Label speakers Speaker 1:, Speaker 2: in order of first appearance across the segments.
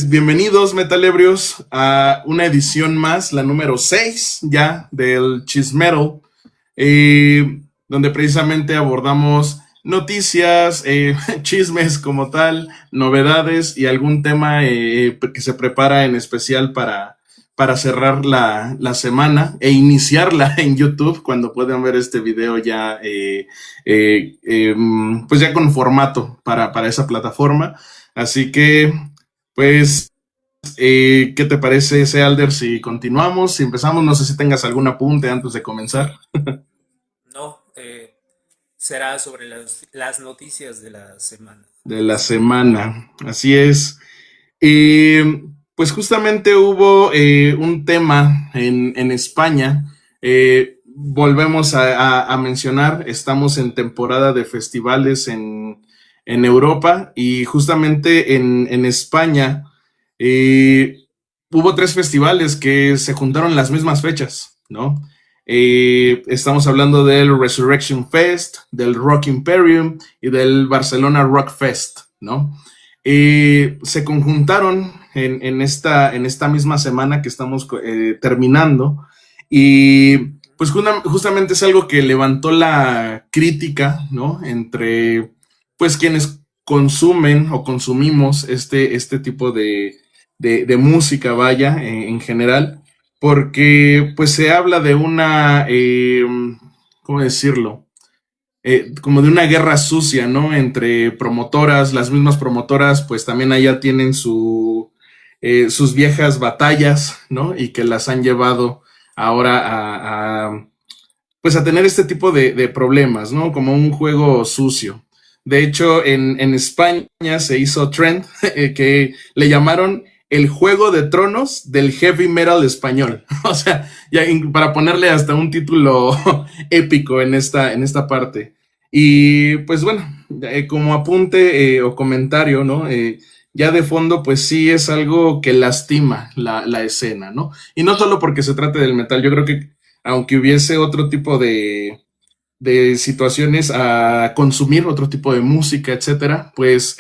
Speaker 1: Pues bienvenidos, metalebrios, a una edición más, la número 6 ya del Chismetal, donde precisamente abordamos noticias, chismes como tal, novedades y algún tema que se prepara en especial para cerrar la semana e iniciarla en YouTube cuando puedan ver este video ya, pues ya con formato para esa plataforma. Así que, pues, ¿qué te parece ese, Alder, si continuamos, si empezamos? No sé si tengas algún apunte antes de comenzar.
Speaker 2: No, será sobre las noticias de la semana.
Speaker 1: De la semana, así es. Pues justamente hubo un tema en España. Volvemos a mencionar, estamos en temporada de festivales en Europa y justamente en España hubo tres festivales que se juntaron las mismas fechas, ¿no? Estamos hablando del Resurrection Fest, del Rock Imperium y del Barcelona Rock Fest, ¿no? Se conjuntaron en esta misma semana que estamos terminando y pues justamente es algo que levantó la crítica, ¿no? Entre pues quienes consumen o consumimos este tipo de música, vaya, en general, porque pues se habla de una, ¿cómo decirlo? Como de una guerra sucia, ¿no? Entre promotoras, las mismas promotoras, pues también allá tienen sus viejas batallas, ¿no? Y que las han llevado ahora pues a tener este tipo de problemas, ¿no? Como un juego sucio. De hecho, en España se hizo trend que le llamaron el juego de tronos del heavy metal español. O sea, ya para ponerle hasta un título épico en esta parte. Y pues bueno, como apunte o comentario, ¿no? Ya de fondo, pues sí es algo que lastima la escena, ¿no? Y no solo porque se trate del metal, yo creo que aunque hubiese otro tipo de situaciones a consumir, otro tipo de música, etcétera, pues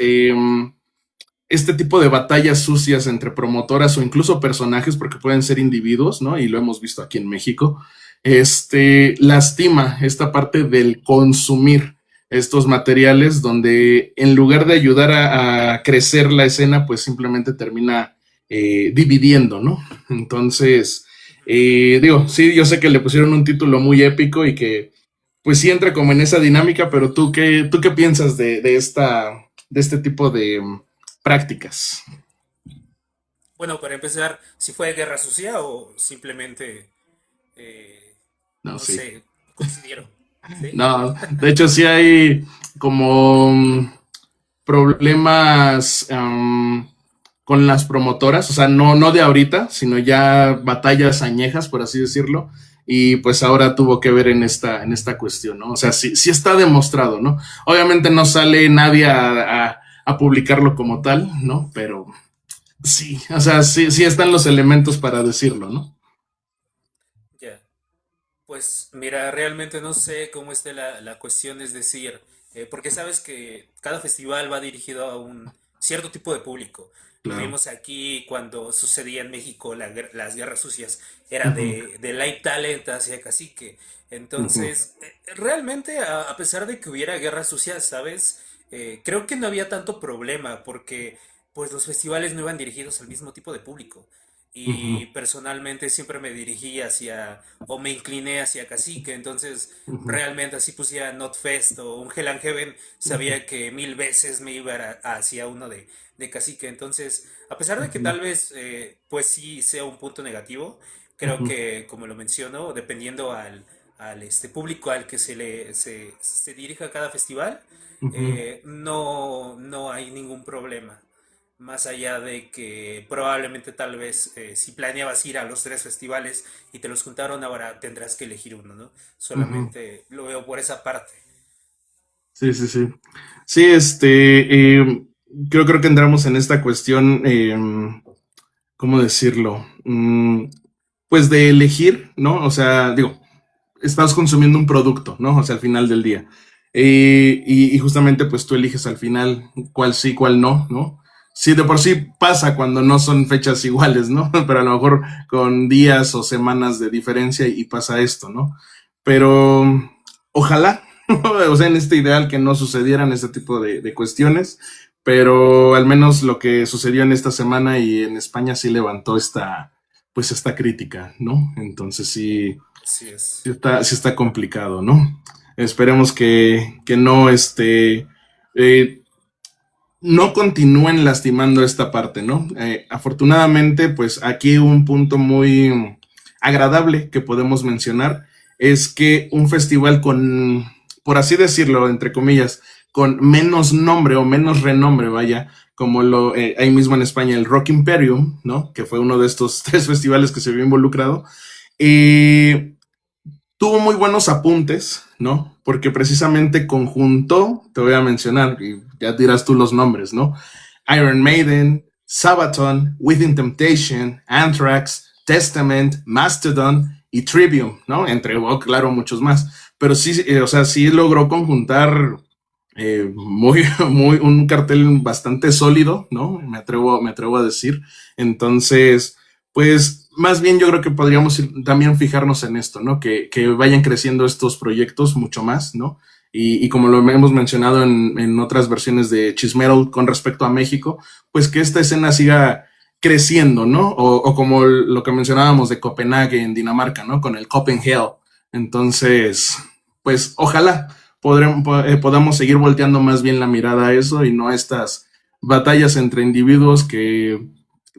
Speaker 1: este tipo de batallas sucias entre promotoras o incluso personajes, porque pueden ser individuos, ¿no? Y lo hemos visto aquí en México, lastima esta parte del consumir estos materiales donde en lugar de ayudar a crecer la escena, pues simplemente termina dividiendo, ¿no? Entonces, digo, sí, yo sé que le pusieron un título muy épico y que pues sí entra como en esa dinámica, pero ¿tú qué piensas de este tipo de prácticas?
Speaker 2: Bueno, para empezar, si fue guerra sucia o simplemente, eh,
Speaker 1: No,
Speaker 2: no
Speaker 1: sí.
Speaker 2: sé, coincidieron. ¿Sí?
Speaker 1: No, de hecho sí hay como problemas con las promotoras, o sea, no de ahorita, sino ya batallas añejas, por así decirlo, y pues ahora tuvo que ver en esta cuestión, ¿no? O sea, sí está demostrado, ¿no? Obviamente no sale nadie a publicarlo como tal, ¿no? Pero sí, o sea, sí están los elementos para decirlo, ¿no?
Speaker 2: Ya. Pues mira, realmente no sé cómo esté la cuestión, es decir, porque sabes que cada festival va dirigido a un cierto tipo de público. Lo
Speaker 1: Claro.
Speaker 2: vimos aquí cuando sucedía en México las guerras sucias, era
Speaker 1: Ujú,
Speaker 2: de live talent hacia cacique.
Speaker 1: ujú,
Speaker 2: Entonces, realmente a pesar de que hubiera guerras sucias, ¿sabes? Creo que no había tanto problema porque pues los festivales no iban dirigidos al mismo tipo de público.
Speaker 1: ujú,
Speaker 2: Y personalmente siempre me dirigí hacia, o me incliné hacia Cacique, entonces
Speaker 1: ujú,
Speaker 2: realmente así pusiera Notfest o un Hell and Heaven,
Speaker 1: ujú,
Speaker 2: sabía que mil veces me iba hacia uno de Cacique. Entonces, a pesar de que
Speaker 1: ujú,
Speaker 2: tal vez pues sí sea un punto negativo, creo
Speaker 1: ujú,
Speaker 2: que como lo menciono, dependiendo al público al que se dirija cada festival,
Speaker 1: ujú.
Speaker 2: no hay ningún problema. Más allá de que probablemente tal vez si planeabas ir a los tres festivales y te los juntaron, ahora tendrás que elegir uno, ¿no?
Speaker 1: Ujú.
Speaker 2: Solamente lo veo por esa parte.
Speaker 1: Sí, sí, sí. Sí, creo que entramos en esta cuestión, ¿cómo decirlo? Pues de elegir, ¿no? O sea, digo, estás consumiendo un producto, ¿no? O sea, al final del día. Y justamente, pues tú eliges al final cuál sí, cuál no, ¿no? sí, de por sí pasa cuando no son fechas iguales, ¿no? Pero a lo mejor con días o semanas de diferencia y pasa esto, ¿no? Pero ojalá, o sea, en este ideal que no sucedieran este tipo de cuestiones, pero al menos lo que sucedió en esta semana y en España sí levantó pues esta crítica, ¿no? Entonces
Speaker 2: Así es.
Speaker 1: sí está complicado, ¿no? Esperemos que no, eh, no continúen lastimando esta parte, ¿no? Afortunadamente, pues aquí un punto muy agradable que podemos mencionar es que un festival con, por así decirlo, entre comillas, con menos nombre o menos renombre, vaya, como lo ahí mismo en España, el Rock Imperium, ¿no? Que fue uno de estos tres festivales que se vio involucrado, eh, tuvo muy buenos apuntes, ¿no? Porque precisamente conjuntó, te voy a mencionar, y ya dirás tú los nombres, ¿no? Iron Maiden, Sabaton, Within Temptation, Anthrax, Testament, Mastodon y Trivium, ¿no? Entre, oh, claro, muchos más. Pero sí, o sea, sí logró conjuntar un cartel bastante sólido, ¿no? Me atrevo a decir. Entonces, pues más bien yo creo que podríamos también fijarnos en esto, ¿no? Que vayan creciendo estos proyectos mucho más, ¿no? Y como lo hemos mencionado en otras versiones de Chismetal con respecto a México, pues que esta escena siga creciendo, ¿no? O como lo que mencionábamos de Copenhague en Dinamarca, ¿no? Con el Copenhagen. Entonces, pues ojalá podamos seguir volteando más bien la mirada a eso y no a estas batallas entre individuos que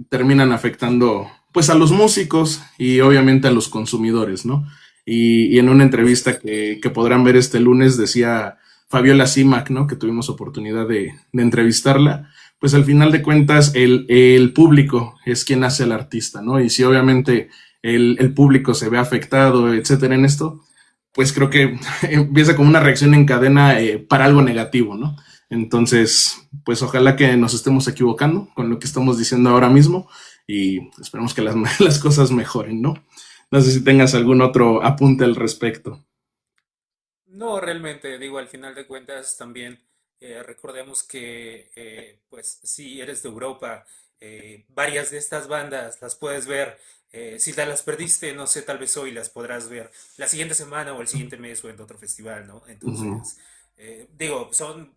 Speaker 1: terminan afectando pues a los músicos y obviamente a los consumidores, ¿no? Y en una
Speaker 2: Así
Speaker 1: entrevista
Speaker 2: es.
Speaker 1: que podrán ver este lunes decía Fabiola Simac, ¿no? Que tuvimos oportunidad de entrevistarla, pues al final de cuentas el público es quien hace al artista, ¿no? Y si obviamente el público se ve afectado, etcétera, en esto, pues creo que empieza como una reacción en cadena para algo negativo, ¿no? Entonces, pues ojalá que nos estemos equivocando con lo que estamos diciendo ahora mismo y esperemos que las cosas mejoren, ¿no? No sé si tengas algún otro apunte al respecto.
Speaker 2: No, realmente, digo, al final de cuentas también recordemos que, pues, si eres de Europa, varias de estas bandas las puedes ver. Si te las perdiste, no sé, tal vez hoy las podrás ver la siguiente semana o el siguiente mes o en otro festival, ¿no?
Speaker 1: Ujú,
Speaker 2: Entonces, digo, son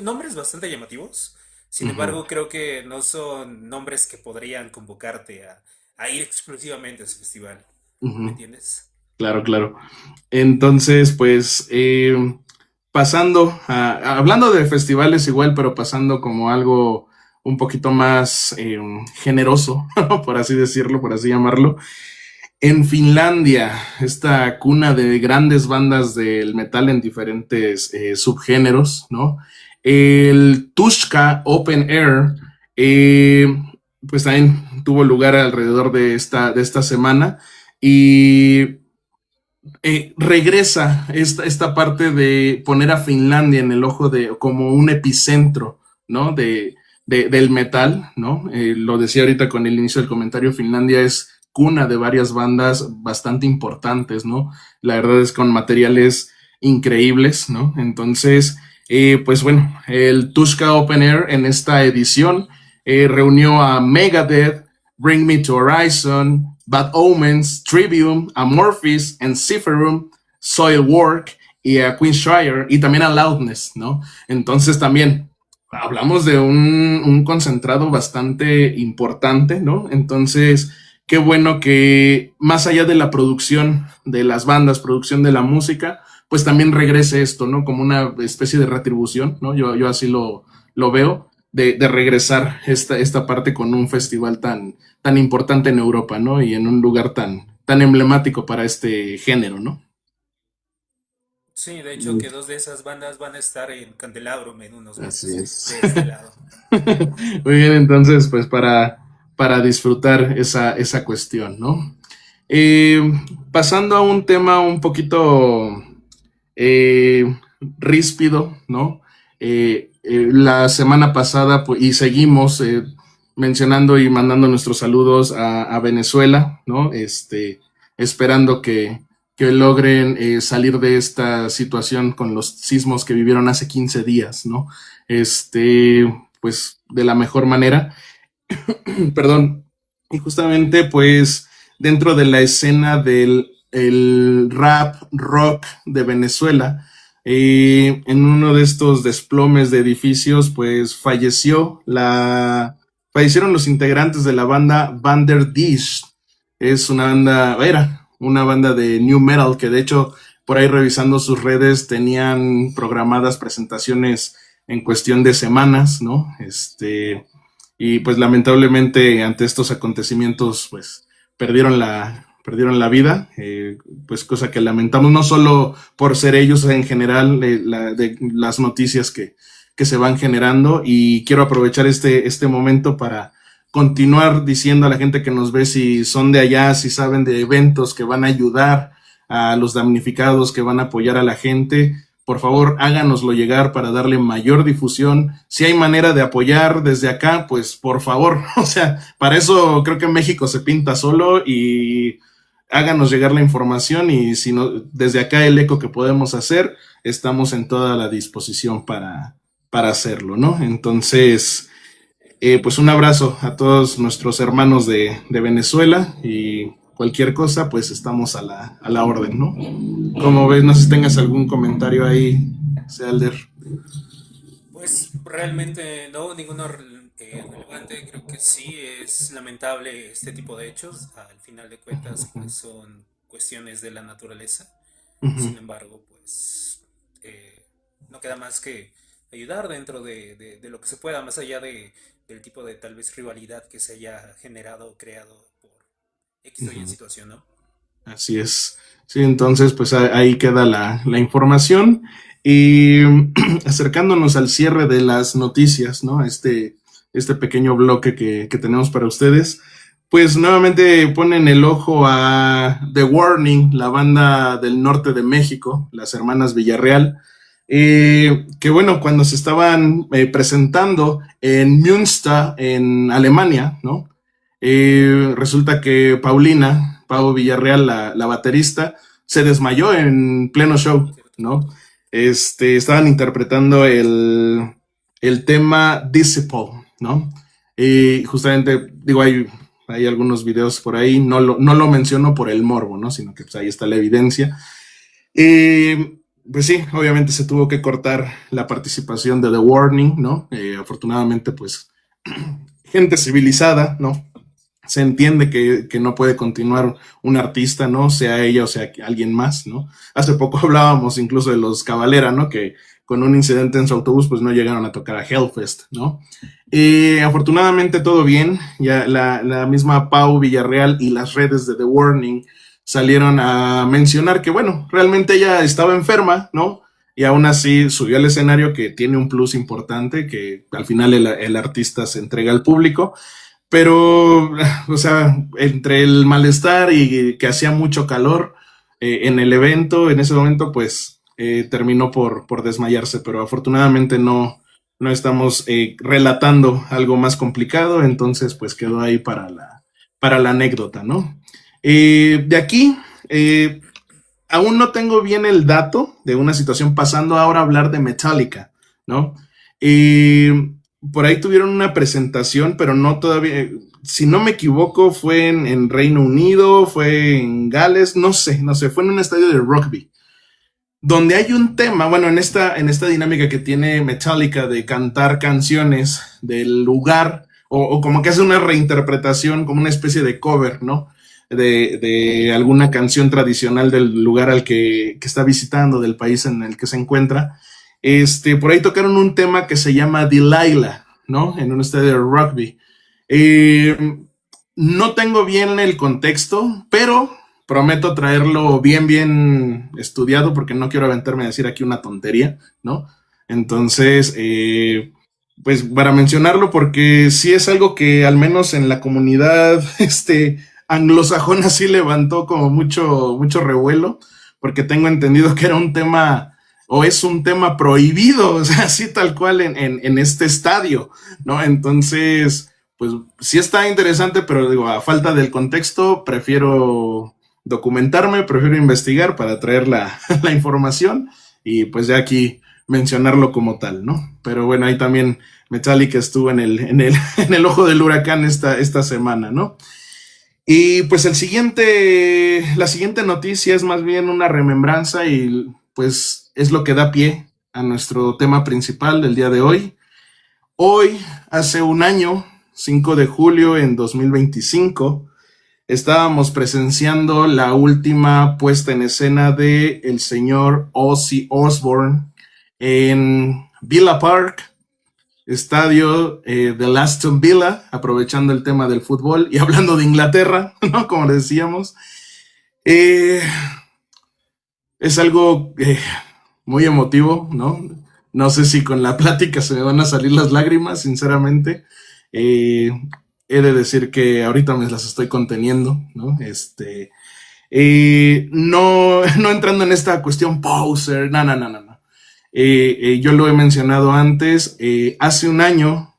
Speaker 2: nombres bastante llamativos. Sin
Speaker 1: ujú.
Speaker 2: embargo, creo que no son nombres que podrían convocarte a ir exclusivamente a ese festival. ¿Me
Speaker 1: Ujú.
Speaker 2: entiendes?
Speaker 1: Claro, claro. Entonces, pues, pasando hablando de festivales igual, pero pasando como algo un poquito más generoso, por así decirlo, por así llamarlo. En Finlandia, esta cuna de grandes bandas del metal en diferentes subgéneros, ¿no? El Tushka Open Air, eh, pues también tuvo lugar alrededor de esta semana y regresa esta parte de poner a Finlandia en el ojo de como un epicentro, ¿no? Del metal, ¿no? Lo decía ahorita con el inicio del comentario, Finlandia es cuna de varias bandas bastante importantes, ¿no? La verdad es con materiales increíbles, ¿no? Entonces, pues bueno, el Tushka Open Air en esta edición reunió a Megadeth, Bring Me to Horizon, Bad Omens, Trivium, Amorphis, Enciferum, Soilwork y a Queenshire y también a Loudness, ¿no? Entonces también hablamos de un concentrado bastante importante, ¿no? Entonces, qué bueno que más allá de la producción de las bandas, producción de la música, pues también regrese esto, ¿no? Como una especie de retribución, ¿no? Yo así lo veo, de regresar esta parte con un festival tan importante en Europa, ¿no? Y en un lugar tan emblemático para este género, ¿no?
Speaker 2: Sí, de hecho que dos de esas bandas van a estar en Candelabrum en unos
Speaker 1: Así
Speaker 2: meses
Speaker 1: es.
Speaker 2: de este lado.
Speaker 1: Muy bien, entonces, pues para disfrutar esa cuestión, ¿no? Eh, Pasando a un tema un poquito eh, ríspido, ¿no? La semana pasada, pues, y seguimos mencionando y mandando nuestros saludos a Venezuela, ¿no? Esperando que logren salir de esta situación con los sismos que vivieron hace 15 días, ¿no? Este, pues de la mejor manera. Perdón. Y justamente pues dentro de la escena del el rap rock de Venezuela, en uno de estos desplomes de edificios pues fallecieron los integrantes de la banda Vander Dish. Era una banda de new metal que de hecho por ahí revisando sus redes tenían programadas presentaciones en cuestión de semanas, ¿no? Y pues lamentablemente ante estos acontecimientos pues perdieron la vida, pues cosa que lamentamos no solo por ser ellos en general, de las noticias que se van generando, y quiero aprovechar este momento para continuar diciendo a la gente que nos ve si son de allá, si saben de eventos que van a ayudar a los damnificados, que van a apoyar a la gente, por favor háganoslo llegar para darle mayor difusión. Si hay manera de apoyar desde acá, pues por favor, o sea, para eso creo que México se pinta solo, y háganos llegar la información, y si no, desde acá el eco que podemos hacer, estamos en toda la disposición para hacerlo, ¿no? Entonces, pues un abrazo a todos nuestros hermanos de Venezuela, y cualquier cosa, pues estamos a la orden, ¿no? Como ves, no sé si tengas algún comentario ahí, Sealder.
Speaker 2: Pues realmente no, ninguno relevante. Creo que sí es lamentable este tipo de hechos. Al final de cuentas, pues son cuestiones de la naturaleza.
Speaker 1: Uh -huh.
Speaker 2: Sin embargo, pues no queda más que ayudar dentro de lo que se pueda, más allá del tipo de tal vez rivalidad que se haya generado o creado por X o Y situación, ¿no?
Speaker 1: Así es. Sí, entonces, pues ahí queda la información. Y acercándonos al cierre de las noticias, ¿no? Este pequeño bloque que tenemos para ustedes, pues nuevamente ponen el ojo a The Warning, la banda del norte de México, las hermanas Villarreal, que bueno, cuando se estaban presentando en Münster, en Alemania, ¿no? Resulta que Pau Villarreal, la baterista, se desmayó en pleno show,
Speaker 2: ¿Cierto?
Speaker 1: ¿no? Estaban interpretando el tema Disciple, ¿no? Y justamente, digo, hay algunos videos por ahí, no lo menciono por el morbo, ¿no? Sino que pues, ahí está la evidencia. Pues sí, obviamente se tuvo que cortar la participación de The Warning, ¿no? Afortunadamente, pues, gente civilizada, ¿no? Se entiende que no puede continuar un artista, ¿no? Sea ella o sea alguien más, ¿no? Hace poco hablábamos incluso de los Cavalera, ¿no? Que con un incidente en su autobús, pues no llegaron a tocar a Hellfest, ¿no? Afortunadamente todo bien, ya la misma Pau Villarreal y las redes de The Warning salieron a mencionar que, bueno, realmente ella estaba enferma, ¿no? Y aún así subió al escenario, que tiene un plus importante, que al final el artista se entrega al público. Pero, o sea, entre el malestar y que hacía mucho calor en el evento, en ese momento, pues terminó por desmayarse, pero afortunadamente no estamos relatando algo más complicado, entonces pues quedó ahí para la anécdota, ¿no? De aquí, aún no tengo bien el dato de una situación, pasando ahora a hablar de Metallica, ¿no? Por ahí tuvieron una presentación, pero no todavía, si no me equivoco, fue en Reino Unido, fue en Gales, no sé, fue en un estadio de rugby, donde hay un tema, bueno, en esta dinámica que tiene Metallica de cantar canciones del lugar, o como que hace una reinterpretación, como una especie de cover, ¿no? De alguna canción tradicional del lugar al que está visitando, del país en el que se encuentra. Por ahí tocaron un tema que se llama Delilah, ¿no? En un estadio de rugby. No tengo bien el contexto, pero prometo traerlo bien estudiado, porque no quiero aventarme a decir aquí una tontería, ¿no? Entonces, pues para mencionarlo, porque sí es algo que al menos en la comunidad anglosajona sí levantó como mucho revuelo, porque tengo entendido que era un tema, o es un tema prohibido, o sea, así tal cual en este estadio, ¿no? Entonces, pues sí está interesante, pero digo, a falta del contexto, prefiero documentarme, prefiero investigar para traer la información, y pues ya aquí mencionarlo como tal, ¿no? Pero bueno, ahí también Metallica estuvo en el ojo del huracán esta semana, ¿no? Y pues la siguiente noticia es más bien una remembranza y pues es lo que da pie a nuestro tema principal del día de hoy. Hoy, hace un año, 5 de julio en 2025, estábamos presenciando la última puesta en escena de el señor Ozzy Osbourne en Villa Park, estadio del Aston Villa, aprovechando el tema del fútbol y hablando de Inglaterra, ¿no? Como decíamos. Eh, es algo muy emotivo, ¿no? No sé si con la plática se me van a salir las lágrimas, sinceramente. Eh, He de decir que ahorita me las estoy conteniendo, ¿no? No entrando en esta cuestión poser, no, no, no, no. Yo lo he mencionado antes, hace un año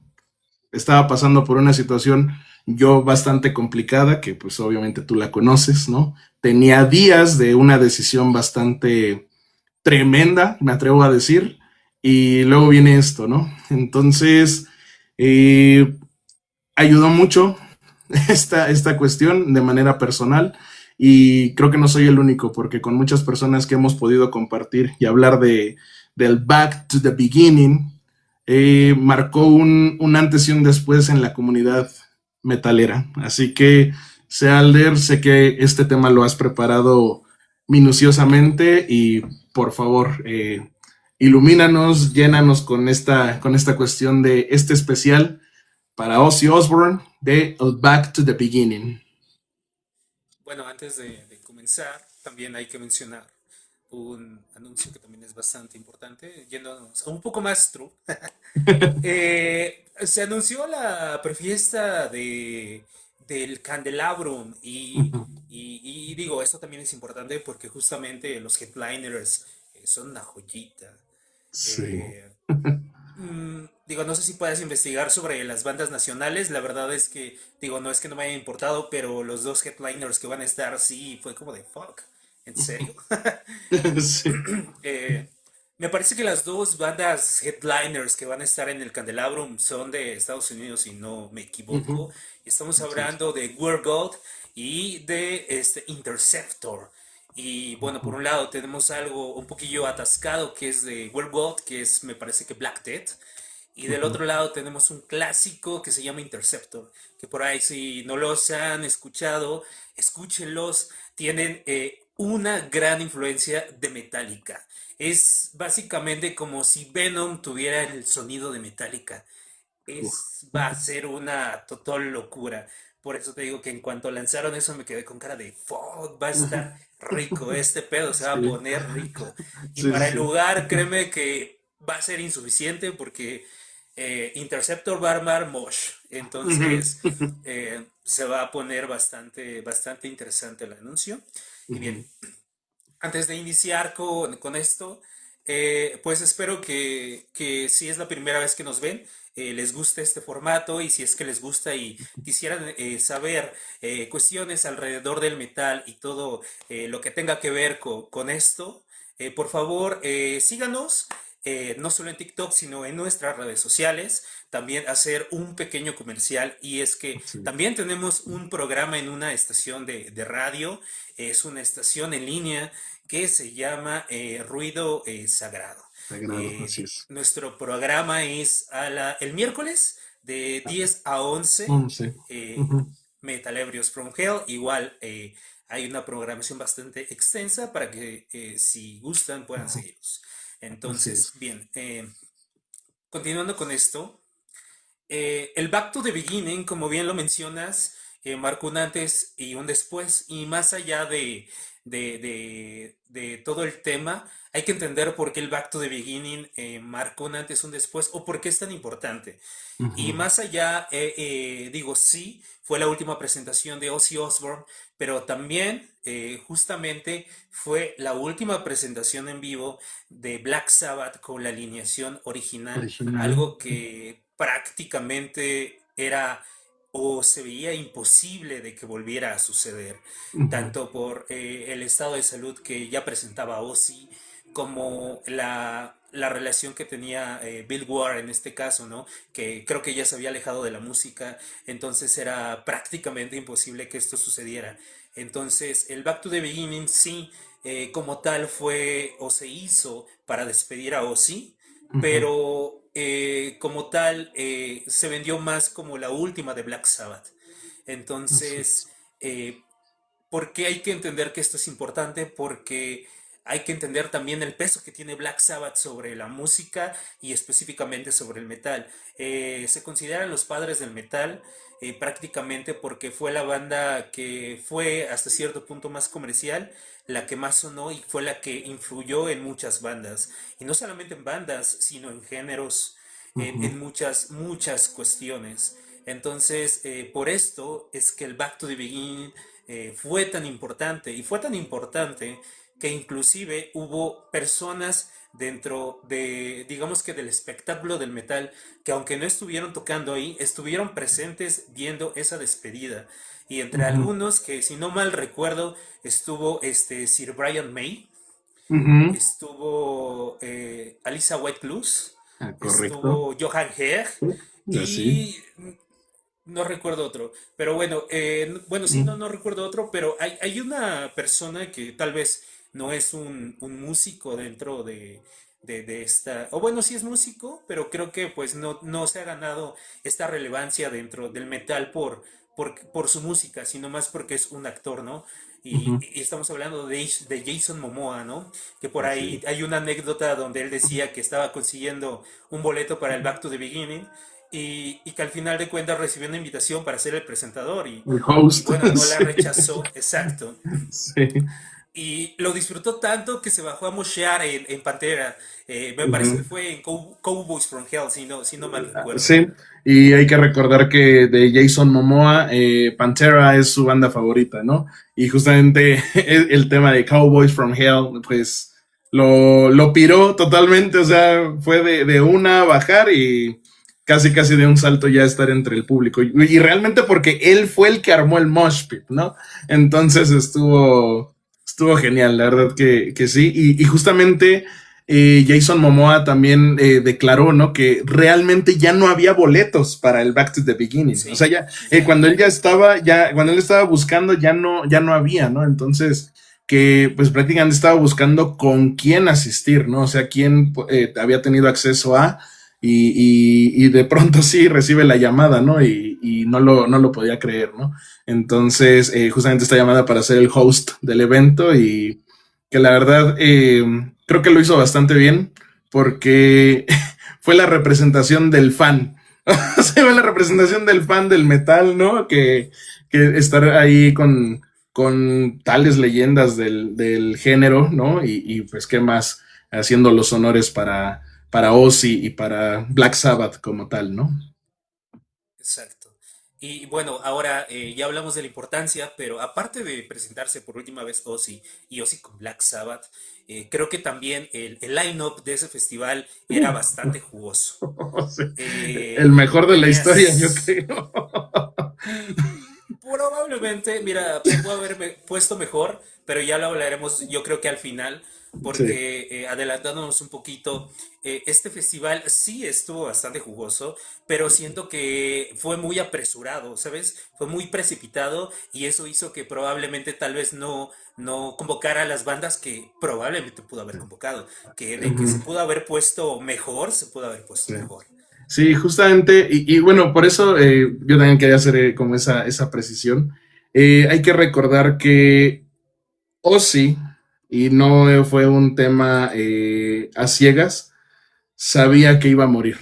Speaker 1: estaba pasando por una situación yo bastante complicada, que pues obviamente tú la conoces, ¿no? Tenía días de una decisión bastante tremenda, me atrevo a decir, y luego viene esto, ¿no? Entonces, eh, ayudó mucho esta cuestión de manera personal y creo que no soy el único porque con muchas personas que hemos podido compartir y hablar del Back to the Beginning, marcó un antes y un después en la comunidad metalera. Así que, Sealder, sé que este tema lo has preparado minuciosamente y por favor, ilumínanos, llénanos con esta cuestión de este especial para Ozzy Osbourne de Back to the Beginning.
Speaker 2: Bueno, antes de comenzar, también hay que mencionar un anuncio que también es bastante importante, yéndonos a un poco más true. Se anunció la prefiesta del Candelabrum y digo, esto también es importante porque justamente los headliners son una joyita.
Speaker 1: Sí.
Speaker 2: Eh, Digo, no sé si puedes investigar sobre las bandas nacionales. La verdad es que, digo, no es que no me haya importado, pero los dos headliners que van a estar, sí, fue como de fuck. ¿En serio?
Speaker 1: Sí.
Speaker 2: Eh, Me parece que las dos bandas headliners que van a estar en el Candelabrum son de Estados Unidos, si no me equivoco. Estamos hablando de We're God y de Interceptor. Y bueno, por un lado tenemos algo un poquillo atascado que es de We're God, que es, me parece que Black Death. Y del otro lado tenemos un clásico que se llama Interceptor, que por ahí si no los han escuchado, escúchenlos. Tienen una gran influencia de Metallica. Es básicamente como si Venom tuviera el sonido de Metallica. Va a ser una total locura. Por eso te digo que en cuanto lanzaron eso me quedé con cara de fuck, va a estar rico, este pedo se va a
Speaker 1: Sí.
Speaker 2: poner rico. Y
Speaker 1: Sí,
Speaker 2: para el
Speaker 1: sí,
Speaker 2: lugar, créeme que va a ser insuficiente porque Interceptor va a armar Mosh. Entonces se va a poner bastante interesante el anuncio. Y bien, antes de iniciar con esto, pues espero que si es la primera vez que nos ven, les guste este formato y si es que les gusta y quisieran saber cuestiones alrededor del metal y todo lo que tenga que ver con esto, por favor síganos. No solo en TikTok, sino en nuestras redes sociales. También hacer un pequeño comercial y es que
Speaker 1: sí.
Speaker 2: también tenemos un programa en una estación de radio. Es una estación en línea que se llama Ruido Sagrado.
Speaker 1: Sagrado, así es.
Speaker 2: Nuestro programa es el miércoles de 10 a 11,
Speaker 1: Sí.
Speaker 2: eh, Metal Ebrios from Hell. Igual hay una programación bastante extensa para que si gustan puedan seguirnos.
Speaker 1: Así
Speaker 2: Entonces,
Speaker 1: es.
Speaker 2: bien, continuando con esto, el Back to the Beginning, como bien lo mencionas, marcó un antes y un después, y más allá de todo el tema, hay que entender por qué el Back to the Beginning marcó un antes y un después, o por qué es tan importante. Y más allá, digo, sí, fue la última presentación de Ozzy Osbourne, pero también justamente fue la última presentación en vivo de Black Sabbath con la alineación original,
Speaker 1: Original.
Speaker 2: algo que prácticamente era o se veía imposible de que volviera a suceder, tanto por el estado de salud que ya presentaba Ozzy, como la relación que tenía Bill Ward en este caso, ¿no? Que creo que ya se había alejado de la música, entonces era prácticamente imposible que esto sucediera. Entonces, el Back to the Beginning sí, como tal fue o se hizo para despedir a Ozzy,
Speaker 1: Ujú.
Speaker 2: pero como tal se vendió más como la última de Black Sabbath.
Speaker 1: Así
Speaker 2: Entonces,
Speaker 1: es.
Speaker 2: eh, ¿por qué hay que entender que esto es importante? Porque hay que entender también el peso que tiene Black Sabbath sobre la música y específicamente sobre el metal. Se consideran los padres del metal prácticamente porque fue la banda que fue hasta cierto punto más comercial, la que más sonó y fue la que influyó en muchas bandas. Y no solamente en bandas, sino en géneros,
Speaker 1: Ujú.
Speaker 2: en muchas, muchas cuestiones. Entonces, por esto es que el Back to the Beginning fue tan importante y fue tan importante que inclusive hubo personas dentro de, digamos que del espectáculo del metal, que aunque no estuvieron tocando ahí, estuvieron presentes viendo esa despedida. Y entre
Speaker 1: Ujú.
Speaker 2: algunos, que si no mal recuerdo, estuvo Sir Brian May,
Speaker 1: Ujú.
Speaker 2: estuvo Alisa White Blues,
Speaker 1: Ah, correcto.
Speaker 2: estuvo Johan Heer
Speaker 1: Así.
Speaker 2: y no recuerdo otro, pero bueno, bueno, sí, no,
Speaker 1: Mm.
Speaker 2: no recuerdo otro, pero hay una persona que tal vez no es un músico dentro de esta, o bueno, sí es músico, pero creo que pues no se ha ganado esta relevancia dentro del metal por su música, sino más porque es un actor, ¿no?
Speaker 1: Ujú.
Speaker 2: Y estamos hablando de Jason Momoa, ¿no? Que por
Speaker 1: Así
Speaker 2: ahí
Speaker 1: es.
Speaker 2: hay una anécdota donde él decía que estaba consiguiendo un boleto para el Back to the Beginning y que al final de cuentas recibió una invitación para ser el presentador
Speaker 1: El
Speaker 2: y
Speaker 1: host.
Speaker 2: bueno, no la
Speaker 1: Sí.
Speaker 2: rechazó, exacto.
Speaker 1: Sí.
Speaker 2: Y lo disfrutó tanto que se bajó a moshear en Pantera. Me parece que
Speaker 1: Ujú.
Speaker 2: fue en Cowboys from Hell, si no mal recuerdo.
Speaker 1: Sí, y hay que recordar que de Jason Momoa, Pantera es su banda favorita, ¿no? Y justamente el tema de Cowboys from Hell, pues lo piró totalmente, o sea, fue de una a bajar y casi casi de un salto ya estar entre el público. Y realmente porque él fue el que armó el mosh pit, ¿no? Entonces estuvo genial, la verdad que sí. Y justamente Jason Momoa también declaró, ¿no? Que realmente ya no había boletos para el Back to the Beginning. O sea,
Speaker 2: Sí,
Speaker 1: ya
Speaker 2: ya.
Speaker 1: cuando él ya estaba, ya cuando él estaba buscando, ya no había, ¿no? Entonces, que pues prácticamente estaba buscando con quién asistir, ¿no? O sea, quién había tenido acceso a y de pronto sí recibe la llamada, ¿no? Y no lo podía creer, ¿no? Entonces, justamente esta llamada para ser el host del evento y que la verdad creo que lo hizo bastante bien porque fue la representación del fan. O sea, fue la representación del fan del metal, ¿no? Que estar ahí con tales leyendas del género, ¿no? Y pues qué más haciendo los honores para Ozzy y para Black Sabbath como tal, ¿no?
Speaker 2: Exacto. Y bueno, ahora ya hablamos de la importancia, pero aparte de presentarse por última vez Ozzy y Ozzy con Black Sabbath, creo que también el line-up de ese festival era bastante jugoso.
Speaker 1: Sí. El mejor de la historia, yo
Speaker 2: Tenías
Speaker 1: creo.
Speaker 2: probablemente, mira, se pudo haber puesto mejor, pero ya lo hablaremos yo creo que al final,
Speaker 1: Sí.
Speaker 2: porque adelantándonos un poquito, este festival sí estuvo bastante jugoso, pero siento que fue muy apresurado, ¿sabes? Fue muy precipitado y eso hizo que probablemente tal vez no convocara a las bandas que probablemente pudo haber convocado, que de que se
Speaker 1: Ujú.
Speaker 2: pudo haber puesto mejor, se pudo haber puesto
Speaker 1: Sí.
Speaker 2: mejor.
Speaker 1: Sí, justamente, y bueno, por eso yo también quería hacer como esa precisión. Hay que recordar que Ozzy, y no fue un tema a ciegas, sabía que iba a morir.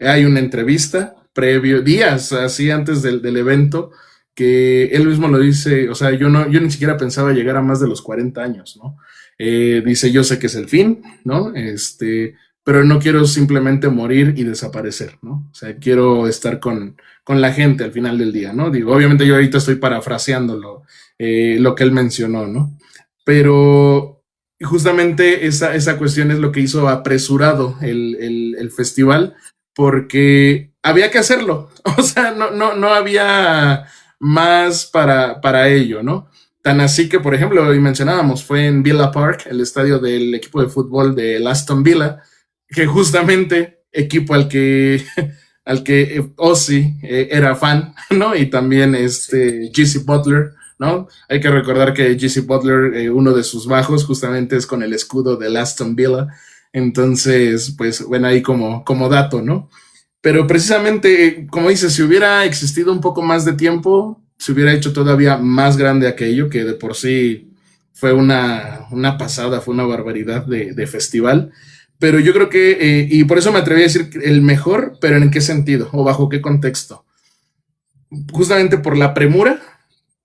Speaker 1: Hay una entrevista previo, días así antes del evento, que él mismo lo dice, o sea, yo ni siquiera pensaba llegar a más de los 40 años, ¿no? Dice, yo sé que es el fin, ¿no? Pero no quiero simplemente morir y desaparecer, ¿no? O sea, quiero estar con la gente al final del día, ¿no? Digo, obviamente yo ahorita estoy parafraseando lo que él mencionó, ¿no? Pero justamente esa cuestión es lo que hizo apresurado el festival porque había que hacerlo. O sea, no había más para ello, ¿no? Tan así que, por ejemplo, y mencionábamos, fue en Villa Park, el estadio del equipo de fútbol de Aston Villa, que justamente equipo al que Ozzy era fan, ¿no? Y también
Speaker 2: Sí,
Speaker 1: G.C. Butler, ¿no? Hay que recordar que G.C. Butler, uno de sus bajos justamente es con el escudo del Aston Villa. Entonces, pues, bueno, ahí como dato, ¿no? Pero precisamente, como dices, si hubiera existido un poco más de tiempo, se hubiera hecho todavía más grande aquello, que de por sí fue una pasada, fue una barbaridad de festival. Pero yo creo que, y por eso me atreví a decir el mejor, pero ¿en qué sentido? ¿O bajo qué contexto? Justamente por la premura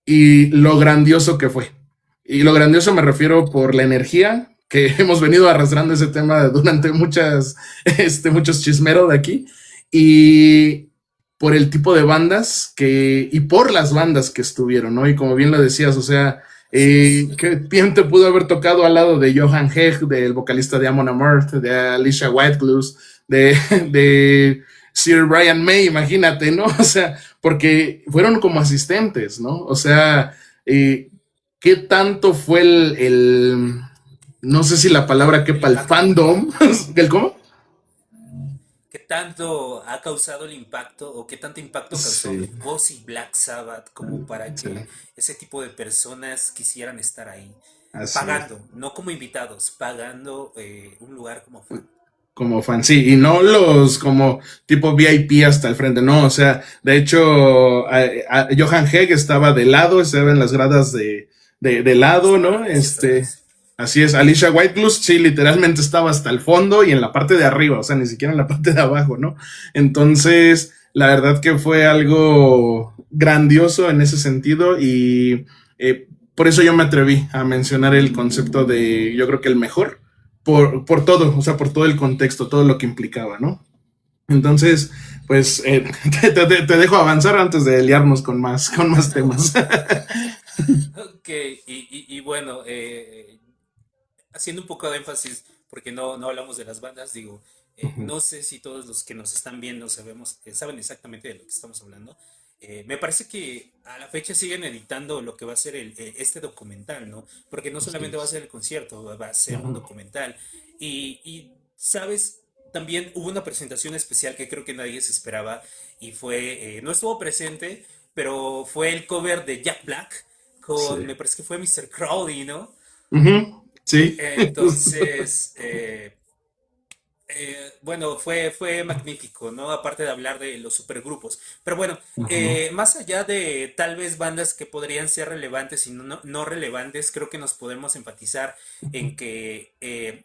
Speaker 1: y lo grandioso que fue. Y lo grandioso me refiero por la energía que hemos venido arrastrando ese tema durante muchos chismeros de aquí. Y por el tipo de bandas y por las bandas que estuvieron, ¿no? Y como bien lo decías, o sea,
Speaker 2: así es.
Speaker 1: ¿qué bien te pudo haber tocado al lado de Johan Hegg, del vocalista de Amon Amarth, de Alicia Whitecluse, de Sir Brian May, imagínate, ¿no? O sea, porque fueron como asistentes, ¿no? O sea, ¿qué tanto fue no sé si la palabra
Speaker 2: El
Speaker 1: quepa, el
Speaker 2: impacto.
Speaker 1: fandom, ¿el cómo?
Speaker 2: ¿Qué tanto ha causado el impacto o qué tanto impacto causó
Speaker 1: Sí,
Speaker 2: Ozzy Black Sabbath como para
Speaker 1: sí,
Speaker 2: que ese tipo de personas quisieran estar ahí?
Speaker 1: así es.
Speaker 2: Pagando, no como invitados, pagando un lugar como fan.
Speaker 1: Como fan, sí, y no los como tipo VIP hasta el frente, no, o sea, de hecho, Johan Hegg estaba de lado, estaba en las gradas de lado,
Speaker 2: Estaba
Speaker 1: ¿no?
Speaker 2: casi atrás.
Speaker 1: Así es, Alicia Whitecluse, sí, literalmente estaba hasta el fondo y en la parte de arriba, o sea, ni siquiera en la parte de abajo, ¿no? Entonces, la verdad que fue algo grandioso en ese sentido y por eso yo me atreví a mencionar el concepto de, yo creo que el mejor por todo, o sea, por todo el contexto, todo lo que implicaba, ¿no? Entonces, pues te dejo avanzar antes de liarnos con más temas.
Speaker 2: Ok, y bueno, haciendo un poco de énfasis, porque no hablamos de las bandas, digo, no sé si todos los que nos están viendo saben exactamente de lo que estamos hablando. Me parece que a la fecha siguen editando lo que va a ser este documental, ¿no? Porque no
Speaker 1: Así
Speaker 2: solamente va a
Speaker 1: es.
Speaker 2: ser el concierto, va a ser un
Speaker 1: Ujú.
Speaker 2: documental. ¿Sabes? También hubo una presentación especial que creo que nadie se esperaba y no estuvo presente, pero fue el cover de Jack Black con,
Speaker 1: Sí.
Speaker 2: me parece que fue Mr. Crowley, ¿no?
Speaker 1: Ujú. Sí, justo.
Speaker 2: Entonces, bueno, fue magnífico, ¿no? Aparte de hablar de los supergrupos. Pero bueno,
Speaker 1: Ujú.
Speaker 2: más allá de tal vez bandas que podrían ser relevantes y no relevantes, creo que nos podemos enfatizar en que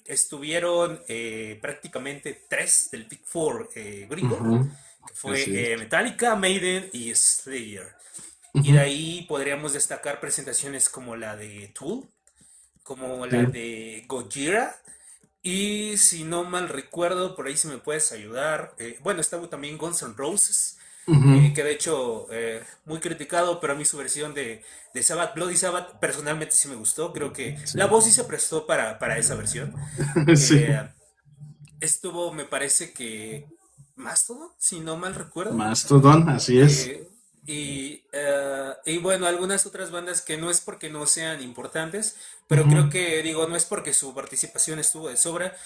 Speaker 2: estuvieron prácticamente tres del Big Four griego,
Speaker 1: Ujú.
Speaker 2: que
Speaker 1: Así
Speaker 2: fue
Speaker 1: es.
Speaker 2: Metallica, Maiden y Slayer. Y de
Speaker 1: Ujú.
Speaker 2: ahí podríamos destacar presentaciones como la de Tool, como
Speaker 1: Sí.
Speaker 2: la de Gojira. Y si no mal recuerdo, por ahí si me puedes ayudar. Bueno, estaba también Guns N' Roses,
Speaker 1: Ujú.
Speaker 2: que de hecho muy criticado, pero a mí su versión de Sabbath, Bloody Sabbath, personalmente sí me gustó. Creo que
Speaker 1: Sí.
Speaker 2: la voz sí se prestó para esa versión.
Speaker 1: Sí.
Speaker 2: Eh, Estuvo, me parece que Mastodon, si no mal recuerdo.
Speaker 1: Mastodon, así es.
Speaker 2: Eh, y bueno, algunas otras bandas que no es porque no sean importantes, pero
Speaker 1: Ujú.
Speaker 2: creo que, digo, no es porque su participación estuvo de sobra,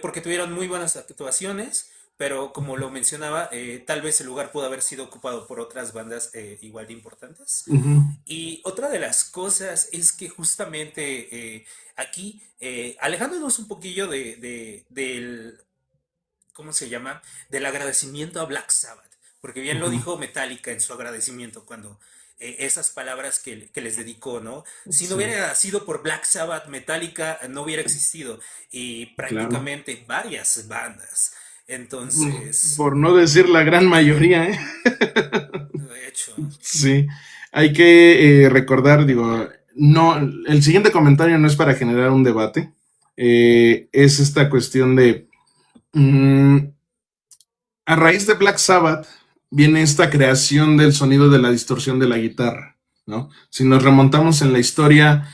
Speaker 2: porque tuvieron muy buenas actuaciones, pero como lo mencionaba, tal vez el lugar pudo haber sido ocupado por otras bandas igual de importantes.
Speaker 1: Ujú.
Speaker 2: Y otra de las cosas es que justamente aquí, alejándonos un poquillo del, ¿cómo se llama? Del agradecimiento a Black Sabbath, porque bien lo
Speaker 1: Ujú.
Speaker 2: dijo Metallica en su agradecimiento cuando esas palabras que les dedicó, ¿no? Si no
Speaker 1: Sí,
Speaker 2: hubiera sido por Black Sabbath, Metallica no hubiera existido y
Speaker 1: claro.
Speaker 2: prácticamente varias bandas. Entonces,
Speaker 1: Por no decir la gran mayoría, ¿eh?
Speaker 2: de hecho,
Speaker 1: Sí, hay que recordar, digo, no, el siguiente comentario no es para generar un debate, es esta cuestión de, mm, a raíz de Black Sabbath viene esta creación del sonido de la distorsión de la guitarra, ¿no? Si nos remontamos en la historia,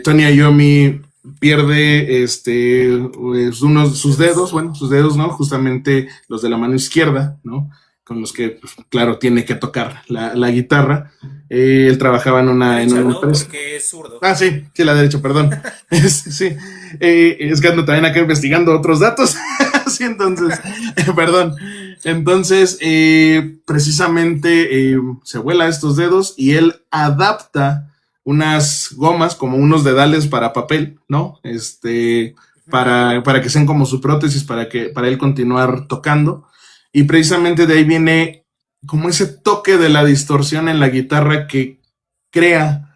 Speaker 1: Tony Iommi pierde pues, sus dedos,
Speaker 2: dedos.
Speaker 1: bueno, sus dedos, ¿no? Justamente los de la mano izquierda, ¿no? con los que, pues, claro, tiene que tocar la guitarra. Él trabajaba en
Speaker 2: Derecha,
Speaker 1: una
Speaker 2: ¿no?
Speaker 1: empresa.
Speaker 2: Porque es zurdo.
Speaker 1: Ah, sí, sí, la derecha, perdón. Sí, es que ando también acá investigando otros datos. Sí, entonces, perdón. Entonces, precisamente se vuela estos dedos y él adapta unas gomas como unos dedales para papel, ¿no?
Speaker 2: Ujú.
Speaker 1: Para que sean como su prótesis, para él continuar tocando. Y precisamente de ahí viene como ese toque de la distorsión en la guitarra que crea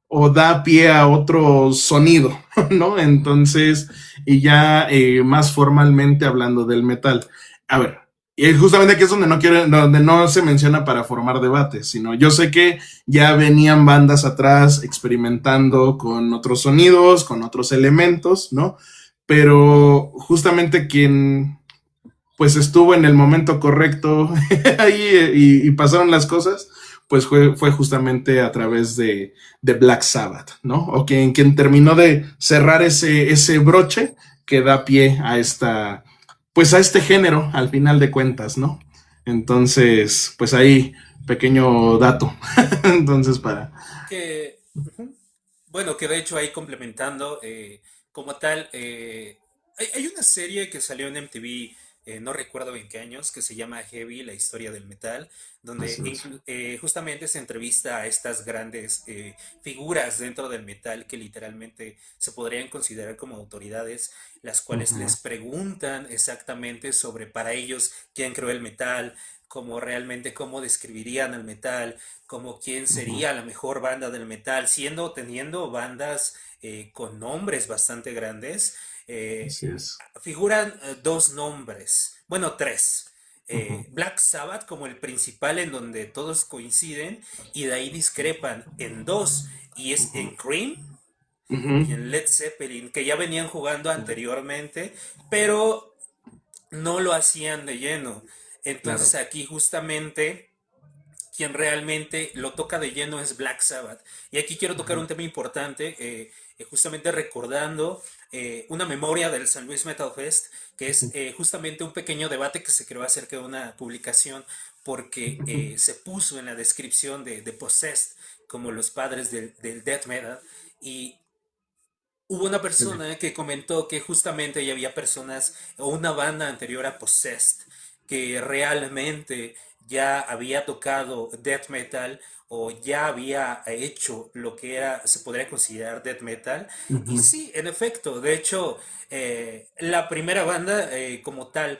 Speaker 1: o da pie a otro sonido, ¿no? Entonces, y ya más formalmente hablando del metal. A ver, y justamente aquí es donde no quiero, donde no se menciona para formar debates, sino yo sé que ya venían bandas atrás experimentando con otros sonidos, con otros elementos, ¿no? Pero justamente quien pues estuvo en el momento correcto ahí y pasaron las cosas, pues fue justamente a través de Black Sabbath, ¿no? O quien terminó de cerrar ese broche que da pie a pues a este género al final de cuentas, ¿no? Entonces, pues ahí, pequeño dato. Entonces,
Speaker 2: Que, ujú. Bueno, que de hecho ahí complementando, como tal, hay una serie que salió en MTV, no recuerdo en qué años, que se llama Heavy, la historia del metal, donde
Speaker 1: así es.
Speaker 2: justamente se entrevista a estas grandes figuras dentro del metal que literalmente se podrían considerar como autoridades, las cuales
Speaker 1: Ujú,
Speaker 2: les preguntan exactamente sobre para ellos quién creó el metal, como realmente cómo describirían al metal, como quién
Speaker 1: ujú,
Speaker 2: sería la mejor banda del metal, teniendo bandas con nombres bastante grandes. eh,
Speaker 1: así es.
Speaker 2: Figuran dos nombres, bueno, tres.
Speaker 1: Ujú,
Speaker 2: Black Sabbath como el principal en donde todos coinciden y de ahí discrepan en dos, y es
Speaker 1: ujú,
Speaker 2: en Cream
Speaker 1: ujú,
Speaker 2: y en Led Zeppelin, que ya venían jugando anteriormente, pero no lo hacían de lleno.
Speaker 1: claro.
Speaker 2: Entonces aquí justamente quien realmente lo toca de lleno es Black Sabbath. Y aquí quiero tocar un tema importante, justamente recordando una memoria del San Luis Metal Fest, que es justamente un pequeño debate que se creó acerca de una publicación, porque se puso en la descripción de Possessed como los padres del death metal. Y hubo una
Speaker 1: Sí.
Speaker 2: persona que comentó que justamente ya había personas o una banda anterior a Possessed que realmente ya había tocado death metal o ya había hecho lo que era, se podría considerar death metal. Y
Speaker 1: Ujú,
Speaker 2: sí, en efecto, de hecho, la primera banda como tal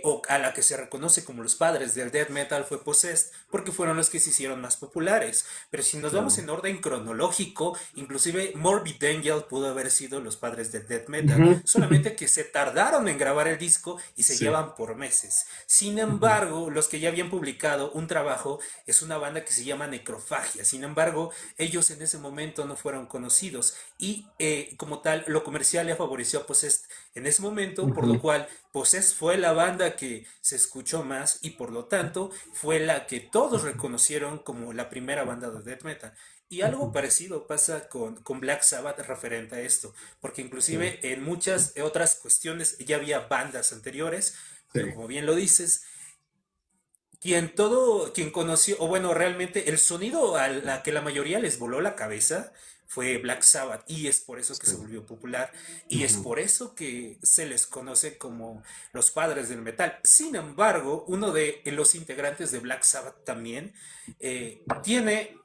Speaker 2: o a la que se reconoce como los padres del death metal fue Possessed, porque fueron los que se hicieron más populares. Pero si nos vamos
Speaker 1: claro.
Speaker 2: en orden cronológico, inclusive Morbid Angel pudo haber sido los padres del death metal,
Speaker 1: Ujú,
Speaker 2: solamente que se tardaron en grabar el disco y se
Speaker 1: sí.
Speaker 2: llevan por meses. Sin
Speaker 1: Ujú,
Speaker 2: embargo, los que ya habían publicado un trabajo es una banda que se llama Necrofagia. Sin embargo, ellos en ese momento no fueron conocidos y como tal lo comercial le favoreció a Possessed en ese momento, por lo
Speaker 1: ujú,
Speaker 2: cual Possessed fue la banda que se escuchó más y por lo tanto fue la que todos reconocieron como la primera banda de death metal. Y algo
Speaker 1: ujú,
Speaker 2: parecido pasa con Black Sabbath referente a esto, porque
Speaker 1: sí,
Speaker 2: inclusive en muchas otras cuestiones ya había bandas anteriores,
Speaker 1: sí.
Speaker 2: pero como bien lo dices, quien conoció, o bueno, realmente el sonido a la que la mayoría les voló la cabeza fue Black Sabbath, y es por eso que
Speaker 1: Sí.
Speaker 2: se volvió popular, y es
Speaker 1: Ujú,
Speaker 2: por eso que se les conoce como los padres del metal. Sin embargo, uno de los integrantes de Black Sabbath también tiene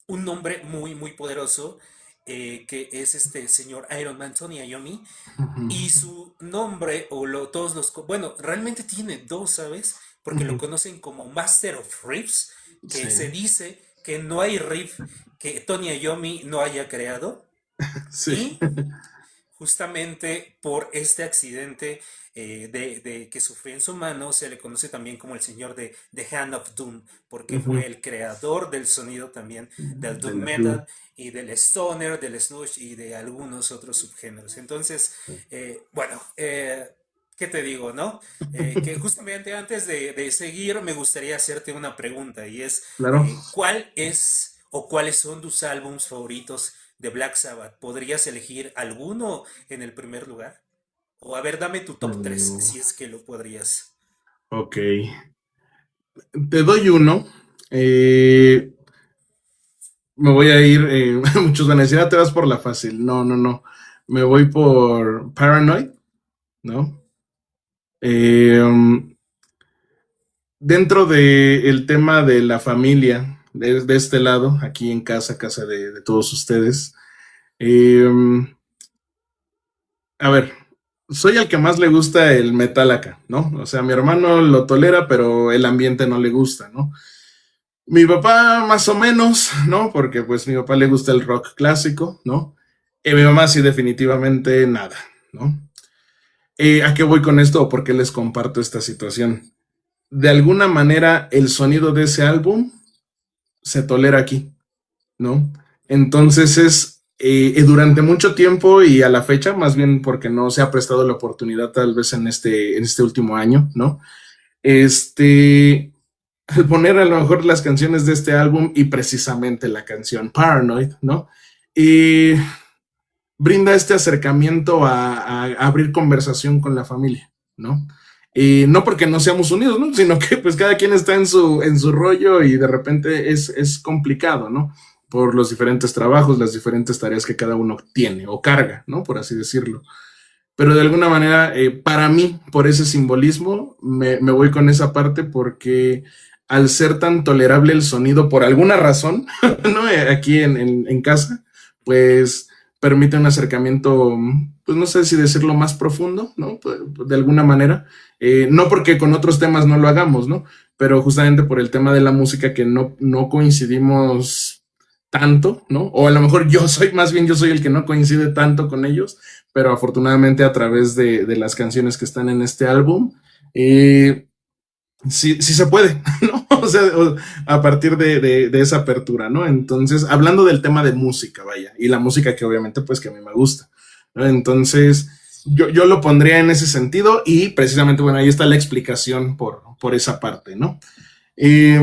Speaker 2: un nombre muy, muy poderoso, que es este señor Iron Man, Tony Iommi,
Speaker 1: ujú,
Speaker 2: y su nombre, todos bueno, realmente tiene dos, ¿sabes? Porque lo
Speaker 1: ujú,
Speaker 2: conocen como Master of Riffs, que
Speaker 1: sí,
Speaker 2: se dice que no hay riff que Tony Iommi no haya creado.
Speaker 1: sí.
Speaker 2: Y justamente por este accidente que sufrió en su mano, se le conoce también como el señor de The Hand of Doom, porque
Speaker 1: Ujú,
Speaker 2: fue el creador del sonido también del
Speaker 1: de
Speaker 2: Doom
Speaker 1: la Doom.
Speaker 2: Metal y del Stoner, del Sludge y de algunos otros subgéneros. Entonces, bueno, ¿qué te digo, no? Que justamente antes de seguir, me gustaría hacerte una pregunta y es,
Speaker 1: Claro.
Speaker 2: ¿cuál es o cuáles son tus álbums favoritos de Black Sabbath? ¿Podrías elegir alguno en el primer lugar? O a ver, dame tu top 3
Speaker 1: Mm,
Speaker 2: si es que lo podrías.
Speaker 1: ok. Te doy uno. Eh, Me voy a ir. Muchos van a decir, ah, te vas por la fácil. No, no, no. Me voy por Paranoid, ¿no? Eh, Dentro del tema de la familia, de este lado, aquí en casa, casa de todos ustedes, eh, a ver, soy el que más le gusta el metal acá, ¿no? O sea, mi hermano lo tolera, pero el ambiente no le gusta, ¿no? Mi papá más o menos, ¿no? Porque pues mi papá le gusta el rock clásico, ¿no? Y mi mamá sí definitivamente nada, ¿no? ¿A qué voy con esto o por qué les comparto esta situación? De alguna manera el sonido de ese álbum se tolera aquí, ¿no? Entonces es durante mucho tiempo y a la fecha, más bien porque no se ha prestado la oportunidad tal vez en este último año, ¿no? Este, al poner a lo mejor las canciones de este álbum y precisamente la canción Paranoid, ¿no? Y brinda este acercamiento a abrir conversación con la familia, ¿no? Y no porque no seamos unidos, ¿no? Sino que pues cada quien está en su rollo y de repente es complicado, ¿no? Por los diferentes trabajos, las diferentes tareas que cada uno tiene o carga, ¿no? Por así decirlo. Pero de alguna manera, para mí, por ese simbolismo, me voy con esa parte porque al ser tan tolerable el sonido por alguna razón, ¿no? Aquí en casa, pues permite un acercamiento, pues no sé si decirlo más profundo, ¿no? De alguna manera. No porque con otros temas no lo hagamos, ¿no? Pero justamente por el tema de la música que no coincidimos tanto, ¿no? O a lo mejor yo soy, más bien yo soy el que no coincide tanto con ellos, pero afortunadamente a través de las canciones que están en este álbum, eh, sí, sí se puede, ¿no? O sea, a partir de esa apertura, ¿no? Entonces, hablando del tema de música, vaya, y la música que obviamente pues que a mí me gusta, ¿no? Entonces, yo lo pondría en ese sentido y precisamente, bueno, ahí está la explicación por esa parte, ¿no? Eh,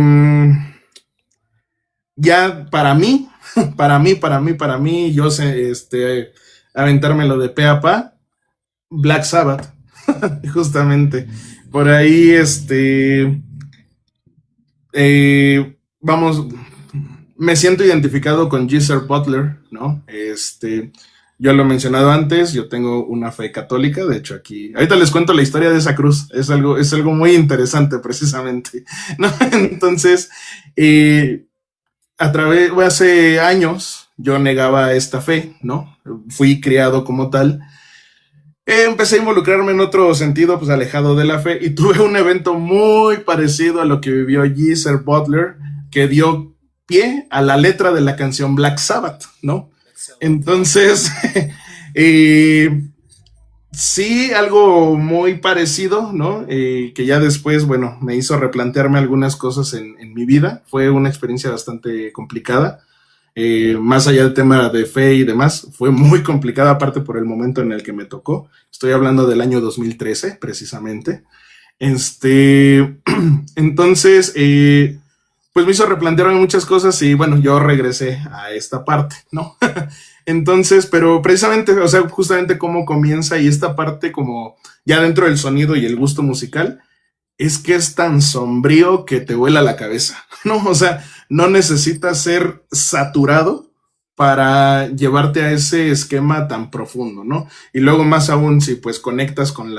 Speaker 1: ya para mí, para mí, yo sé, aventármelo de pe a pa, Black Sabbath, justamente. Por ahí, vamos, me siento identificado con Geezer Butler, ¿no? Yo lo he mencionado antes, yo tengo una fe católica, de hecho aquí, ahorita les cuento la historia de esa cruz, es algo muy interesante precisamente, ¿no? Entonces, a través, hace años yo negaba esta fe, ¿no? Fui criado como tal. Empecé a involucrarme en otro sentido, pues alejado de la fe, y tuve un evento muy parecido a lo que vivió Geezer Butler, que dio pie a la letra de la canción Black Sabbath, ¿no?
Speaker 2: Black Sabbath, ya.
Speaker 1: Entonces, eh, sí, algo muy parecido, ¿no? Que ya después, bueno, me hizo replantearme algunas cosas en mi vida. Fue una experiencia bastante complicada. Más allá del tema de fe y demás, fue muy complicada, aparte por el momento en el que me tocó. Estoy hablando del año 2013, precisamente. Este, entonces, pues me hizo replantearme muchas cosas y bueno, yo regresé a esta parte, ¿no? Entonces, pero precisamente, o sea, justamente cómo comienza y esta parte como ya dentro del sonido y el gusto musical, es que es tan sombrío que te vuela la cabeza, ¿no? O sea, no necesitas ser saturado para llevarte a ese esquema tan profundo, ¿no? Y luego más aún si pues conectas con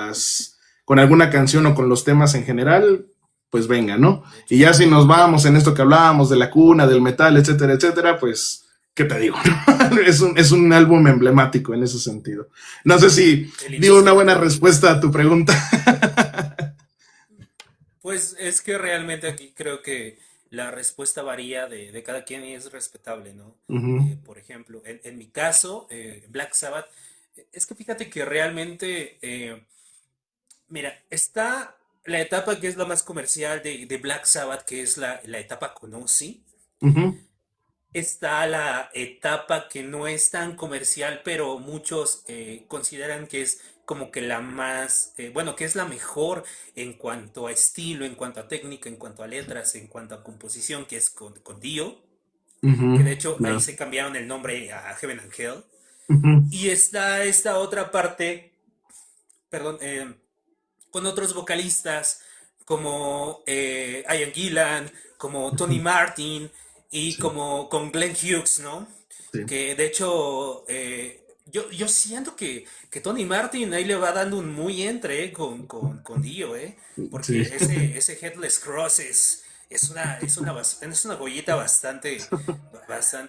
Speaker 1: con alguna canción o con los temas en general, pues venga, ¿no?
Speaker 2: De
Speaker 1: Y
Speaker 2: hecho,
Speaker 1: ya si nos vamos en esto que hablábamos de la cuna, del metal, etcétera, etcétera, pues, ¿qué te digo? Es un álbum emblemático en ese sentido. No sé si
Speaker 2: el
Speaker 1: digo una
Speaker 2: inicio
Speaker 1: buena
Speaker 2: del...
Speaker 1: respuesta a tu pregunta.
Speaker 2: Pues es que realmente aquí creo que la respuesta varía de cada quien y es respetable, ¿no?
Speaker 1: Uh -huh.
Speaker 2: Por ejemplo, en mi caso, Black Sabbath, es que fíjate que realmente, mira, está la etapa que es la más comercial de Black Sabbath, que es la etapa Conosi.
Speaker 1: Uh -huh.
Speaker 2: Está la etapa que no es tan comercial, pero muchos consideran que es como que la más, bueno, que es la mejor en cuanto a estilo, en cuanto a técnica, en cuanto a letras, en cuanto a composición, que es con Dio, que de hecho ahí
Speaker 1: Claro.
Speaker 2: se cambiaron el nombre a Heaven and Hell.
Speaker 1: Ujú,
Speaker 2: Y está esta otra parte, perdón, con otros vocalistas como Ian Gillan, como Tony Martin y
Speaker 1: Sí,
Speaker 2: como con Glenn Hughes, ¿no?
Speaker 1: sí,
Speaker 2: Que de hecho yo siento que Tony Martin ahí le va dando un muy entre con Dio, ¿eh?
Speaker 1: sí.
Speaker 2: Porque ese Headless Cross es una joyita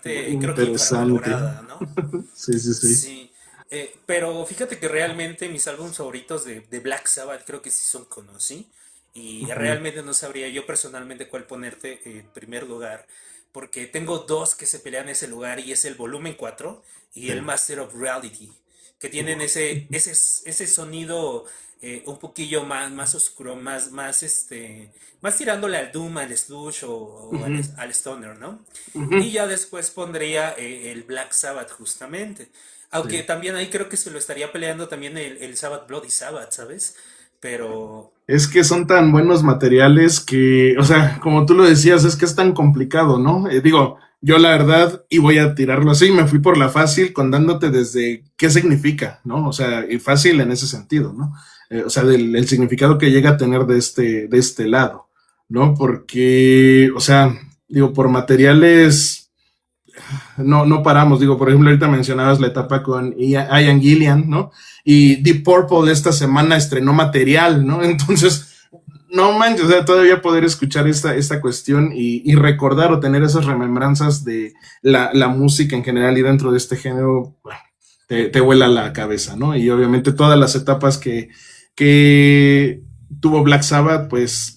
Speaker 1: Muy
Speaker 2: bastante, creo que
Speaker 1: interesante.
Speaker 2: infravalorada, ¿no?
Speaker 1: Sí, sí, sí.
Speaker 2: Sí, pero fíjate que realmente mis álbumes favoritos de Black Sabbath creo que sí son Conocí y
Speaker 1: Ujú,
Speaker 2: realmente no sabría yo personalmente cuál ponerte en primer lugar porque tengo dos que se pelean ese lugar y es el Volumen 4 y
Speaker 1: sí.
Speaker 2: el Master of Reality que tienen
Speaker 1: Uf,
Speaker 2: ese sonido un poquillo más oscuro, más tirándole al Doom, al Slush o
Speaker 1: ujú,
Speaker 2: al Stoner, ¿no?
Speaker 1: ujú,
Speaker 2: Y ya después pondría el Black Sabbath justamente. Aunque
Speaker 1: sí.
Speaker 2: también ahí creo que se lo estaría peleando también el Sabbath Bloody Sabbath, ¿sabes? Pero
Speaker 1: Es que son tan buenos materiales que, o sea, como tú lo decías, es que es tan complicado, ¿no? Digo, yo la verdad, y voy a tirarlo así, me fui por la fácil contándote desde qué significa, ¿no? O sea, y fácil en ese sentido, ¿no? O sea, del el significado que llega a tener de este lado, ¿no? Porque, o sea, digo, por materiales no paramos. Digo, por ejemplo, ahorita mencionabas la etapa con Ian Gillian, ¿no? Y Deep Purple esta semana estrenó material, ¿no? Entonces, no manches, o sea, todavía poder escuchar esta cuestión y recordar o tener esas remembranzas de la música en general y dentro de este género, bueno, te vuela la cabeza, ¿no? Y obviamente todas las etapas que tuvo Black Sabbath, pues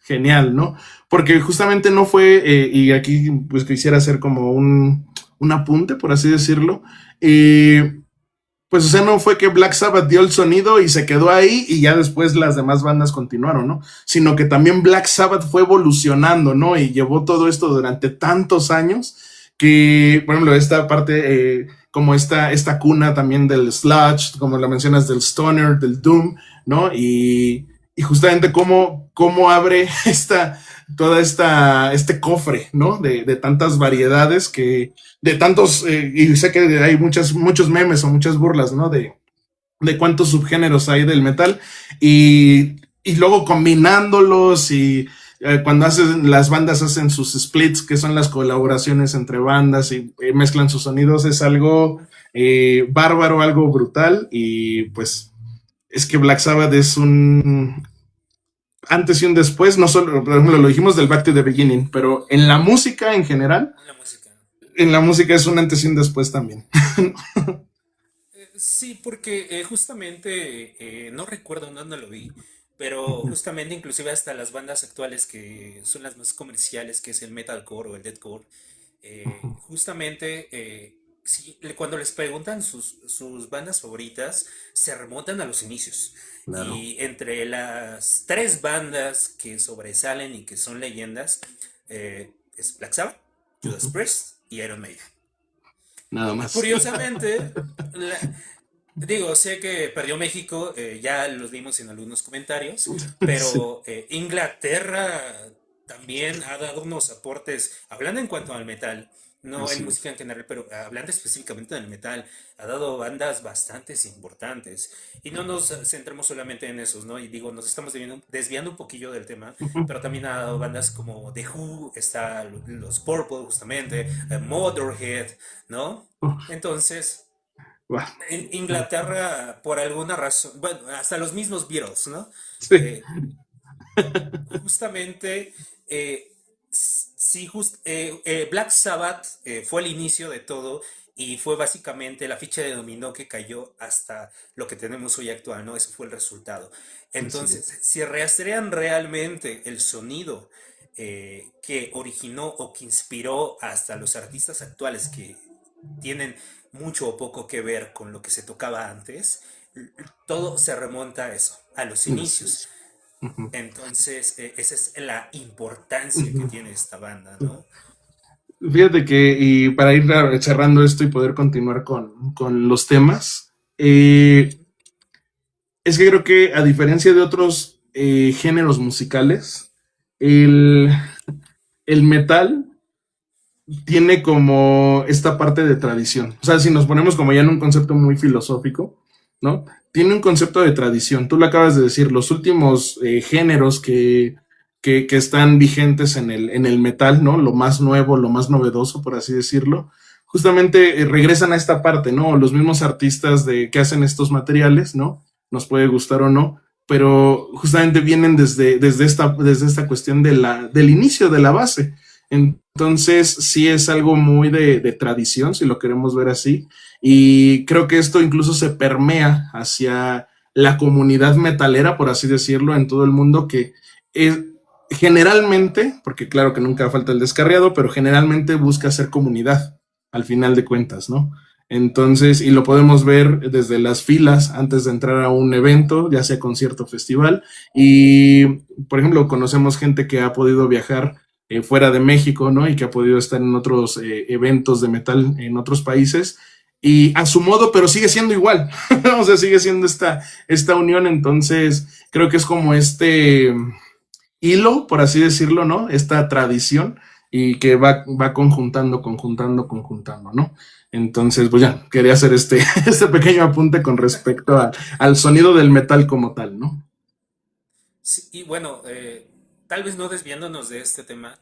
Speaker 1: genial, ¿no? Porque justamente no fue, y aquí pues quisiera hacer como un apunte, por así decirlo, pues o sea, no fue que Black Sabbath dio el sonido y se quedó ahí y ya después las demás bandas continuaron, ¿no? Sino que también Black Sabbath fue evolucionando, ¿no? Y llevó todo esto durante tantos años que, por ejemplo, esta parte, como esta cuna también del sludge, como lo mencionas, del stoner, del doom, ¿no? Y justamente cómo abre este cofre, ¿no? De tantas variedades de tantos, y sé que hay muchos memes o muchas burlas, ¿no? De cuántos subgéneros hay del metal y luego combinándolos y cuando las bandas hacen sus splits, que son las colaboraciones entre bandas y mezclan sus sonidos, es algo bárbaro, algo brutal y pues es que Black Sabbath es un antes y un después, no solo, por ejemplo, lo dijimos del Back to the Beginning, pero en la música en general,
Speaker 2: la música.
Speaker 1: en la música es un antes y un después también.
Speaker 2: Sí, porque justamente, no recuerdo dónde lo vi, pero justamente inclusive hasta las bandas actuales que son las más comerciales, que es el metalcore o el deathcore, justamente sí, cuando les preguntan sus bandas favoritas, se remontan a los inicios.
Speaker 1: Claro.
Speaker 2: Y entre las tres bandas que sobresalen y que son leyendas, es Black Sabbath, Judas Priest y Iron Maiden.
Speaker 1: Nada
Speaker 2: Y
Speaker 1: más.
Speaker 2: curiosamente, digo, sé que perdió México, ya los vimos en algunos comentarios,
Speaker 1: Sí,
Speaker 2: pero Inglaterra también ha dado unos aportes, hablando en cuanto al metal, no en
Speaker 1: así
Speaker 2: música
Speaker 1: es.
Speaker 2: en general, pero hablando específicamente del metal, ha dado bandas bastante importantes. Y no nos centremos solamente en esos, ¿no? Y digo, nos estamos desviando un poquillo del tema, pero también ha dado bandas como The Who, está los Purple justamente, Motorhead, ¿no? Entonces, en Inglaterra, por alguna razón, bueno, hasta los mismos Beatles, ¿no?
Speaker 1: Sí.
Speaker 2: Eh, justamente, sí, Black Sabbath fue el inicio de todo y fue básicamente la ficha de dominó que cayó hasta lo que tenemos hoy actual, ¿no? Ese fue el resultado.
Speaker 1: Así
Speaker 2: Entonces,
Speaker 1: es.
Speaker 2: si rastrean realmente el sonido que originó o que inspiró hasta los artistas actuales que tienen mucho o poco que ver con lo que se tocaba antes, todo se remonta a eso, a los
Speaker 1: Así
Speaker 2: inicios.
Speaker 1: es. Ujú.
Speaker 2: Entonces, esa es la importancia que
Speaker 1: Ujú.
Speaker 2: tiene esta banda, ¿no?
Speaker 1: Fíjate que, y para ir cerrando esto y poder continuar con los temas,
Speaker 2: Ujú.
Speaker 1: es que creo que a diferencia de otros géneros musicales, el, el metal tiene como esta parte de tradición. O sea, si nos ponemos como ya en un concepto muy filosófico, ¿no? Tiene un concepto de tradición. Tú lo acabas de decir, los últimos géneros que están vigentes en el metal, ¿no? Lo más nuevo, lo más novedoso, por así decirlo, justamente regresan a esta parte, ¿no? Los mismos artistas que hacen estos materiales, ¿no? Nos puede gustar o no, pero justamente vienen desde esta cuestión del inicio de la base. Entonces, sí es algo muy de tradición, si lo queremos ver así, y creo que esto incluso se permea hacia la comunidad metalera, por así decirlo, en todo el mundo, que es, generalmente, porque claro que nunca falta el descarriado, pero generalmente busca ser comunidad, al final de cuentas, ¿no? Entonces, y lo podemos ver desde las filas antes de entrar a un evento, ya sea concierto o festival. Y, por ejemplo, conocemos gente que ha podido viajar fuera de México, ¿no? Y que ha podido estar en otros eventos de metal en otros países. Y a su modo, pero sigue siendo igual. O sea, sigue siendo esta unión. Entonces, creo que es como este hilo, por así decirlo, ¿no? Esta tradición y que va conjuntando, ¿no? Entonces, pues ya, quería hacer este pequeño apunte con respecto al sonido del metal como tal, ¿no?
Speaker 2: Sí, y bueno, tal vez no desviándonos de este tema,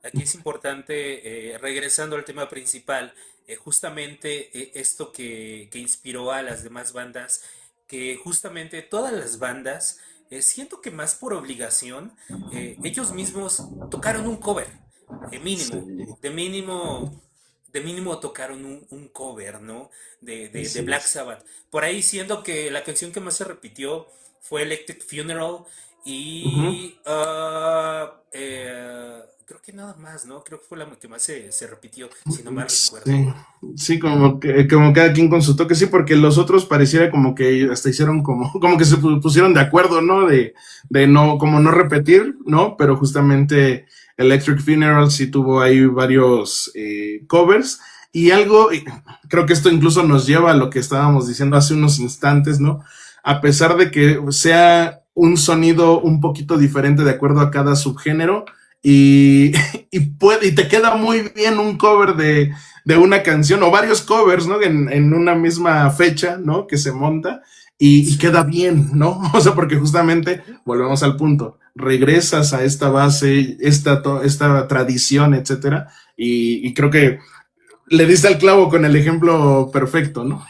Speaker 2: aquí es importante, regresando al tema principal, justamente esto que inspiró a las demás bandas, que justamente todas las bandas, siento que más por obligación, ellos mismos tocaron un cover, mínimo,
Speaker 1: Sí,
Speaker 2: de mínimo, de mínimo tocaron un cover, ¿no? De
Speaker 1: así
Speaker 2: Black
Speaker 1: es.
Speaker 2: Sabbath. Por ahí siendo que la canción que más se repitió fue Electric Funeral
Speaker 1: Ujú.
Speaker 2: y creo que nada más, ¿no? Creo que fue la que más se repitió, si no mal recuerdo.
Speaker 1: Sí, sí, como cada quien con su toque, sí, porque los otros pareciera como que hasta hicieron como que se pusieron de acuerdo, ¿no? De no, como no repetir, ¿no? Pero justamente Electric Funeral sí tuvo ahí varios covers y algo, y creo que esto incluso nos lleva a lo que estábamos diciendo hace unos instantes, ¿no? A pesar de que sea un sonido un poquito diferente de acuerdo a cada subgénero, y, y te queda muy bien un cover de una canción o varios covers, ¿no? En una misma fecha, ¿no? Que se monta y
Speaker 2: Sí.
Speaker 1: queda bien, ¿no? O sea, porque justamente volvemos al punto, regresas a esta base, esta tradición, etcétera, y creo que le diste al clavo con el ejemplo perfecto, ¿no?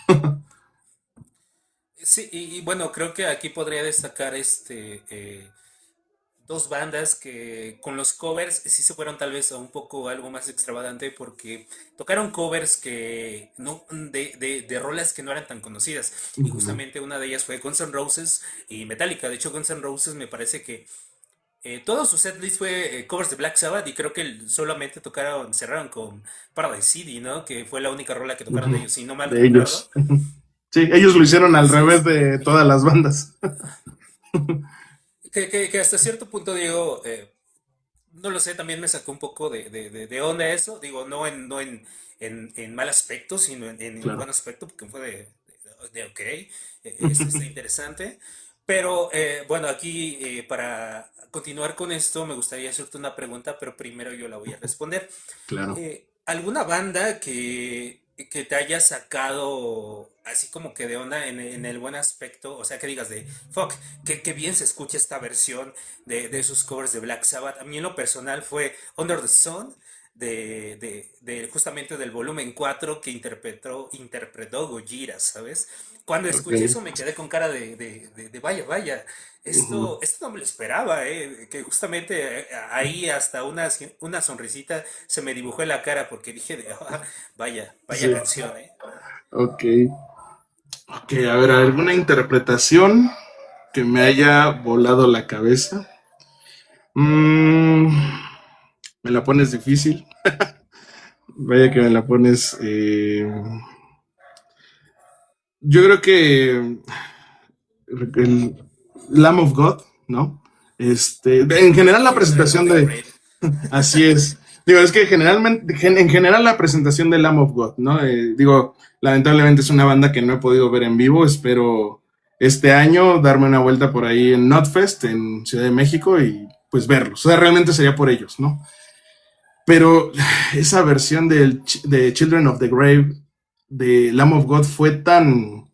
Speaker 2: Sí, y bueno, creo que aquí podría destacar dos bandas que con los covers sí se fueron tal vez a un poco algo más extravagante porque tocaron covers que no de rolas que no eran tan conocidas y
Speaker 1: Ujú.
Speaker 2: justamente una de ellas fue Guns N' Roses y Metallica. De hecho, Guns N' Roses me parece que todo su setlist fue covers de Black Sabbath y creo que solamente cerraron con Paradise City, ¿no? Que fue la única rola que tocaron de
Speaker 1: Ujú.
Speaker 2: ellos, si no mal
Speaker 1: De
Speaker 2: recuerdo.
Speaker 1: ellos. Sí, ellos lo hicieron al revés
Speaker 2: Entonces,
Speaker 1: de todas las bandas.
Speaker 2: que hasta cierto punto, Diego, no lo sé, también me sacó un poco de onda eso. Digo, no en mal aspecto, sino en
Speaker 1: Claro.
Speaker 2: buen aspecto, porque fue de ok, esto está interesante. Pero bueno, aquí para continuar con esto, me gustaría hacerte una pregunta, pero primero yo la voy a responder.
Speaker 1: Claro.
Speaker 2: ¿Alguna banda que te haya sacado así como que de onda en el buen aspecto? O sea, que digas fuck, qué bien se escucha esta versión de esos covers de Black Sabbath. A mí en lo personal fue Under the Sun, justamente del volumen 4 que interpretó Gojira, ¿sabes? Cuando
Speaker 1: Ok.
Speaker 2: escuché eso me quedé con cara de vaya, vaya,
Speaker 1: Ujú.
Speaker 2: esto no me lo esperaba, que justamente ahí hasta una sonrisita se me dibujó en la cara porque dije vaya, vaya
Speaker 1: Sí.
Speaker 2: canción, ¿eh?
Speaker 1: Ok. Ok, a ver, ¿alguna interpretación que me haya volado la cabeza? Mm, me la pones difícil. Vaya que me la pones. Yo creo que el Lamb of God, ¿no? En general la
Speaker 2: Kill Them All
Speaker 1: presentación
Speaker 2: the
Speaker 1: de,
Speaker 2: Great.
Speaker 1: así es. Digo, es que generalmente, en general la presentación de Lamb of God, ¿no? Digo, lamentablemente es una banda que no he podido ver en vivo. Espero este año darme una vuelta por ahí en Notfest, en Ciudad de México, y pues verlos. O sea, realmente sería por ellos, ¿no? Pero esa versión de Children of the Grave de Lamb of God fue tan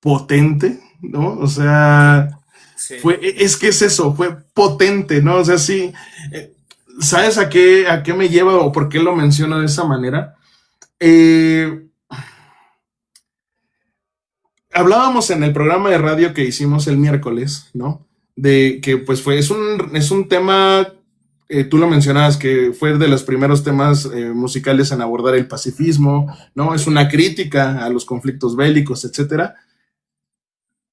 Speaker 1: potente, ¿no? O sea,
Speaker 2: Sí.
Speaker 1: es que es eso, fue potente, ¿no? O sea, sí, eh, ¿sabes a qué me lleva o por qué lo menciono de esa manera? Eh, Hablábamos en el programa de radio que hicimos el miércoles, ¿no? De que pues es un tema, tú lo mencionabas, que fue de los primeros temas musicales en abordar el pacifismo, ¿no? Es una crítica a los conflictos bélicos, etcétera.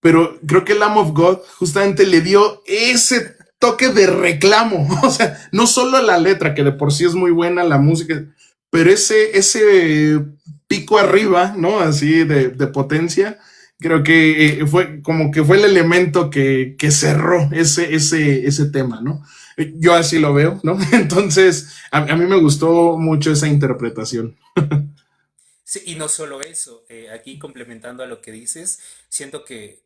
Speaker 1: Pero creo que Lamb of God justamente le dio ese toque de reclamo, o sea, no solo la letra, que de por sí es muy buena, la música, pero ese pico arriba, ¿no? Así de potencia, creo que fue como que fue el elemento que cerró ese tema, ¿no? Yo así lo veo, ¿no? Entonces, a mí me gustó mucho esa interpretación.
Speaker 2: Sí, y no solo eso, aquí complementando a lo que dices, siento que,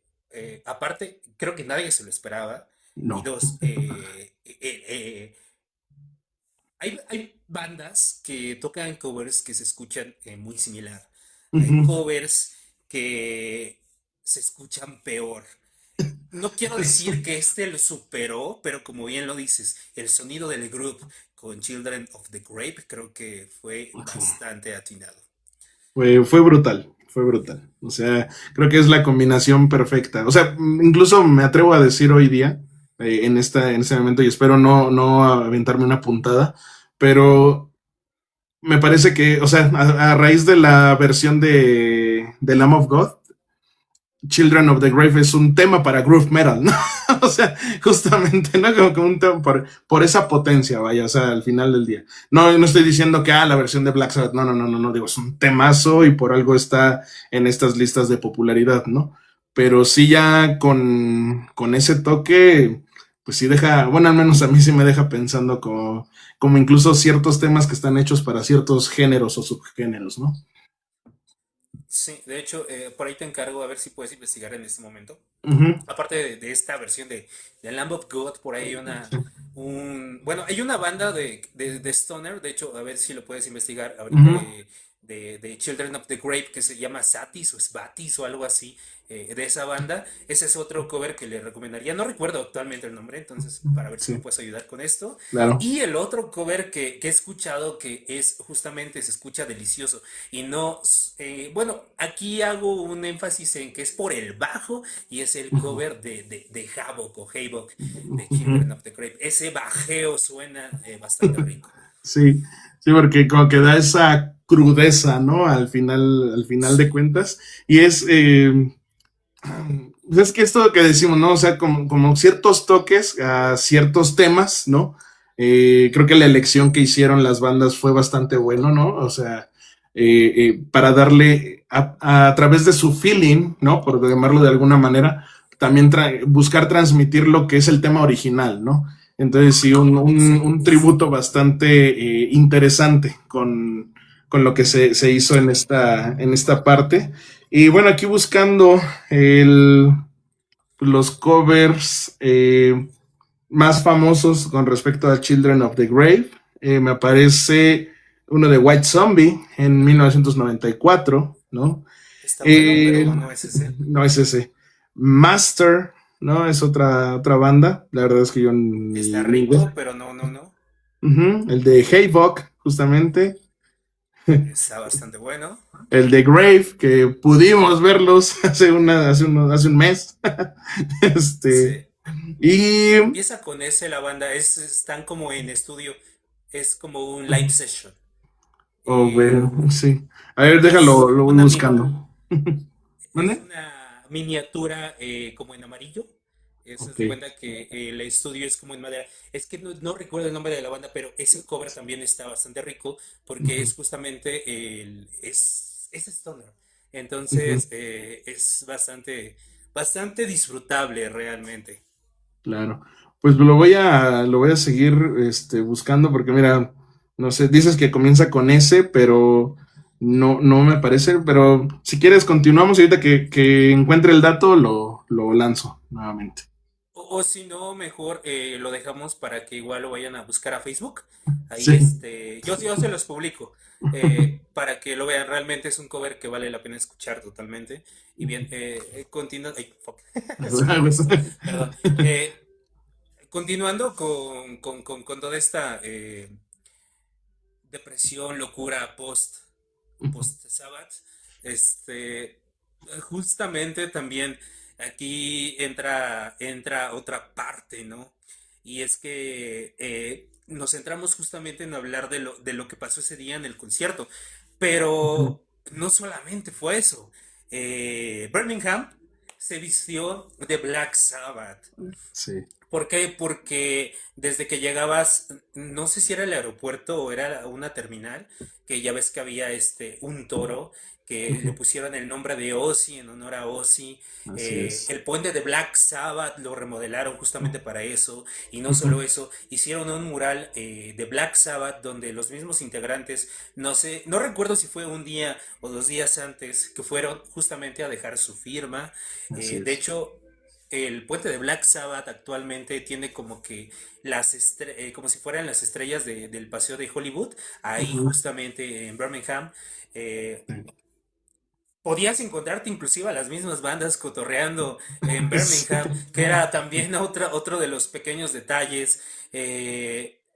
Speaker 2: aparte, creo que nadie se lo esperaba. Y
Speaker 1: No.
Speaker 2: dos, hay bandas que tocan covers que se escuchan muy similar.
Speaker 1: Uh
Speaker 2: Hay
Speaker 1: -huh.
Speaker 2: covers que se escuchan peor. No quiero decir que este lo superó, pero como bien lo dices, el sonido del group con Children of the Grape creo que fue bastante atinado.
Speaker 1: Fue brutal, fue brutal. O sea, creo que es la combinación perfecta. O sea, incluso me atrevo a decir hoy día, en este momento, y espero no aventarme una puntada, pero me parece que, o sea, a raíz de la versión de Lamb of God, Children of the Grave es un tema para groove metal, ¿no? O sea, justamente, ¿no? Como un tema por esa potencia, vaya, o sea, al final del día. No estoy diciendo que, la versión de Black Sabbath, no, digo, es un temazo y por algo está en estas listas de popularidad, ¿no? Pero sí ya con ese toque, pues sí deja, bueno, al menos a mí sí me deja pensando como incluso ciertos temas que están hechos para ciertos géneros o subgéneros, ¿no?
Speaker 2: Sí, de hecho, por ahí te encargo a ver si puedes investigar en este momento.
Speaker 1: Uh -huh.
Speaker 2: Aparte de esta versión de Lamb of God, por ahí hay bueno, hay una banda de Stoner, de hecho, a ver si lo puedes investigar
Speaker 1: Uh
Speaker 2: ahorita
Speaker 1: -huh.
Speaker 2: de Children of the Grape, que se llama Satis o Sbatis o algo así, de esa banda. Ese es otro cover que le recomendaría. No recuerdo actualmente el nombre, entonces, para ver si me
Speaker 1: Sí,
Speaker 2: puedes ayudar con esto.
Speaker 1: claro.
Speaker 2: Y el otro cover que he escuchado que es justamente, se escucha delicioso. Y no, bueno, aquí hago un énfasis en que es por el bajo y es el cover de Havok o Havok de Children of the Grave. Ese bajeo suena bastante rico.
Speaker 1: Sí, sí, porque como que da esa crudeza, ¿no? Al final de
Speaker 2: Sí,
Speaker 1: cuentas. Y pues es que esto que decimos, ¿no? O sea, como ciertos toques a ciertos temas, ¿no? Creo que la elección que hicieron las bandas fue bastante bueno, ¿no? O sea, para darle a través de su feeling, ¿no? Por llamarlo de alguna manera, también buscar transmitir lo que es el tema original, ¿no? Entonces sí,
Speaker 2: sí.
Speaker 1: un tributo bastante interesante con lo que se hizo en esta parte. Y bueno, aquí buscando el, los covers más famosos con respecto a Children of the Grave, me aparece uno de White Zombie en 1994, ¿no?
Speaker 2: Está bueno,
Speaker 1: Eh,
Speaker 2: pero no es ese.
Speaker 1: no es ese. Master, ¿no? Es otra banda. La verdad es que yo
Speaker 2: Está
Speaker 1: ni
Speaker 2: rico,
Speaker 1: idea.
Speaker 2: pero no, no, no.
Speaker 1: El de Havok, justamente.
Speaker 2: Está bastante bueno.
Speaker 1: El de Grave, que pudimos verlos hace un mes. este,
Speaker 2: Sí.
Speaker 1: y,
Speaker 2: Empieza con ese la banda, están como en estudio, es como un live session. Eh,
Speaker 1: bueno, sí. A ver, déjalo,
Speaker 2: es
Speaker 1: lo voy
Speaker 2: una
Speaker 1: buscando.
Speaker 2: es
Speaker 1: ¿Vale?
Speaker 2: una miniatura como en amarillo. Se
Speaker 1: Ok.
Speaker 2: de cuenta que el estudio es como en madera. Es que no recuerdo el nombre de la banda, pero ese cover también está bastante rico porque
Speaker 1: Ujú,
Speaker 2: es justamente es stoner.
Speaker 1: ujú.
Speaker 2: Entonces es bastante disfrutable realmente.
Speaker 1: Claro. Pues lo voy a seguir buscando porque mira, no sé, dices que comienza con S, pero no me parece, pero si quieres continuamos y ahorita que encuentre el dato lo lanzo nuevamente.
Speaker 2: O si no, mejor lo dejamos para que igual lo vayan a buscar a Facebook Ahí
Speaker 1: Sí.
Speaker 2: yo se los publico para que lo vean. Realmente es un cover que vale la pena escuchar totalmente. Y bien, continuando, ay, fuck, se me fue esto, perdón. Continuando con toda esta depresión, locura post Sabbath, este, justamente también aquí entra otra parte, ¿no? Y es que nos centramos justamente en hablar de lo que pasó ese día en el concierto, pero no solamente fue eso. Birmingham se vistió de Black Sabbath.
Speaker 1: Sí.
Speaker 2: ¿Por qué? Porque desde que llegabas, no sé si era el aeropuerto o era una terminal, que ya ves que había un toro que le pusieron el nombre de Ozzy en honor a Ozzy.
Speaker 1: Así es.
Speaker 2: El puente de Black Sabbath lo remodelaron justamente para eso. Y no solo eso, hicieron un mural de Black Sabbath donde los mismos integrantes, no sé, no recuerdo si fue un día o 2 días antes, que fueron justamente a dejar su firma.
Speaker 1: Así
Speaker 2: De
Speaker 1: es.
Speaker 2: hecho, el puente de Black Sabbath actualmente tiene como que como si fueran las estrellas del paseo de Hollywood, ahí
Speaker 1: Ujú.
Speaker 2: justamente en Birmingham. eh,
Speaker 1: Sí.
Speaker 2: Podías encontrarte inclusive a las mismas bandas cotorreando en
Speaker 1: Sí.
Speaker 2: Birmingham, que era también otro de los pequeños detalles.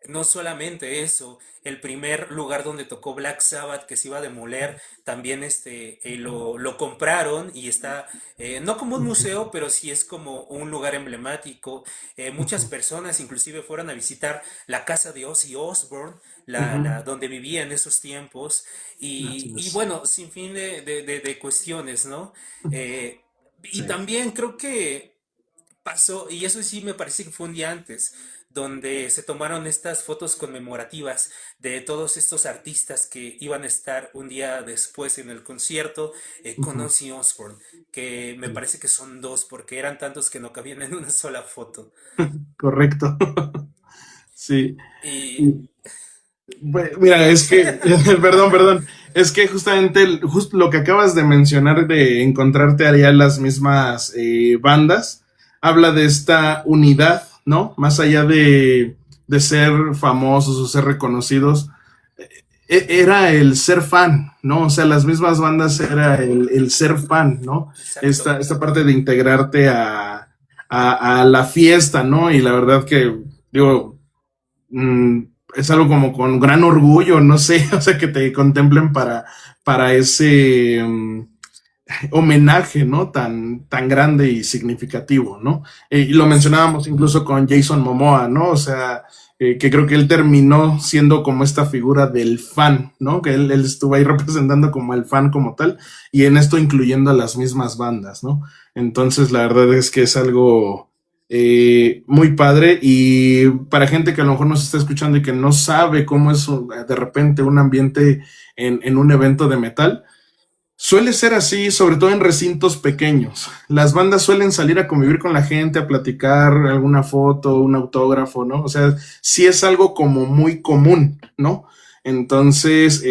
Speaker 2: No solamente eso, el primer lugar donde tocó Black Sabbath, que se iba a demoler, también lo compraron y está, no como un museo, pero sí es como un lugar emblemático. Muchas personas inclusive fueron a visitar la casa de Ozzy Osbourne,
Speaker 1: Ujú.
Speaker 2: donde vivía en esos tiempos.
Speaker 1: Así
Speaker 2: Y
Speaker 1: es.
Speaker 2: bueno, sin fin de cuestiones, ¿no? Eh, y
Speaker 1: Sí.
Speaker 2: también creo que pasó, y eso sí me parece que fue un día antes, donde se tomaron estas fotos conmemorativas de todos estos artistas que iban a estar un día después en el concierto con
Speaker 1: Ujú.
Speaker 2: Ozzy Osbourne, que me
Speaker 1: Sí.
Speaker 2: parece que son dos, porque eran tantos que no cabían en una sola foto.
Speaker 1: Correcto. Sí.
Speaker 2: Y
Speaker 1: Mira,
Speaker 2: perdón.
Speaker 1: es que, perdón, perdón, es que justamente justo lo que acabas de mencionar de encontrarte allá las mismas bandas, habla de esta unidad, ¿no? Más allá de ser famosos o ser reconocidos, era el ser fan, ¿no? O sea, las mismas bandas era el ser fan, ¿no?
Speaker 2: Exacto.
Speaker 1: Esta parte de integrarte a la fiesta, ¿no? Y la verdad que, digo, mm, es algo como con gran orgullo, no sé, o sea, que te contemplen para ese homenaje, ¿no? Tan grande y significativo, ¿no? Y lo
Speaker 2: Sí.
Speaker 1: mencionábamos incluso con Jason Momoa, ¿no? O sea, que creo que él terminó siendo como esta figura del fan, ¿no? Que él estuvo ahí representando como el fan como tal, y en esto incluyendo a las mismas bandas, ¿no? Entonces, la verdad es que es algo muy padre y para gente que a lo mejor nos está escuchando y que no sabe cómo es de repente un ambiente en un evento de metal, suele ser así, sobre todo en recintos pequeños. Las bandas suelen salir a convivir con la gente, a platicar alguna foto, un autógrafo, ¿no? O sea, sí es algo como muy común, ¿no? Entonces,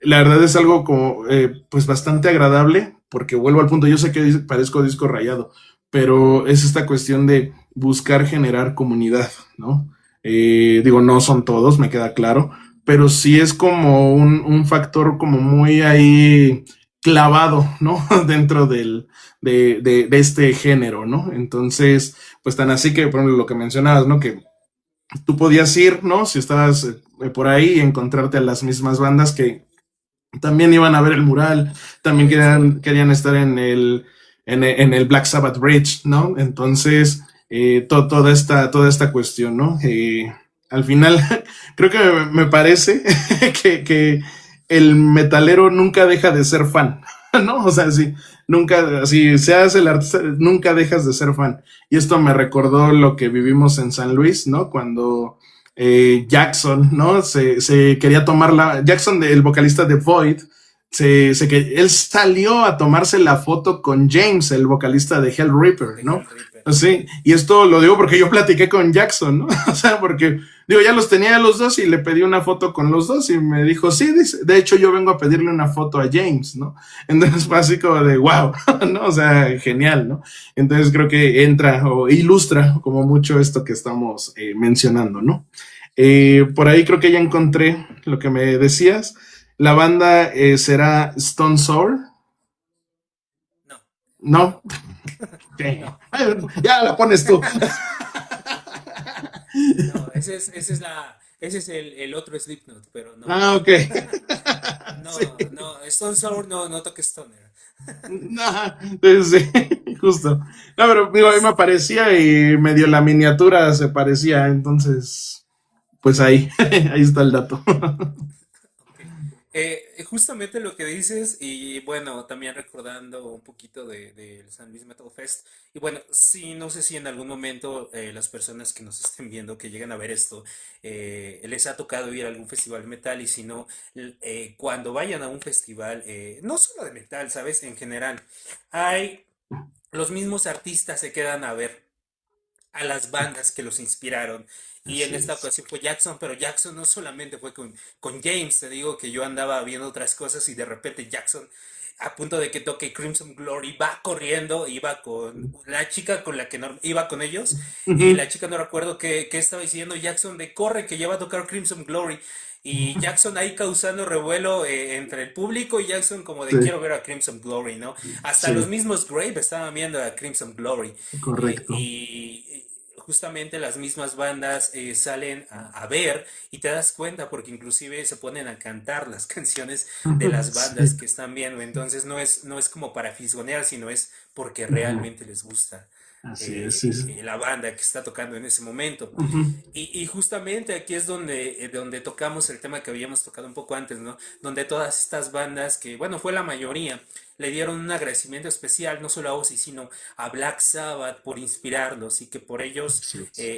Speaker 1: la verdad es algo como, pues bastante agradable, porque vuelvo al punto, yo sé que parezco disco rayado, pero es esta cuestión de buscar generar comunidad, ¿no? Digo, no son todos, me queda claro, pero sí es como un factor como muy ahí clavado, ¿no? Dentro de este género, ¿no? Entonces, pues tan así que, por ejemplo, lo que mencionabas, ¿no? Que tú podías ir, ¿no? Si estabas por ahí y encontrarte a las mismas bandas que también iban a ver el mural, también querían estar en el Black Sabbath Bridge, ¿no? Entonces, toda esta cuestión, ¿no? Al final, creo que me parece que el metalero nunca deja de ser fan, ¿no? O sea, sí, nunca, si seas el artista, nunca dejas de ser fan. Y esto me recordó lo que vivimos en San Luis, ¿no? Cuando Jackson, ¿no? Se quería tomar Jackson, el vocalista de Void, él salió a tomarse la foto con James, el vocalista de Hell Reaper,
Speaker 2: De
Speaker 1: ¿no?
Speaker 2: Hell Reaper.
Speaker 1: Sí, y esto lo digo porque yo platiqué con Jackson, ¿no? O sea, porque, digo, ya los tenía los dos y le pedí una foto con los dos y me dijo, sí, de hecho yo vengo a pedirle una foto a James, ¿no? Entonces fue así como de, wow, ¿no? O sea, genial, ¿no? Entonces creo que entra o ilustra como mucho esto que estamos mencionando, ¿no? Por ahí creo que ya encontré lo que me decías. La banda será Stone Sour.
Speaker 2: No,
Speaker 1: No,
Speaker 2: no,
Speaker 1: ¿qué?
Speaker 2: no,
Speaker 1: Ya la pones tú.
Speaker 2: no, ese es el otro Slipknot, pero no.
Speaker 1: Ah, ok.
Speaker 2: No,
Speaker 1: Sí.
Speaker 2: no, Stone Sour no toca Stoner.
Speaker 1: Ajá, sí, sí, justo. No, pero digo, a mí me
Speaker 2: Es,
Speaker 1: aparecía y medio la miniatura se parecía, entonces, pues ahí, ahí está el dato.
Speaker 2: ok. Justamente lo que dices, y bueno, también recordando un poquito del San Luis Metal Fest, y bueno, sí, no sé si en algún momento las personas que nos estén viendo, que lleguen a ver esto, les ha tocado ir a algún festival de metal, y si no, cuando vayan a un festival, no solo de metal, ¿sabes? En general, hay los mismos artistas se quedan a ver a las bandas que los inspiraron. Y en
Speaker 1: Así
Speaker 2: esta
Speaker 1: es.
Speaker 2: ocasión fue Jackson, pero Jackson no solamente fue con James, te digo que yo andaba viendo otras cosas y de repente Jackson, a punto de que toque Crimson Glory, va corriendo, iba con la chica con la que no, iba con ellos, y
Speaker 1: Ujú,
Speaker 2: la chica no recuerdo qué estaba diciendo, Jackson de corre que ya va a tocar Crimson Glory. Y Jackson ahí causando revuelo entre el público y Jackson como de
Speaker 1: sí,
Speaker 2: quiero ver a Crimson Glory, ¿no? Hasta los
Speaker 1: sí,
Speaker 2: mismos Grave estaban viendo a Crimson Glory.
Speaker 1: correcto.
Speaker 2: Y justamente las mismas bandas salen a ver y te das cuenta porque inclusive se ponen a cantar las canciones de las bandas
Speaker 1: Sí,
Speaker 2: que están viendo. Entonces no es como para fisgonear, sino es porque
Speaker 1: ujú,
Speaker 2: realmente les gusta
Speaker 1: así es, sí, sí.
Speaker 2: la banda que está tocando en ese momento.
Speaker 1: Ujú,
Speaker 2: Y justamente aquí es donde tocamos el tema que habíamos tocado un poco antes, ¿no? Donde todas estas bandas, que bueno, fue la mayoría, le dieron un agradecimiento especial, no solo a Ozzy, sino a Black Sabbath por inspirarlos y que por ellos
Speaker 1: así es.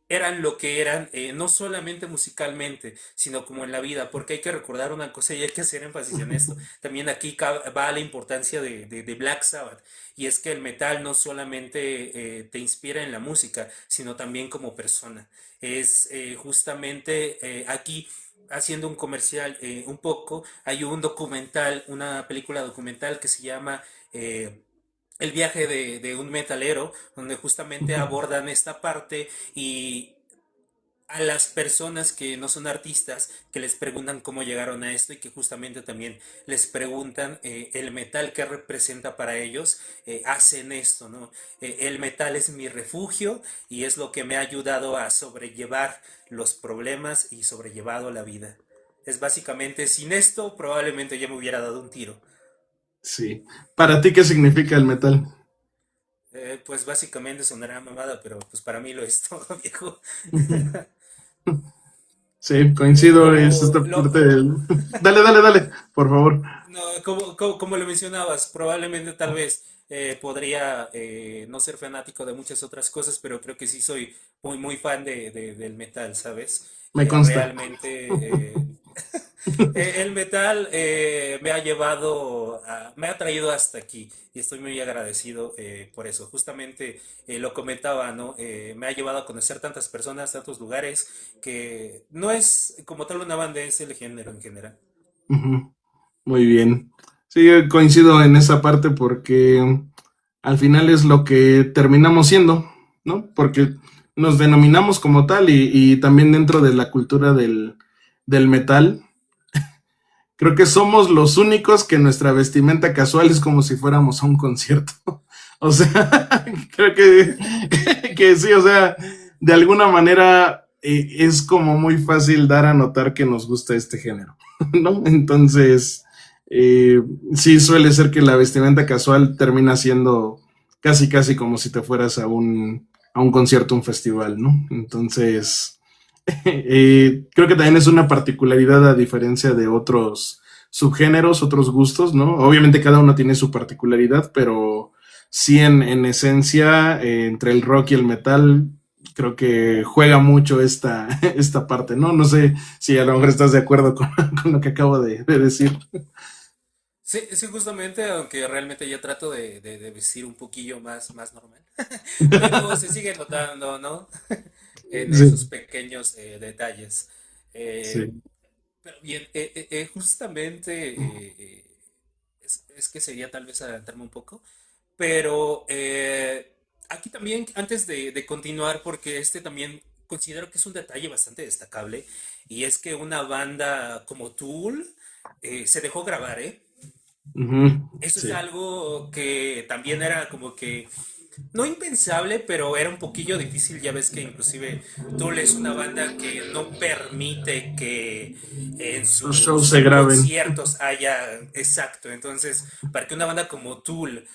Speaker 2: eran lo que eran, no solamente musicalmente, sino como en la vida, porque hay que recordar una cosa y hay que hacer énfasis en esto. También aquí va la importancia de Black Sabbath, y es que el metal no solamente te inspira en la música, sino también como persona. Es justamente aquí haciendo un comercial un poco, hay un documental, una película documental que se llama El viaje de un metalero, donde justamente
Speaker 1: Ujú,
Speaker 2: abordan esta parte y a las personas que no son artistas, que les preguntan cómo llegaron a esto y que justamente también les preguntan el metal que representa para ellos, hacen esto, ¿no? El metal es mi refugio y es lo que me ha ayudado a sobrellevar los problemas y sobrellevado la vida. Es básicamente, sin esto probablemente ya me hubiera dado un tiro.
Speaker 1: sí. ¿Para ti qué significa el metal?
Speaker 2: Pues básicamente sonará mamada, pero pues para mí lo es todo, viejo.
Speaker 1: Ujú. Sí, coincido, es
Speaker 2: Como
Speaker 1: esta parte del... Dale, dale, dale, por favor.
Speaker 2: no, como lo mencionabas, probablemente tal vez podría no ser fanático de muchas otras cosas, pero creo que sí soy muy fan del metal, ¿sabes?
Speaker 1: Me consta.
Speaker 2: Realmente el metal me ha traído hasta aquí y estoy muy agradecido por eso. Justamente lo comentaba, ¿no? Me ha llevado a conocer tantas personas, tantos lugares, que no es como tal una banda, es el género en general.
Speaker 1: Ujú, muy bien. Sí, coincido en esa parte porque al final es lo que terminamos siendo, ¿no? Porque nos denominamos como tal y también dentro de la cultura del metal, creo que somos los únicos que nuestra vestimenta casual es como si fuéramos a un concierto. O sea, creo que sí, o sea, de alguna manera es como muy fácil dar a notar que nos gusta este género, ¿no? Entonces, eh, sí suele ser que la vestimenta casual termina siendo casi, casi como si te fueras a un concierto, un festival, ¿no? Entonces, creo que también es una particularidad a diferencia de otros subgéneros, otros gustos, ¿no? Obviamente cada uno tiene su particularidad, pero sí en esencia, entre el rock y el metal, creo que juega mucho esta parte, ¿no? No sé si a lo mejor estás de acuerdo con lo que acabo de decir.
Speaker 2: Sí, sí, justamente, aunque realmente ya trato de vestir un poquillo más normal, pero se sigue notando, ¿no? En esos
Speaker 1: Sí,
Speaker 2: pequeños detalles.
Speaker 1: sí.
Speaker 2: Eh, pero bien, justamente es que sería tal vez adelantarme un poco, pero aquí también, antes de continuar, porque este también considero que es un detalle bastante destacable y es que una banda como Tool se dejó grabar, ¿eh?
Speaker 1: Ujú,
Speaker 2: Eso es
Speaker 1: sí.
Speaker 2: algo que también era como que no impensable, pero era un poquillo difícil. Ya ves que inclusive Tool es una banda que no permite que en
Speaker 1: Los shows
Speaker 2: sus
Speaker 1: se graben.
Speaker 2: conciertos haya... Exacto. Entonces, para que una banda como Tool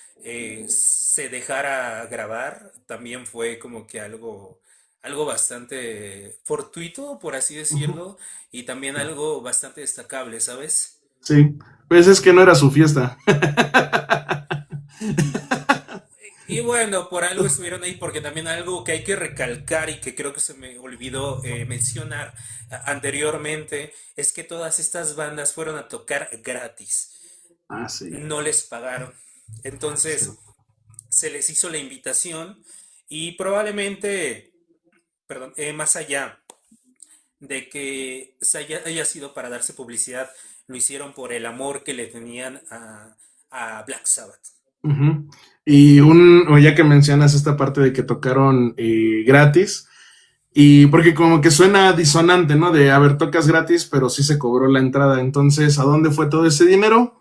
Speaker 2: se dejara grabar, también fue como que algo bastante fortuito, por así
Speaker 1: Ujú,
Speaker 2: decirlo, y también algo bastante destacable, ¿sabes?
Speaker 1: sí, pues es que no era su fiesta.
Speaker 2: Y bueno, por algo estuvieron ahí, porque también algo que hay que recalcar y que creo que se me olvidó mencionar anteriormente es que todas estas bandas fueron a tocar gratis,
Speaker 1: Ah, sí,
Speaker 2: no les pagaron.
Speaker 1: sí.
Speaker 2: Entonces se les hizo la invitación y probablemente, perdón, más allá de que haya sido para darse publicidad, lo hicieron por el amor que le tenían a Black Sabbath.
Speaker 1: Ujú. O ya que mencionas esta parte de que tocaron gratis, y porque como que suena disonante, ¿no? De, a ver, tocas gratis, pero sí se cobró la entrada. Entonces, ¿a dónde fue todo ese dinero?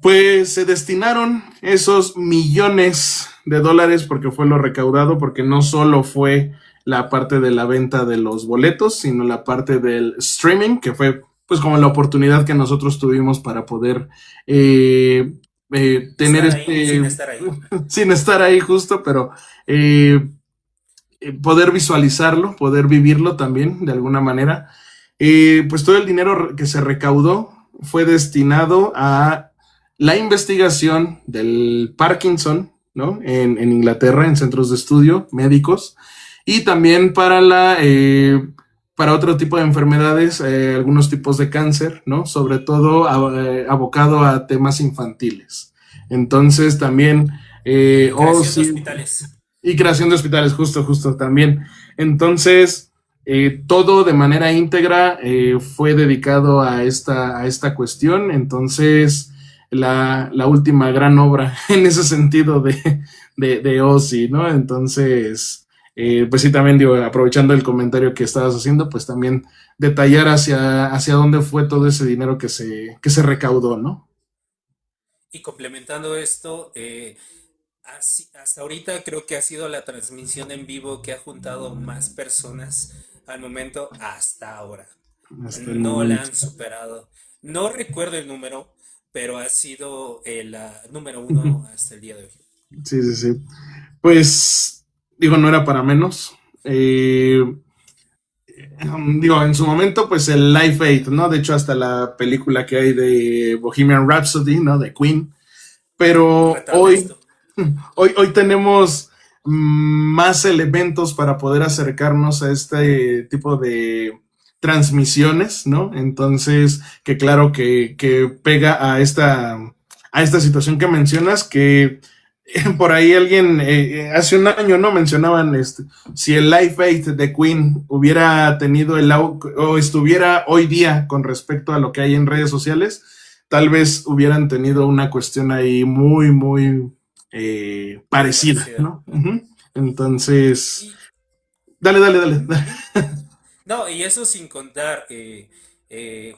Speaker 1: Pues se destinaron esos millones de dólares porque fue lo recaudado, porque no solo fue la parte de la venta de los boletos, sino la parte del streaming, que fue pues como la oportunidad que nosotros tuvimos para poder eh, tener
Speaker 2: Estar ahí sin
Speaker 1: este,
Speaker 2: estar ahí.
Speaker 1: sin estar ahí justo, pero eh, poder visualizarlo, poder vivirlo también de alguna manera. Pues todo el dinero que se recaudó fue destinado a la investigación del Parkinson, ¿no? En Inglaterra, en centros de estudio médicos, y también para otro tipo de enfermedades, algunos tipos de cáncer, ¿no? Sobre todo abocado a temas infantiles. Entonces también,
Speaker 2: Y creación de
Speaker 1: sí,
Speaker 2: hospitales.
Speaker 1: y creación de hospitales, justo también. Entonces, todo de manera íntegra fue dedicado a esta cuestión. Entonces, la última gran obra en ese sentido de Ozzy, ¿no? Entonces, pues sí, también digo, aprovechando el comentario que estabas haciendo, pues también detallar hacia dónde fue todo ese dinero que se recaudó, ¿no?
Speaker 2: Y complementando esto, hasta ahorita creo que ha sido la transmisión en vivo que ha juntado más personas al momento hasta ahora.
Speaker 1: Hasta el
Speaker 2: No la
Speaker 1: momento.
Speaker 2: han superado. No recuerdo el número, pero ha sido el número uno hasta el día de hoy.
Speaker 1: Sí, sí, sí. Pues, digo, no era para menos. Eh, Digo, en su momento, pues el Live Aid, ¿no? De hecho, hasta la película que hay de Bohemian Rhapsody, ¿no? De Queen. Pero
Speaker 2: Retrata esto.
Speaker 1: hoy tenemos más elementos para poder acercarnos a este tipo de transmisiones, ¿no? Entonces, que claro que pega a esta situación que mencionas, que por ahí alguien hace un año, ¿no? Mencionaban si el Live Aid de Queen hubiera tenido o estuviera hoy día con respecto a lo que hay en redes sociales, tal vez hubieran tenido una cuestión ahí muy
Speaker 2: Muy
Speaker 1: parecida,
Speaker 2: parecida.
Speaker 1: ¿no? Ujú. Entonces,
Speaker 2: Y
Speaker 1: dale.
Speaker 2: no, y eso sin contar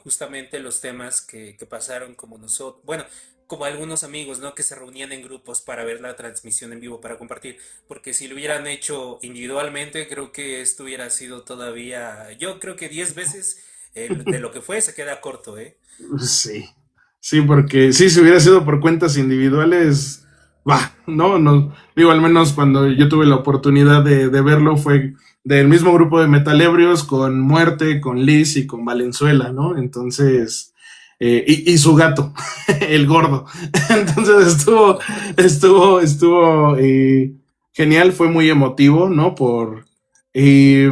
Speaker 2: justamente los temas que pasaron como nosotros, bueno, como algunos amigos, ¿no? Que se reunían en grupos para ver la transmisión en vivo, para compartir, porque si lo hubieran hecho individualmente, creo que esto hubiera sido todavía, yo creo que 10 veces de lo que fue, se queda corto, ¿eh?
Speaker 1: Sí, sí, porque sí, si hubiera sido por cuentas individuales, va, no, digo, al menos cuando yo tuve la oportunidad de verlo fue del mismo grupo de metalebrios con Muerte, con Liz y con Valenzuela, ¿no? Entonces, y su gato, el gordo. Entonces estuvo genial, fue muy emotivo, ¿no? Eh,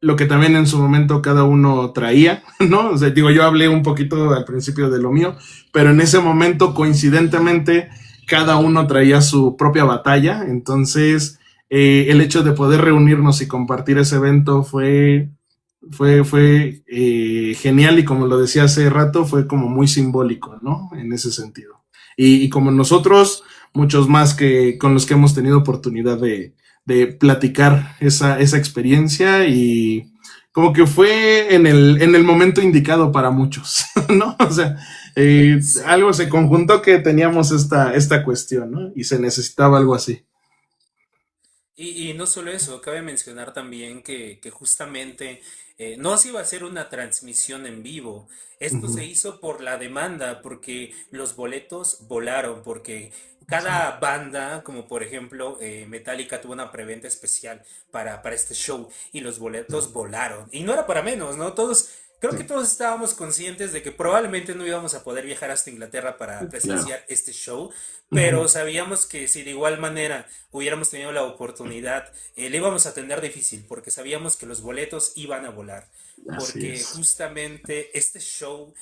Speaker 1: lo que también en su momento cada uno traía, ¿no? O sea, digo, yo hablé un poquito al principio de lo mío, pero en ese momento, coincidentemente, cada uno traía su propia batalla, entonces el hecho de poder reunirnos y compartir ese evento fue genial y como lo decía hace rato, fue como muy simbólico, ¿no? En ese sentido. Y como nosotros, muchos más que con los que hemos tenido oportunidad de platicar esa experiencia y como que fue en el momento indicado para muchos, ¿no? O sea,
Speaker 2: Sí.
Speaker 1: algo se conjuntó que teníamos esta cuestión, ¿no? Y se necesitaba algo así.
Speaker 2: Y no solo eso, cabe mencionar también que justamente no se iba a hacer una transmisión en vivo. Esto
Speaker 1: Ujú,
Speaker 2: se hizo por la demanda, porque los boletos volaron, porque
Speaker 1: sí,
Speaker 2: cada banda, como por ejemplo Metallica, tuvo una preventa especial para este show y los boletos volaron. Y no era para menos, ¿no? Creo que
Speaker 1: sí,
Speaker 2: todos estábamos conscientes de que probablemente no íbamos a poder viajar hasta Inglaterra para
Speaker 1: claro.
Speaker 2: presenciar este show, pero
Speaker 1: Ujú,
Speaker 2: sabíamos que si de igual manera hubiéramos tenido la oportunidad, le íbamos a tener difícil porque sabíamos que los boletos iban a volar,
Speaker 1: así
Speaker 2: porque
Speaker 1: es.
Speaker 2: justamente este show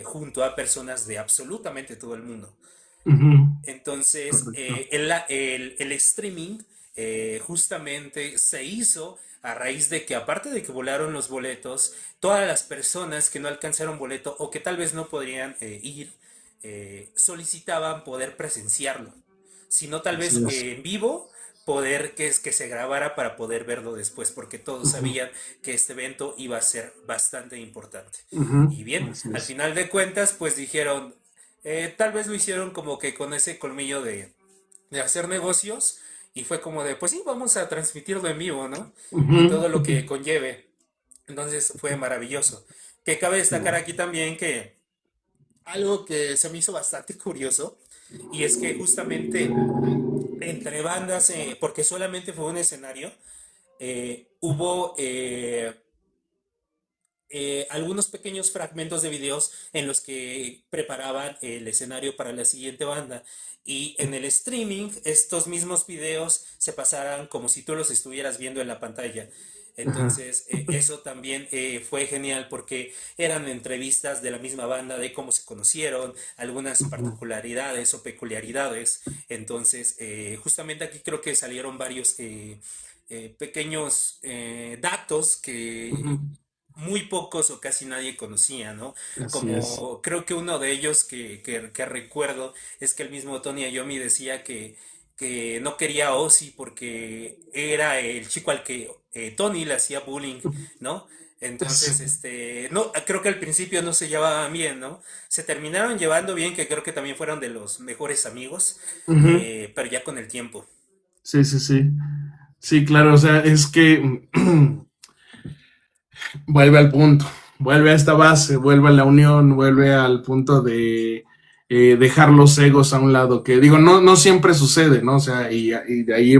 Speaker 2: junto a personas de absolutamente todo el mundo.
Speaker 1: Ujú,
Speaker 2: Entonces,
Speaker 1: correcto.
Speaker 2: el streaming justamente se hizo a raíz de que, aparte de que volaron los boletos, todas las personas que no alcanzaron boleto o que tal vez no podrían ir, solicitaban poder presenciarlo. Si no, tal
Speaker 1: Así
Speaker 2: vez
Speaker 1: es.
Speaker 2: en vivo, poder que se grabara para poder verlo después, porque todos
Speaker 1: Ujú,
Speaker 2: sabían que este evento iba a ser bastante importante.
Speaker 1: ujú,
Speaker 2: Y bien,
Speaker 1: así
Speaker 2: al
Speaker 1: es.
Speaker 2: final de cuentas, pues dijeron, tal vez lo hicieron como que con ese colmillo de hacer negocios y fue como de, pues sí, vamos a transmitirlo en vivo, ¿no?
Speaker 1: Ujú,
Speaker 2: Y todo lo
Speaker 1: ujú,
Speaker 2: que conlleve. Entonces fue maravilloso. Que cabe destacar aquí también que algo que se me hizo bastante curioso y es que justamente entre bandas, porque solamente fue un escenario, hubo algunos pequeños fragmentos de videos en los que preparaban el escenario para la siguiente banda. Y en el streaming, estos mismos videos se pasaran como si tú los estuvieras viendo en la pantalla.
Speaker 1: ajá,
Speaker 2: Entonces, eso también fue genial porque eran entrevistas de la misma banda, de cómo se conocieron, algunas
Speaker 1: ujú,
Speaker 2: particularidades o peculiaridades. Entonces, justamente aquí creo que salieron varios pequeños datos
Speaker 1: ujú,
Speaker 2: que muy pocos o casi nadie conocía, ¿no?
Speaker 1: así es.
Speaker 2: Como creo que uno de ellos que recuerdo es que el mismo Tony Iommi decía que no quería a Ozzy porque era el chico al que Tony le hacía bullying, ¿no?
Speaker 1: Sí.
Speaker 2: Entonces, no, creo que al principio no se llevaban bien, ¿no? Se terminaron llevando bien, que creo que también fueron de los mejores amigos,
Speaker 1: Ujú,
Speaker 2: pero ya con el tiempo.
Speaker 1: sí, sí, sí. Sí, claro, o sea, es que vuelve al punto, vuelve a esta base, vuelve a la unión, vuelve al punto de dejar los egos a un lado, que digo, no siempre sucede, ¿no? O sea, y de ahí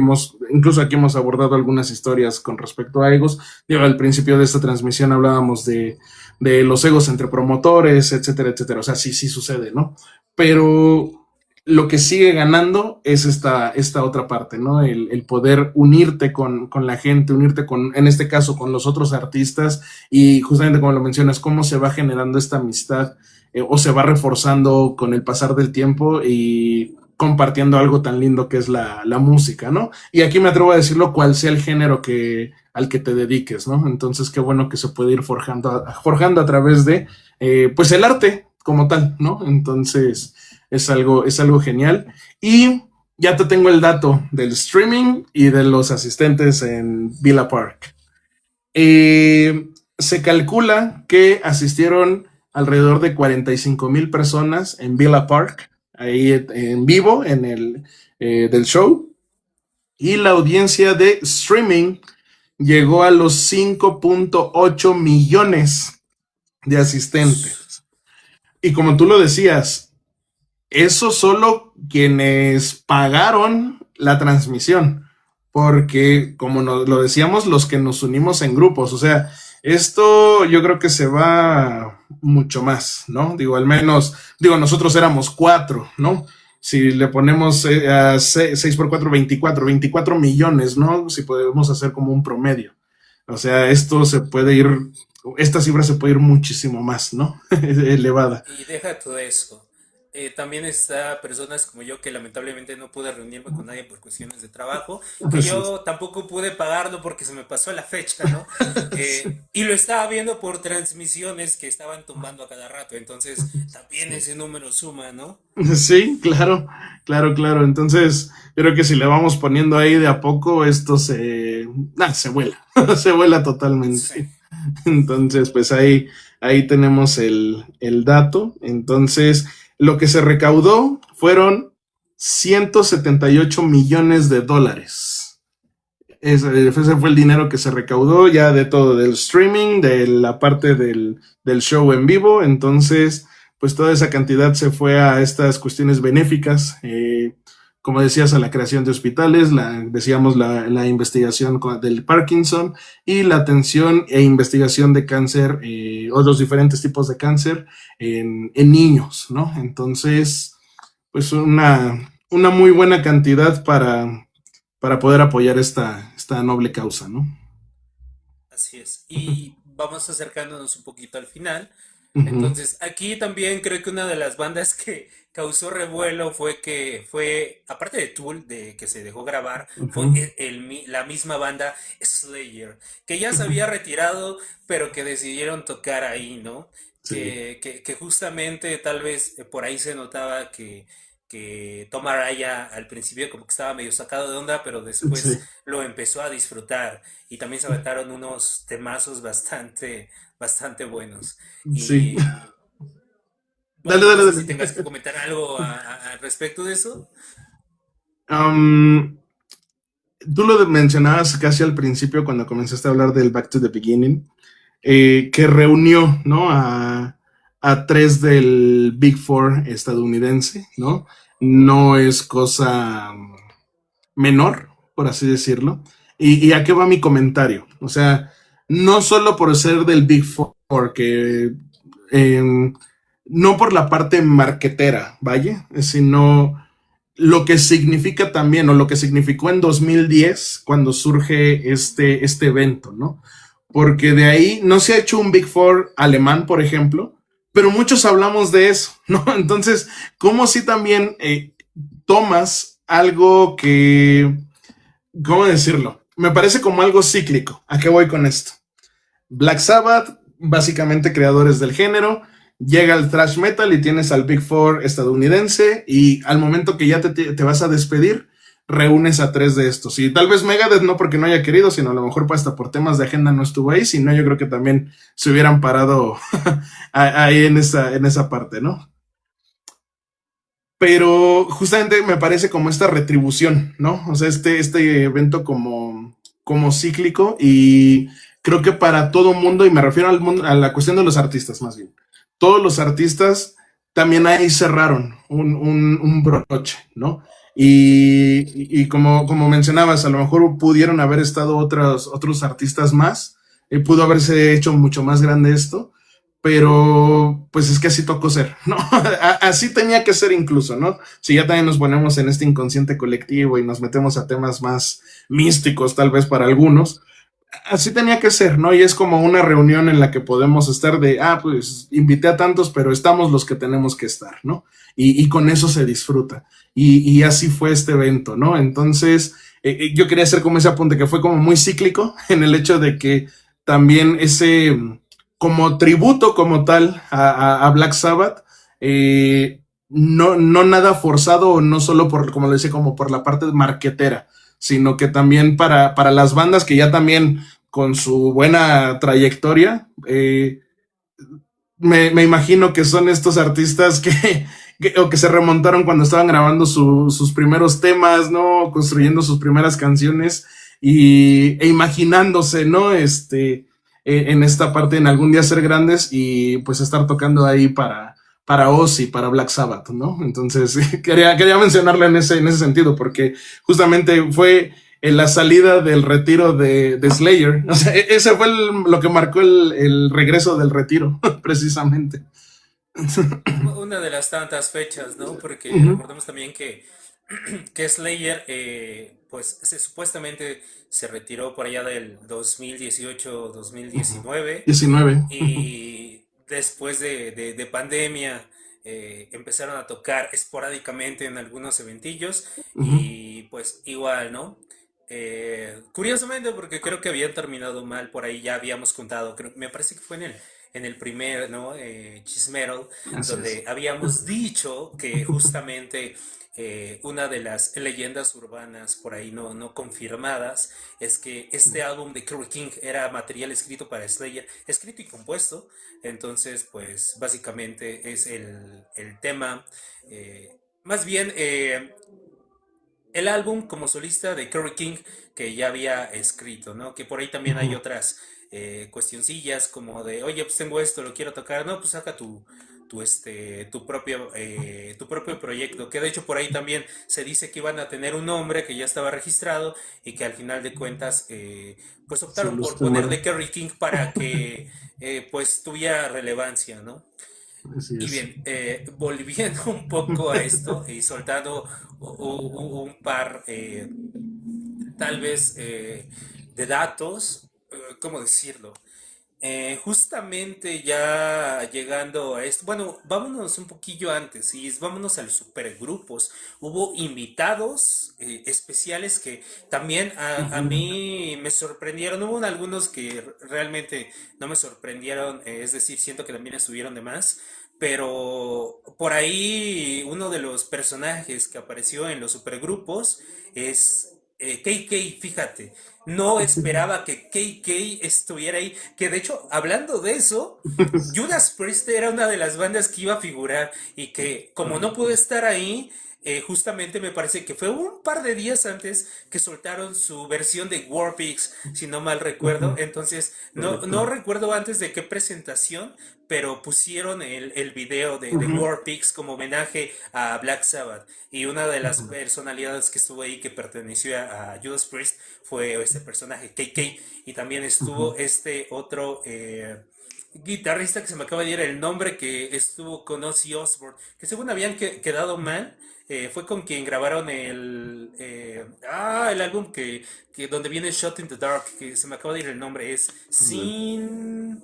Speaker 1: incluso aquí hemos abordado algunas historias con respecto a egos. Digo, al principio de esta transmisión hablábamos de los egos entre promotores, etcétera, etcétera. O sea, sí, sí sucede, ¿no? Pero lo que sigue ganando es esta otra parte, ¿no? El poder unirte con la gente, unirte con, en este caso, con los otros artistas y justamente como lo mencionas, cómo se va generando esta amistad o se va reforzando con el pasar del tiempo y compartiendo algo tan lindo que es la música, ¿no? Y aquí me atrevo a decirlo, cual sea el género al que te dediques, ¿no? Entonces, qué bueno que se puede ir forjando a través de, pues, el arte como tal, ¿no? Entonces, es algo genial. Y ya te tengo el dato del streaming y de los asistentes en Villa Park. Se calcula que asistieron alrededor de 45,000 personas en Villa Park, ahí en vivo, del show. Y la audiencia de streaming llegó a los 5,8 millones de asistentes. Y como tú lo decías, eso solo quienes pagaron la transmisión, porque como lo decíamos, los que nos unimos en grupos, o sea, esto yo creo que se va mucho más, ¿no? Digo, al menos, digo, nosotros éramos cuatro, ¿no? Si le ponemos a 6 por 4, 24 millones, ¿no? Si podemos hacer como un promedio. O sea, esta cifra se puede ir muchísimo más, ¿no? Elevada.
Speaker 2: Y deja todo eso. también está personas como yo que lamentablemente no pude reunirme con nadie por cuestiones de trabajo, que
Speaker 1: Sí,
Speaker 2: yo tampoco pude pagarlo porque se me pasó la fecha, ¿no? Y lo estaba viendo por transmisiones que estaban tumbando a cada rato, entonces también ese número suma, ¿no?
Speaker 1: sí, claro, claro, claro. Entonces, creo que si le vamos poniendo ahí de a poco, esto se vuela, se vuela
Speaker 2: Sí.
Speaker 1: totalmente. Entonces, pues ahí tenemos el dato. Entonces, lo que se recaudó fueron 178 millones de dólares. Ese fue el dinero que se recaudó ya de todo, del streaming, de la parte del show en vivo. Entonces, pues toda esa cantidad se fue a estas cuestiones benéficas. Como decías, a la creación de hospitales, decíamos la investigación del Parkinson y la atención e investigación de cáncer, otros diferentes tipos de cáncer en niños, ¿no? Entonces, pues una muy buena cantidad para poder apoyar esta noble causa, ¿no?
Speaker 2: Así es. Y vamos acercándonos un poquito al final.
Speaker 1: Ujú,
Speaker 2: Entonces, aquí también creo que una de las bandas que causó revuelo fue, aparte de Tool, de que se dejó grabar, fue
Speaker 1: ujú,
Speaker 2: la misma banda Slayer, que ya se había retirado, pero que decidieron tocar ahí, ¿no?
Speaker 1: sí,
Speaker 2: Que justamente tal vez por ahí se notaba que Tom Araya al principio como que estaba medio sacado de onda, pero
Speaker 1: sí,
Speaker 2: después lo empezó a disfrutar y también se aventaron unos temazos bastante buenos.
Speaker 1: sí.
Speaker 2: Y
Speaker 1: Dale,
Speaker 2: bueno, no
Speaker 1: dale,
Speaker 2: sé si tengas que
Speaker 1: dale.
Speaker 2: comentar algo al respecto de eso.
Speaker 1: Um, Tú lo mencionabas casi al principio cuando comenzaste a hablar del Back to the Beginning, que reunió, ¿no? A tres del Big Four estadounidense, ¿no? No es cosa menor, por así decirlo. ¿Y a qué va mi comentario? O sea, no solo por ser del Big Four, que eh, no por la parte marquetera, vaya, sino lo que significa también, o lo que significó en 2010 cuando surge este evento, ¿no? Porque de ahí no se ha hecho un Big Four alemán, por ejemplo, pero muchos hablamos de eso, ¿no? Entonces, ¿cómo si también tomas algo que, ¿cómo decirlo? Me parece como algo cíclico. ¿A qué voy con esto? Black Sabbath, básicamente creadores del género, llega el thrash metal y tienes al Big Four estadounidense y al momento que ya te vas a despedir, reúnes a tres de estos. Y tal vez Megadeth no porque no haya querido, sino a lo mejor hasta por temas de agenda no estuvo ahí, sino yo creo que también se hubieran parado ahí en esa parte, ¿no? Pero justamente me parece como esta retribución, ¿no? O sea, este evento como cíclico y creo que para todo mundo, y me refiero al mundo, a la cuestión de los artistas más bien, todos los artistas también ahí cerraron un broche, ¿no? Y como mencionabas, a lo mejor pudieron haber estado otros artistas más, pudo haberse hecho mucho más grande esto, pero pues es que así tocó ser, ¿no? Así tenía que ser incluso, ¿no? Si ya también nos ponemos en este inconsciente colectivo y nos metemos a temas más místicos tal vez para algunos, así tenía que ser, ¿no? Y es como una reunión en la que podemos estar pues invité a tantos, pero estamos los que tenemos que estar, ¿no? Y con eso se disfruta. Y así fue este evento, ¿no? Entonces, yo quería hacer como ese apunte que fue como muy cíclico en el hecho de que también como tributo como tal a Black Sabbath, no nada forzado o no solo por, como lo decía, como por la parte marquetera, sino que también para las bandas que ya también con su buena trayectoria, me imagino que son estos artistas o que se remontaron cuando estaban grabando sus primeros temas, ¿no? Construyendo sus primeras canciones e imaginándose, ¿no? En esta parte, en algún día ser grandes y pues estar tocando ahí para Ozzy, para Black Sabbath, ¿no? Entonces, quería mencionarlo en ese sentido, porque justamente fue en la salida del retiro de Slayer. O sea, ese fue lo que marcó el regreso del retiro, precisamente.
Speaker 2: Una de las tantas fechas, ¿no? Porque
Speaker 1: Ujú.
Speaker 2: recordemos también que Slayer, pues supuestamente se retiró por allá del 2018-2019
Speaker 1: 19.
Speaker 2: y después de pandemia empezaron a tocar esporádicamente en algunos eventillos
Speaker 1: Ujú,
Speaker 2: y pues igual, ¿no? Curiosamente, porque creo que habían terminado mal, por ahí ya habíamos contado, me parece que fue en el primer, ¿no? Chismero,
Speaker 1: así es.
Speaker 2: donde habíamos dicho que justamente una de las leyendas urbanas por ahí no confirmadas es que este álbum de Kerry King era material escrito para Slayer, escrito y compuesto, entonces pues básicamente es el tema, más bien el álbum como solista de Kerry King que ya había escrito, ¿no? Que por ahí también hay
Speaker 1: Ujú.
Speaker 2: otras cuestioncillas como de, oye, pues tengo esto, lo quiero tocar, no, pues saca tu propio proyecto, que de hecho por ahí también se dice que iban a tener un nombre que ya estaba registrado y que al final de cuentas, pues
Speaker 1: Se
Speaker 2: optaron
Speaker 1: los
Speaker 2: por ponerle
Speaker 1: tumbaron.
Speaker 2: Kerry King para que pues tuviera relevancia, ¿no?
Speaker 1: Así
Speaker 2: Y
Speaker 1: es.
Speaker 2: bien, volviendo un poco a esto y soltando un par, tal vez, de datos, ¿cómo decirlo? Justamente ya llegando a esto, bueno, vámonos un poquillo antes y vámonos a los supergrupos. Hubo invitados especiales que también a
Speaker 1: Ujú.
Speaker 2: mí me sorprendieron. Hubo algunos que realmente no me sorprendieron, es decir, siento que también estuvieron de más. Pero por ahí uno de los personajes que apareció en los supergrupos es KK, fíjate. No esperaba que KK estuviera ahí. Que de hecho, hablando de eso, Judas Priest era una de las bandas que iba a figurar y que como no pude estar ahí, justamente me parece que fue un par de días antes que soltaron su versión de War Pigs, si no mal recuerdo.
Speaker 1: Ujú.
Speaker 2: Entonces, no
Speaker 1: Correcto.
Speaker 2: recuerdo antes de qué presentación, pero pusieron el video de
Speaker 1: Ujú.
Speaker 2: War Pigs como homenaje a Black Sabbath. Y una de las
Speaker 1: Ujú.
Speaker 2: personalidades que estuvo ahí que perteneció a Judas Priest fue este personaje, KK. Y también estuvo
Speaker 1: Ujú.
Speaker 2: este otro guitarrista que se me acaba de ir el nombre, que estuvo con Ozzy Osbourne, que según habían quedado mal. Fue con quien grabaron el álbum donde viene Shot in the Dark, que se me acaba de ir el nombre, es Sin...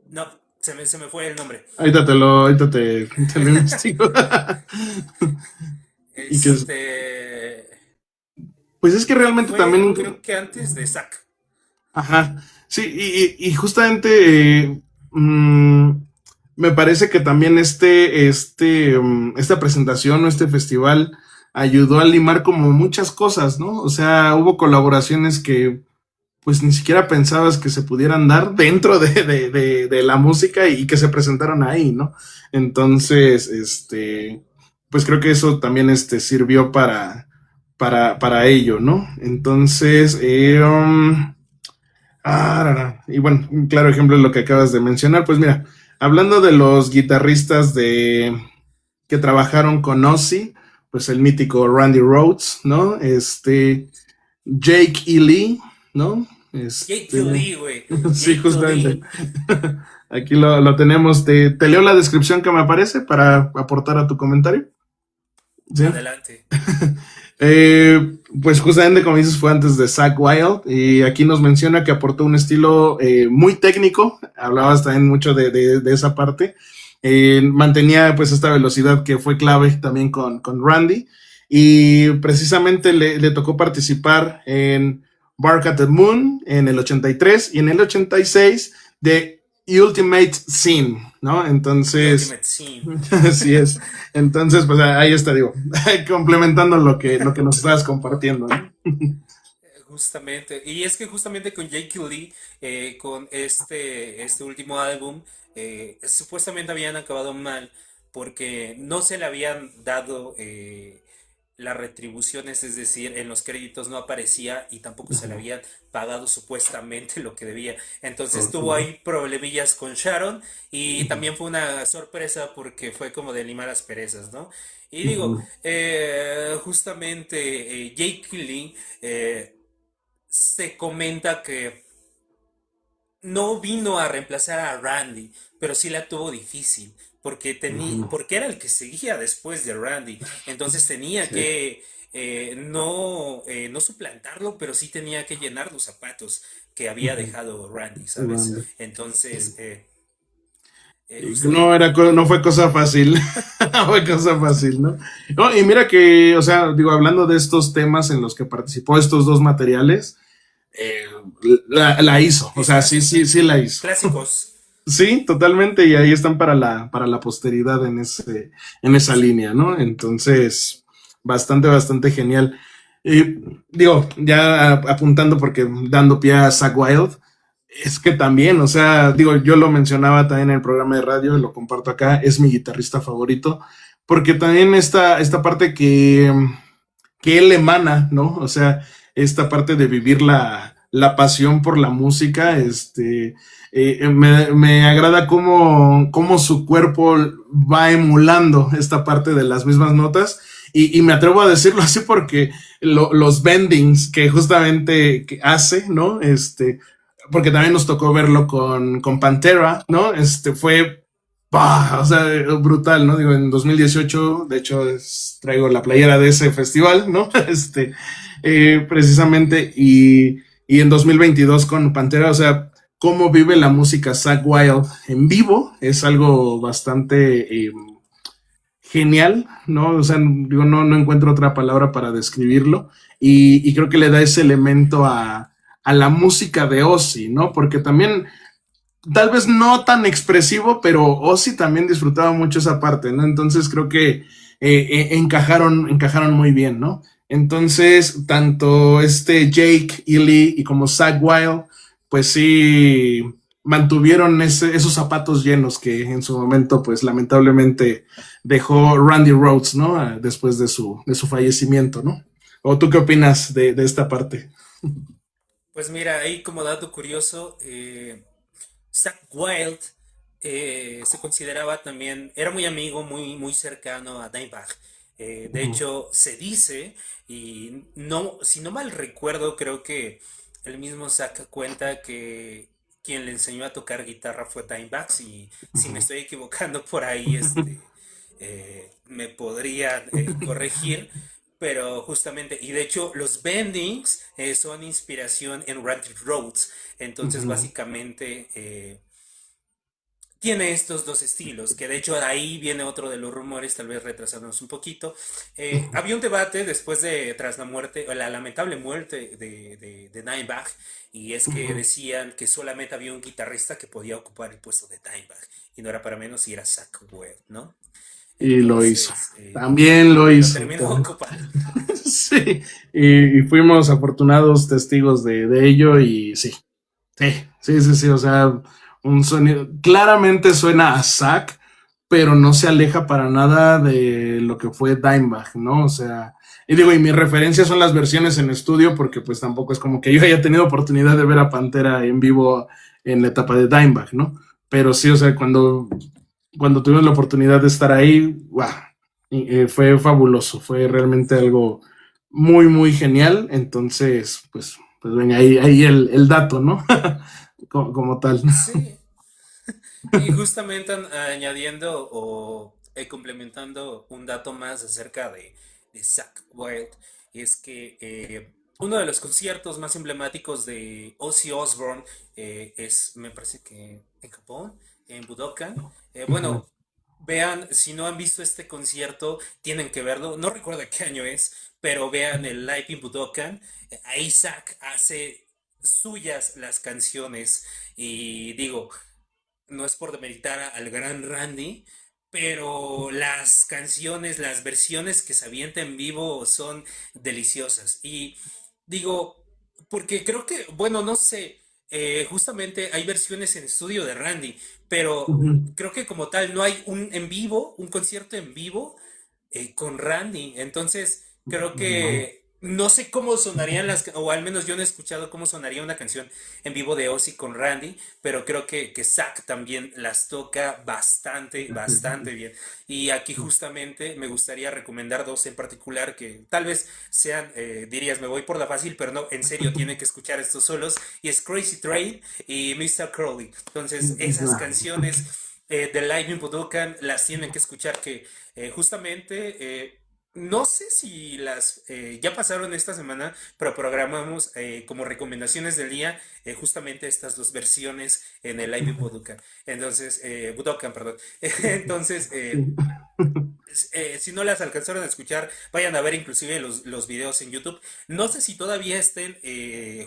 Speaker 2: no, se me fue el nombre.
Speaker 1: Ahorita te lo investigo. Y que,
Speaker 2: Este...
Speaker 1: pues es que realmente
Speaker 2: Fue
Speaker 1: también,
Speaker 2: creo que antes de Zack.
Speaker 1: ajá, sí, y justamente me parece que también esta presentación o este festival ayudó a limar como muchas cosas, ¿no? O sea, hubo colaboraciones que pues ni siquiera pensabas que se pudieran dar dentro de la música y que se presentaron ahí, ¿no? Entonces, pues creo que eso también sirvió para ello, ¿no? Entonces, y bueno, un claro ejemplo de lo que acabas de mencionar, pues mira, hablando de los guitarristas que trabajaron con Ozzy, pues el mítico Randy Rhoads, ¿no? Jake E. Lee, ¿no?
Speaker 2: Jake Lee, güey.
Speaker 1: Sí,
Speaker 2: Jake
Speaker 1: justamente.
Speaker 2: Lee.
Speaker 1: Aquí lo tenemos. Te leo la descripción que me aparece para aportar a tu comentario. Sí.
Speaker 2: Adelante.
Speaker 1: Pues justamente como dices fue antes de Zack Wild y aquí nos menciona que aportó un estilo muy técnico, hablabas también mucho de esa parte, mantenía pues esta velocidad que fue clave también con Randy y precisamente le tocó participar en Bark at the Moon en el 83 y en el 86 de Ultimate Sin, ¿no?
Speaker 2: The
Speaker 1: Entonces,
Speaker 2: Ultimate Team.
Speaker 1: así es. Entonces, pues ahí está, digo, complementando lo que nos estabas compartiendo, ¿no?
Speaker 2: Justamente. Y es que justamente con Jake Lee, con este último álbum, supuestamente habían acabado mal porque no se le habían dado las retribuciones, es decir, en los créditos no aparecía y tampoco se le
Speaker 1: Ujú.
Speaker 2: habían pagado supuestamente lo que debía. Entonces tuvo
Speaker 1: Ujú.
Speaker 2: ahí problemillas con Sharon y
Speaker 1: Ujú.
Speaker 2: también fue una sorpresa porque fue como de limar las perezas, ¿no? Y digo,
Speaker 1: Ujú.
Speaker 2: justamente Jake Lee se comenta que no vino a reemplazar a Randy, pero sí la tuvo difícil,
Speaker 1: Ujú.
Speaker 2: porque era el que seguía después de Randy, entonces tenía
Speaker 1: Sí.
Speaker 2: que no suplantarlo, pero sí tenía que llenar los zapatos que había
Speaker 1: Ujú.
Speaker 2: dejado Randy, ¿sabes?
Speaker 1: Randy. Sí.
Speaker 2: Entonces,
Speaker 1: No,
Speaker 2: Justamente.
Speaker 1: no fue cosa fácil, no fue cosa fácil, ¿no? No, y mira que, o sea, digo, hablando de estos temas en los que participó estos dos materiales, eh, la hizo, o sea, sí, sí, sí la hizo.
Speaker 2: Clásicos.
Speaker 1: Sí, totalmente, y ahí están para la posteridad en esa
Speaker 2: Sí.
Speaker 1: línea, ¿no? Entonces, bastante, bastante genial. Digo, ya apuntando porque dando pie a Zack Wild, es que también, o sea, digo, yo lo mencionaba también en el programa de radio, lo comparto acá, es mi guitarrista favorito, porque también esta parte que él emana, ¿no? O sea, esta parte de vivir la pasión por la música, me agrada cómo su cuerpo va emulando esta parte de las mismas notas. Y me atrevo a decirlo así porque los bendings que justamente que hace, ¿no? Porque también nos tocó verlo con Pantera, ¿no? Fue bah, o sea, brutal, ¿no? Digo, en 2018, de hecho, traigo la playera de ese festival, ¿no? Precisamente, y en 2022 con Pantera, o sea, cómo vive la música Zack Wild en vivo es algo bastante genial, ¿no? O sea, digo, no encuentro otra palabra para describirlo, y creo que le da ese elemento a la música de Ozzy, ¿no? Porque también tal vez no tan expresivo, pero Ozzy también disfrutaba mucho esa parte, ¿no? Entonces creo que encajaron muy bien, ¿no? Entonces, tanto Jake Ely y como Zack Wild, pues sí mantuvieron esos zapatos llenos que en su momento, pues lamentablemente dejó Randy Rhoads, ¿no? Después de su fallecimiento, ¿no? ¿O tú qué opinas de esta parte?
Speaker 2: Pues mira, ahí como dato curioso, Zack Wild se consideraba también, era muy amigo, muy cercano a Dimebag. De hecho, se dice, y no, si no mal recuerdo, creo que el mismo Zack cuenta que quien le enseñó a tocar guitarra fue Dimebag. Si me estoy equivocando por ahí, me podrían corregir. Pero justamente, y de hecho los bendings son inspiración en Randy Rhoads. Entonces básicamente tiene estos dos estilos, que de hecho ahí viene otro de los rumores, tal vez retrasándonos un poquito. Había un debate después de, tras la muerte, o la lamentable muerte de Dimebag, y es que decían que solamente había un guitarrista que podía ocupar el puesto de Dimebag, y no era para menos, y era Zack Webb, ¿no?
Speaker 1: Y lo hizo.
Speaker 2: Entonces,
Speaker 1: También lo
Speaker 2: lo
Speaker 1: hizo.
Speaker 2: terminó ocupando.
Speaker 1: Sí, y fuimos afortunados testigos de ello y sí, sí, o sea, un sonido, claramente suena a Zack, pero no se aleja para nada de lo que fue Dimebag, ¿no? O sea, y digo, y mis referencias son las versiones en estudio, porque pues tampoco es como que yo haya tenido oportunidad de ver a Pantera en vivo en la etapa de Dimebag, ¿no? Pero sí, o sea, cuando tuvimos la oportunidad de estar ahí, wow, fue fabuloso, fue realmente algo muy, muy genial. Entonces, pues venga, ahí el dato, ¿no? Como tal.
Speaker 2: Sí, y justamente añadiendo o complementando un dato más acerca de Zakk Wylde, es que uno de los conciertos más emblemáticos de Ozzy Osbourne me parece que en Japón, en Budokan. Bueno, vean, si no han visto este concierto, tienen que verlo. No recuerdo qué año es, pero vean el Live in Budokan. Ahí Zack hace suyas las canciones y digo, no es por demeritar al gran Randy, pero las canciones, las versiones que se avienta en vivo son deliciosas. Y digo, porque creo que, bueno, no sé, justamente hay versiones en estudio de Randy, pero creo que como tal no hay un en vivo, un concierto en vivo con Randy. Entonces, creo que no sé cómo sonarían o al menos yo no he escuchado cómo sonaría una canción en vivo de Ozzy con Randy, pero creo que Zack también las toca bastante, bastante bien. Y aquí justamente me gustaría recomendar dos en particular que tal vez sean, dirías, me voy por la fácil, pero no, en serio, tienen que escuchar estos solos, y es Crazy Train y Mr. Crowley. Entonces, esas canciones de Live in Budokan las tienen que escuchar, que justamente No sé si ya pasaron esta semana, pero programamos como recomendaciones del día justamente estas dos versiones en el Live Budokan. Entonces, Budokan, perdón. Entonces, si no las alcanzaron a escuchar, vayan a ver inclusive los videos en YouTube. No sé si todavía estén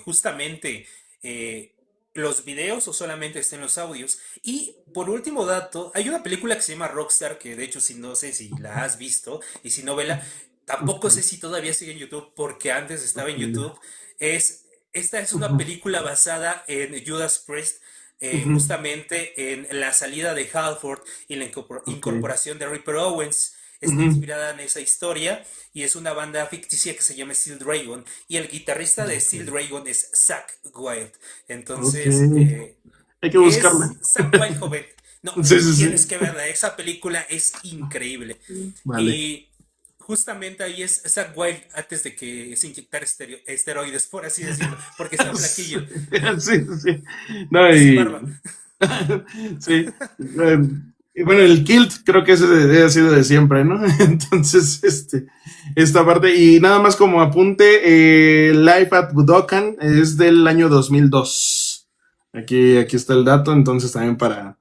Speaker 2: justamente eh, los videos o solamente estén los audios. Y por último dato, hay una película que se llama Rockstar, que de hecho si no sé si la has visto, y si no vela, tampoco sé si todavía sigue en YouTube, porque antes estaba en YouTube. Esta es una película basada en Judas Priest, justamente en la salida de Halford y la
Speaker 1: Ok.
Speaker 2: incorporación de Ripper Owens. Está
Speaker 1: Ujú.
Speaker 2: inspirada en esa historia y es una banda ficticia que se llama Steel Dragon y el guitarrista de
Speaker 1: Ok.
Speaker 2: Steel Dragon es Zach Wild.
Speaker 1: Ok.
Speaker 2: Entonces,
Speaker 1: Hay que
Speaker 2: es
Speaker 1: buscarla.
Speaker 2: Zach Wild joven. No,
Speaker 1: Sí, sí,
Speaker 2: tienes
Speaker 1: sí.
Speaker 2: que verla, esa película es increíble.
Speaker 1: Vale.
Speaker 2: Y justamente ahí es Zach Wild antes de que se inyectara esteroides, por así decirlo, porque está
Speaker 1: Sí,
Speaker 2: flaquillo
Speaker 1: sí, sí. No,
Speaker 2: y sin barba.
Speaker 1: sí. Y bueno, el kilt creo que ese ha sido de siempre, ¿no? Entonces, esta parte, y nada más como apunte, Life at Budokan es del año 2002. Aquí está el dato, entonces también para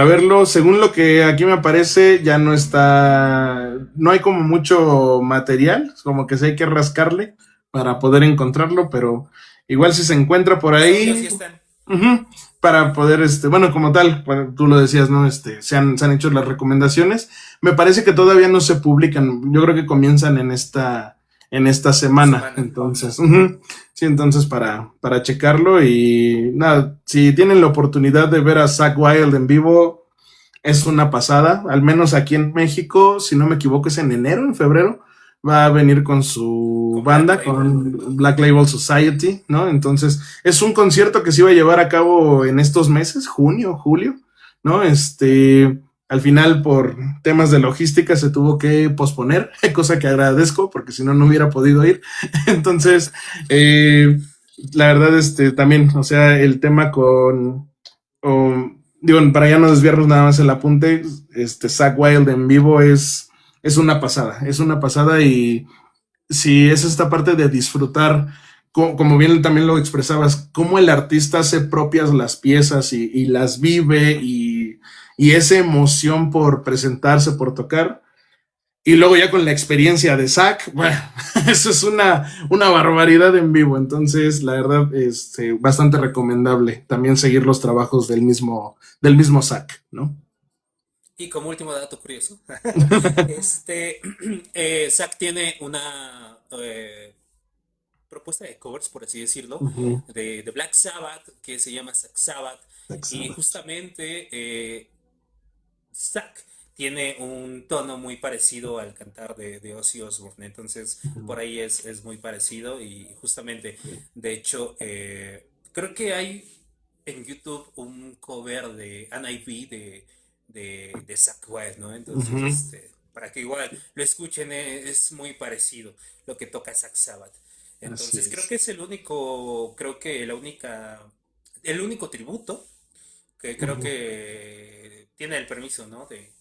Speaker 1: verlo. Según lo que aquí me aparece, ya no está, no hay como mucho material, como que sí hay que rascarle para poder encontrarlo, pero igual si se encuentra por
Speaker 2: Los audios
Speaker 1: ahí,
Speaker 2: ya están.
Speaker 1: ujú, para poder, bueno, como tal, bueno, tú lo decías, ¿no? Se han hecho las recomendaciones. Me parece que todavía no se publican. Yo creo que comienzan en esta semana.
Speaker 2: Semana.
Speaker 1: Entonces, ujú, sí, entonces para checarlo y nada, si tienen la oportunidad de ver a Zack Wild en vivo, es una pasada, al menos aquí en México, si no me equivoco, es en enero, en febrero, va a venir con su
Speaker 2: Con Black
Speaker 1: banda,
Speaker 2: Label.
Speaker 1: con Black Label Society, ¿no? Entonces, es un concierto que se iba a llevar a cabo en estos meses, junio, julio, ¿no? Al final, por temas de logística, se tuvo que posponer, cosa que agradezco, porque si no, no hubiera podido ir. Entonces, la verdad, también, o sea, el tema digo, para ya no desviarnos nada más el apunte, Zack Wild en vivo es una pasada y si es esta parte de disfrutar, como bien también lo expresabas, cómo el artista hace propias las piezas y las vive y esa emoción por presentarse, por tocar, y luego ya con la experiencia de Zack, bueno, eso es una barbaridad en vivo. Entonces, la verdad, es bastante recomendable también seguir los trabajos del mismo Zack, ¿no?
Speaker 2: Y como último dato curioso, Zack tiene una propuesta de covers, por así decirlo,
Speaker 1: Ujú.
Speaker 2: de Black Sabbath, que se llama Zack Sabbath, y
Speaker 1: Exacto.
Speaker 2: justamente Zack tiene un tono muy parecido al cantar de Ozzy Osbourne, entonces por
Speaker 1: Ujú.
Speaker 2: ahí es muy parecido y justamente, de hecho, creo que hay en YouTube un cover de N.I.B. de Zack Wild, ¿no? Entonces,
Speaker 1: Ujú.
Speaker 2: para que igual lo escuchen, es muy parecido lo que toca Zack Sabbath.
Speaker 1: Así
Speaker 2: Entonces, creo
Speaker 1: es.
Speaker 2: que es el único tributo que creo
Speaker 1: Ujú.
Speaker 2: que tiene el permiso, ¿no? De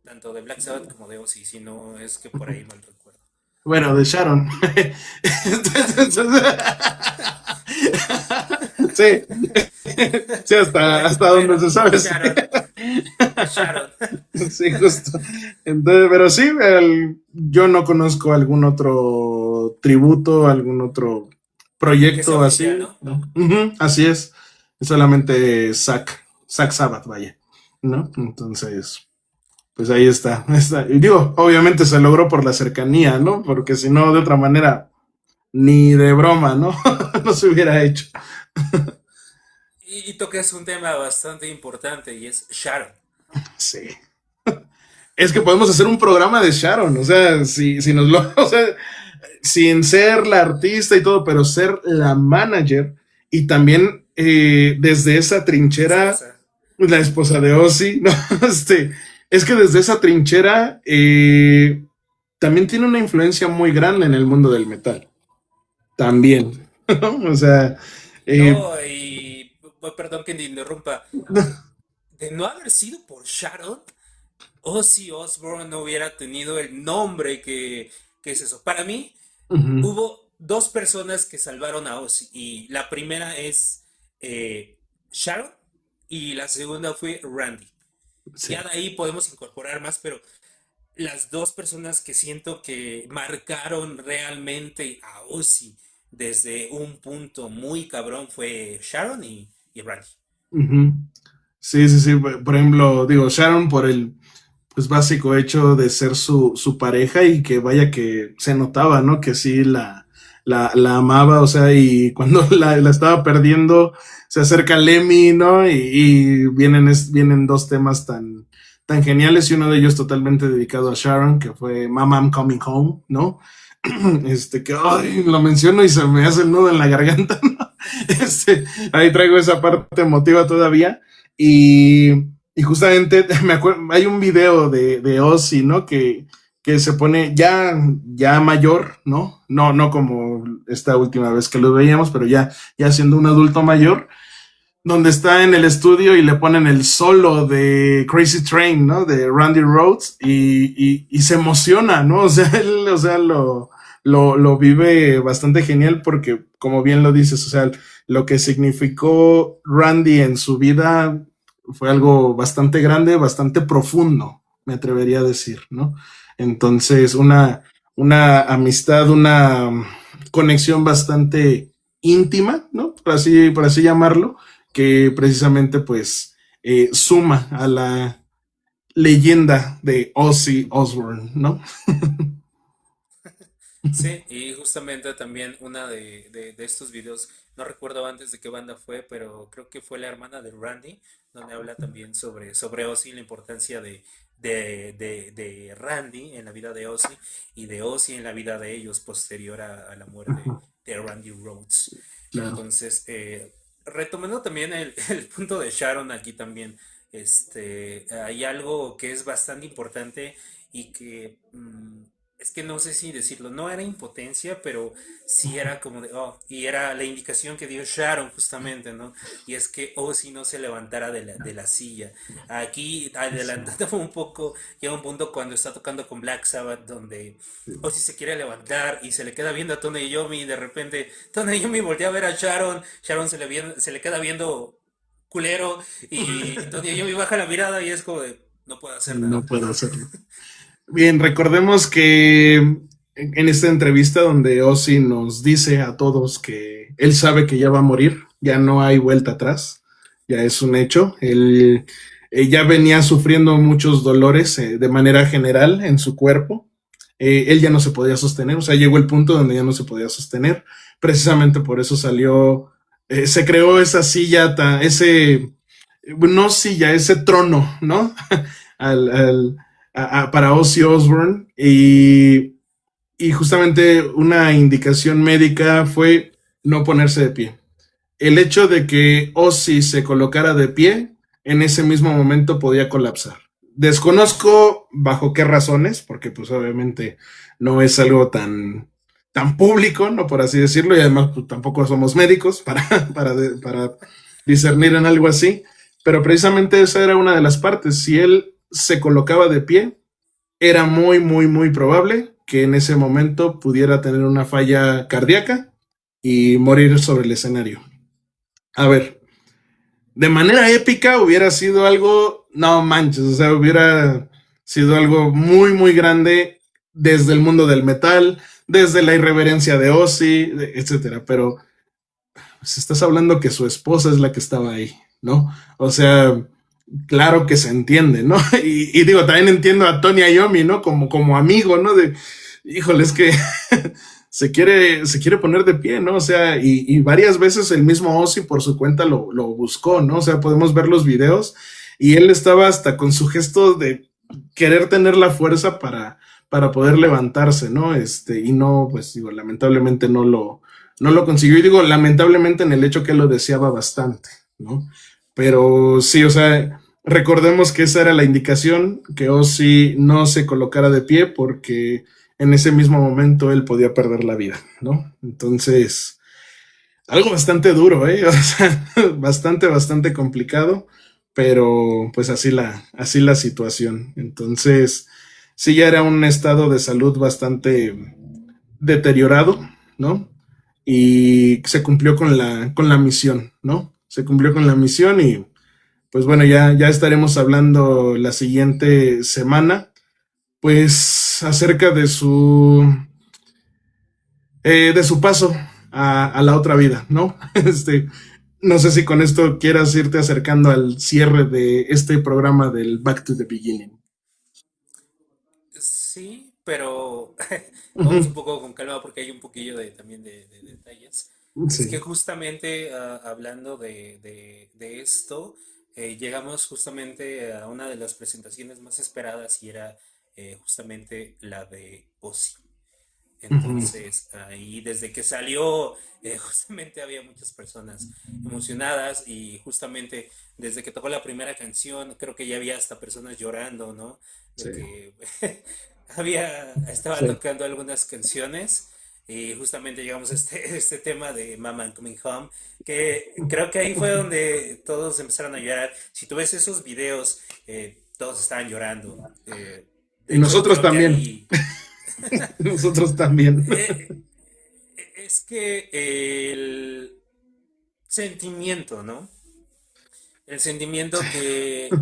Speaker 2: tanto de Black Sabbath como de Ozzy, si no es que por ahí mal recuerdo.
Speaker 1: Bueno, de Sharon. Sí, sí, hasta donde
Speaker 2: Bueno,
Speaker 1: se sabe. Sí,
Speaker 2: Sharon, Sharon.
Speaker 1: sí, justo. Entonces, pero sí, yo no conozco algún otro tributo, algún otro
Speaker 2: Que sea
Speaker 1: proyecto
Speaker 2: oficial,
Speaker 1: así,
Speaker 2: ¿no?
Speaker 1: ¿no? Ujú, así es. Solamente Zack Sabbath, vaya, ¿no? Entonces, pues ahí está. Y digo, obviamente se logró por la cercanía, ¿no? Porque si no, de otra manera, ni de broma, ¿no? No se hubiera hecho.
Speaker 2: Y tocas un tema bastante importante y es Sharon.
Speaker 1: Sí. Es que podemos hacer un programa de Sharon, o sea, si nos lo, o sea, sin ser la artista y todo, pero ser la manager y también desde esa trinchera,
Speaker 2: Esposa.
Speaker 1: la esposa de Ozzy, no, es que desde esa trinchera también tiene una influencia muy grande en el mundo del metal, también, ¿no? O sea, eh,
Speaker 2: No, y perdón que te interrumpa. De no haber sido por Sharon, Ozzy Osbourne no hubiera tenido el nombre que ¿qué es eso? Para mí,
Speaker 1: Ujú.
Speaker 2: hubo dos personas que salvaron a Ozzy y la primera es Sharon y la segunda fue Randy. Ya
Speaker 1: Sí.
Speaker 2: de ahí podemos incorporar más, pero las dos personas que siento que marcaron realmente a Ozzy desde un punto muy cabrón fue Sharon y Randy.
Speaker 1: Ujú. Sí, sí, sí. Por ejemplo, digo, Sharon por el pues básico hecho de ser su pareja y que vaya que se notaba, ¿no? Que sí la amaba, o sea, y cuando la estaba perdiendo, se acerca Lemmy, ¿no? Y vienen dos temas tan geniales y uno de ellos totalmente dedicado a Sharon, que fue Mama I'm Coming Home, ¿no? Que ay, lo menciono y se me hace el nudo en la garganta, ¿no? Ahí traigo esa parte emotiva todavía. Y, y justamente me acuerdo, hay un video de Ozzy, ¿no? Que se pone ya mayor, ¿no? No como esta última vez que lo veíamos, pero ya siendo un adulto mayor, donde está en el estudio y le ponen el solo de Crazy Train, ¿no? De Randy Rhoads y se emociona, ¿no? O sea, él, o sea, lo vive bastante genial porque, como bien lo dices, o sea, lo que significó Randy en su vida fue algo bastante grande, bastante profundo, me atrevería a decir, ¿no? Entonces, una amistad, una conexión bastante íntima, ¿no? Por así llamarlo, que precisamente pues suma a la leyenda de Ozzy Osbourne, ¿no?
Speaker 2: Sí, y justamente también una de estos videos, no recuerdo antes de qué banda fue, pero creo que fue la hermana de Randy, donde habla también sobre Ozzy, la importancia de Randy en la vida de Ozzy y de Ozzy en la vida de ellos posterior a la muerte de Randy Rhoads.
Speaker 1: Claro.
Speaker 2: Entonces, retomando también el punto de Sharon aquí también, hay algo que es bastante importante y que es que no sé si decirlo, no era impotencia, pero sí era como de, oh, y era la indicación que dio Sharon justamente, ¿no? Y es que Ozzy no se levantara de la silla. Aquí, adelantando un poco, llega un punto cuando está tocando con Black Sabbath, donde Ozzy se quiere levantar y se le queda viendo a Tony Iommi y de repente Tony Iommi voltea a ver a Sharon, Sharon se le queda viendo culero y Tony Iommi baja la mirada y es como de, no puedo hacer
Speaker 1: No
Speaker 2: nada.
Speaker 1: puedo hacerlo. Bien, recordemos que en esta entrevista donde Ozzy nos dice a todos que él sabe que ya va a morir, ya no hay vuelta atrás, ya es un hecho. Él ya venía sufriendo muchos dolores de manera general en su cuerpo. Él ya no se podía sostener, o sea, llegó el punto donde ya no se podía sostener. Precisamente por eso salió, se creó esa silla, no silla, ese trono, ¿no? al, al, para Ozzy Osbourne y justamente una indicación médica fue no ponerse de pie. El hecho de que Ozzy se colocara de pie en ese mismo momento podía colapsar. Desconozco bajo qué razones, porque pues obviamente no es algo tan público, no por así decirlo, y además pues, tampoco somos médicos para discernir en algo así, pero precisamente esa era una de las partes. Si él se colocaba de pie, era muy, muy, muy probable que en ese momento pudiera tener una falla cardíaca y morir sobre el escenario. A ver, de manera épica hubiera sido algo, no manches, o sea, hubiera sido algo muy, muy grande desde el mundo del metal, desde la irreverencia de Ozzy, etcétera. Pero pues, estás hablando que su esposa es la que estaba ahí, ¿no? O sea, claro que se entiende, ¿no? Y digo, también entiendo a Tony Iommi, ¿no? Como amigo, ¿no? Híjole, es que se quiere poner de pie, ¿no? O sea, y varias veces el mismo Ozzy por su cuenta lo buscó, ¿no? O sea, podemos ver los videos y él estaba hasta con su gesto de querer tener la fuerza para poder levantarse, ¿no? Y no, pues digo, lamentablemente no lo consiguió. Y digo, lamentablemente en el hecho que lo deseaba bastante, ¿no? Pero sí, o sea, recordemos que esa era la indicación, que Ozzy no se colocara de pie porque en ese mismo momento él podía perder la vida, ¿no? Entonces, algo bastante duro, ¿eh? O sea, bastante, bastante complicado, pero pues así la situación. Entonces, sí ya era un estado de salud bastante deteriorado, ¿no? Y se cumplió con la misión, ¿no? Se cumplió con la misión y pues bueno, ya estaremos hablando la siguiente semana, pues acerca de su paso a la otra vida, ¿no? No sé si con esto quieras irte acercando al cierre de este programa del Back to the Beginning.
Speaker 2: Sí, pero vamos un
Speaker 1: Ujú.
Speaker 2: poco con calma porque hay un poquillo también de detalles. Es que
Speaker 1: Sí,
Speaker 2: justamente hablando de esto, llegamos justamente a una de las presentaciones más esperadas y era justamente la de Ozzy.
Speaker 1: ujú,
Speaker 2: Entonces, ahí desde que salió, justamente había muchas personas emocionadas y justamente desde que tocó la primera canción, creo que ya había hasta personas llorando, ¿no?
Speaker 1: sí,
Speaker 2: De que estaba
Speaker 1: sí.
Speaker 2: tocando algunas canciones y justamente llegamos a este tema de Mama I'm Coming Home, que creo que ahí fue donde todos empezaron a llorar. Si tú ves esos videos, todos estaban llorando. De
Speaker 1: Y
Speaker 2: hecho,
Speaker 1: nosotros
Speaker 2: creo que
Speaker 1: también,
Speaker 2: ahí...
Speaker 1: nosotros también.
Speaker 2: Eh, es que el sentimiento, ¿no? El sentimiento que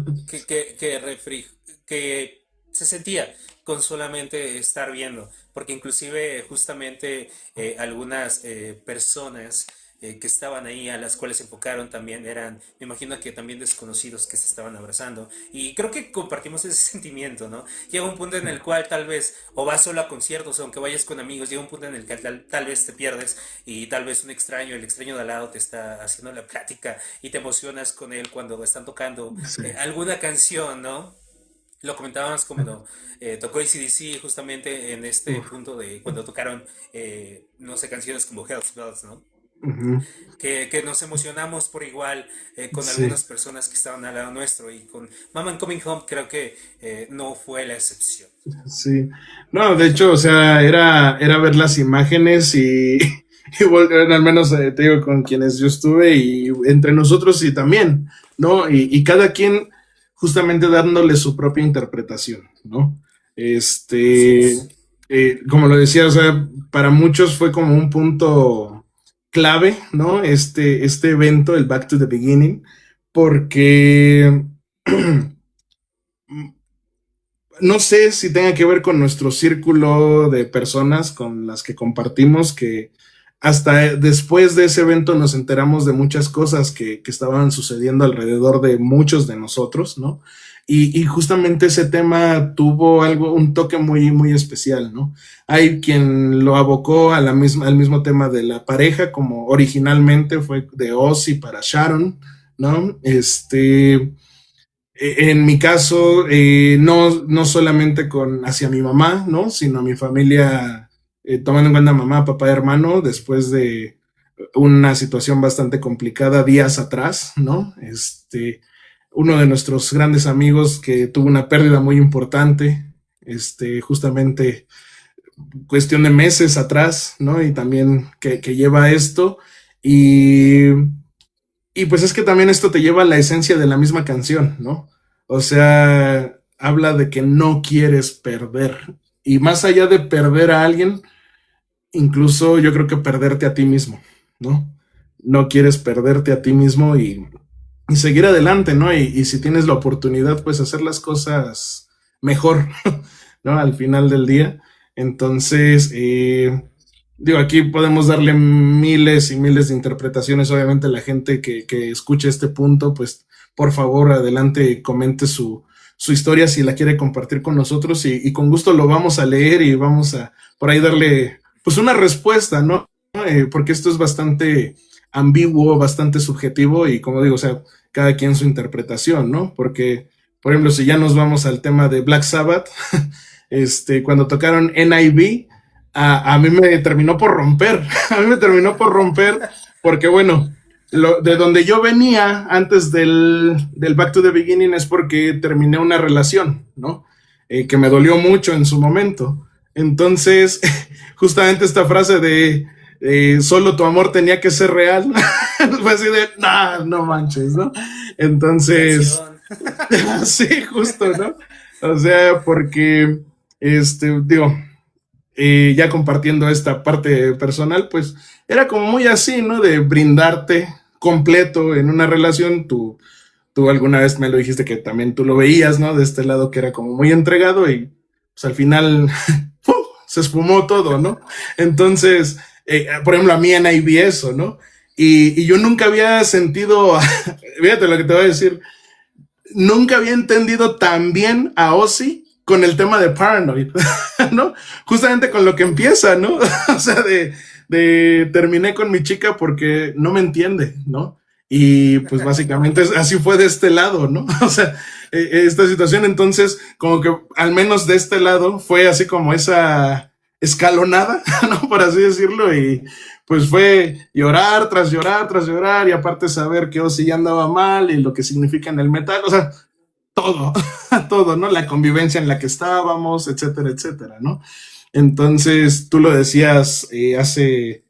Speaker 2: se sentía con solamente estar viendo, porque inclusive justamente algunas personas que estaban ahí, a las cuales se enfocaron también eran, me imagino que también desconocidos que se estaban abrazando, y creo que compartimos ese sentimiento, ¿no? Llega un punto en el cual tal vez, o vas solo a conciertos, aunque vayas con amigos, llega un punto en el que tal vez te pierdes y tal vez un extraño, el extraño de al lado te está haciendo la plática y te emocionas con él cuando están tocando
Speaker 1: Sí.
Speaker 2: alguna canción, ¿no? Lo comentábamos como no, tocó AC/DC justamente en este
Speaker 1: Uf,
Speaker 2: punto de cuando tocaron, no sé, canciones como Hell's Bells, ¿no?
Speaker 1: ujú,
Speaker 2: Que nos emocionamos por igual con
Speaker 1: sí.
Speaker 2: algunas personas que estaban al lado nuestro y con Mama I'm Coming Home creo que no fue la excepción.
Speaker 1: Sí, no, de hecho, o sea, era ver las imágenes y, al menos te digo, con quienes yo estuve y entre nosotros y también, ¿no? Y cada quien justamente dándole su propia interpretación, ¿no?
Speaker 2: Así
Speaker 1: Este,
Speaker 2: es.
Speaker 1: como lo decía, o sea, para muchos fue como un punto clave, ¿no? Este evento, el Back to the Beginning, porque no sé si tenga que ver con nuestro círculo de personas con las que compartimos, que hasta después de ese evento nos enteramos de muchas cosas que estaban sucediendo alrededor de muchos de nosotros, ¿no? Y justamente ese tema tuvo un toque muy especial, ¿no? Hay quien lo abocó a al mismo tema de la pareja, como originalmente fue de Ozzy para Sharon, ¿no? En mi caso, no solamente hacia mi mamá, ¿no? Sino a mi familia, tomando en cuenta mamá, papá, hermano, después de una situación bastante complicada días atrás, ¿no? Uno de nuestros grandes amigos que tuvo una pérdida muy importante, justamente cuestión de meses atrás, ¿no? Y también que lleva esto. Y y pues es que también esto te lleva a la esencia de la misma canción, ¿no? O sea, habla de que no quieres perder. Y más allá de perder a alguien, incluso yo creo que perderte a ti mismo, ¿no? No quieres perderte a ti mismo y seguir adelante, ¿no? Y si tienes la oportunidad, pues hacer las cosas mejor, ¿no? Al final del día. Entonces, digo, aquí podemos darle miles y miles de interpretaciones. Obviamente, la gente que escuche este punto, pues por favor, adelante, comente su historia si la quiere compartir con nosotros y con gusto lo vamos a leer y vamos a por ahí darle pues una respuesta, ¿no? Porque esto es bastante ambiguo, bastante subjetivo y como digo, o sea, cada quien su interpretación, ¿no? Porque, por ejemplo, si ya nos vamos al tema de Black Sabbath, cuando tocaron NIB, a mí me terminó por romper, a mí me terminó por romper porque, bueno, de donde yo venía antes del Back to the Beginning es porque terminé una relación, ¿no? Que me dolió mucho en su momento. Entonces, justamente esta frase de solo tu amor tenía que ser real, fue así de, nah, no manches, ¿no?
Speaker 2: Mi
Speaker 1: Entonces,
Speaker 2: canción.
Speaker 1: sí, justo, ¿no? O sea, porque Digo, ya compartiendo esta parte personal, pues era como muy así, ¿no? De brindarte completo en una relación. Tú alguna vez me lo dijiste que también tú lo veías, ¿no? De este lado que era como muy entregado y pues al final ¡pum! Se esfumó todo, ¿no? Entonces, por ejemplo, a mí en ahí vi eso, ¿no? Y yo nunca había sentido, fíjate lo que te voy a decir, nunca había entendido tan bien a Ozzy con el tema de Paranoid, ¿no? Justamente con lo que empieza, ¿no? O sea, terminé con mi chica porque no me entiende, ¿no? Y pues básicamente así fue de este lado, ¿no? O sea, esta situación entonces como que al menos de este lado fue así como esa escalonada, ¿no? Por así decirlo, y pues fue llorar tras llorar tras llorar y aparte saber que Ozzy ya andaba mal y lo que significa en el metal, o sea, todo, todo, ¿no? La convivencia en la que estábamos, etcétera, etcétera, ¿no? Entonces, tú lo decías hace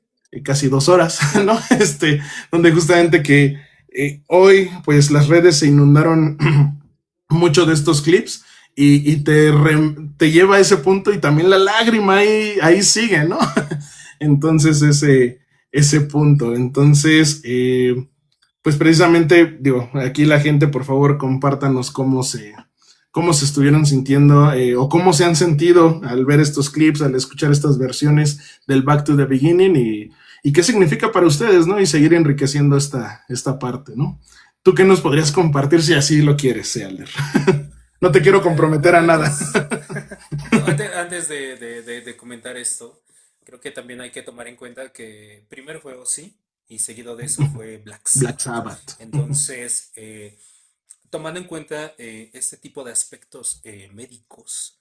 Speaker 1: casi 2 horas, ¿no? Donde justamente que hoy, pues las redes se inundaron mucho de estos clips y te lleva a ese punto y también la lágrima ahí sigue, ¿no? Entonces, ese punto. Entonces, pues precisamente, digo, aquí la gente, por favor, compártanos cómo se estuvieron sintiendo o cómo se han sentido al ver estos clips, al escuchar estas versiones del Back to the Beginning y qué significa para ustedes, ¿no? Y seguir enriqueciendo esta parte, ¿no? ¿Tú qué nos podrías compartir si así lo quieres, Alder? No te quiero comprometer a
Speaker 2: Bueno,
Speaker 1: nada.
Speaker 2: antes, no, antes de comentar esto, creo que también hay que tomar en cuenta que primero fue Ozzy y seguido de eso fue Black
Speaker 1: Black
Speaker 2: Sabbath.
Speaker 1: Sabbath.
Speaker 2: Entonces, tomando en cuenta este tipo de aspectos médicos,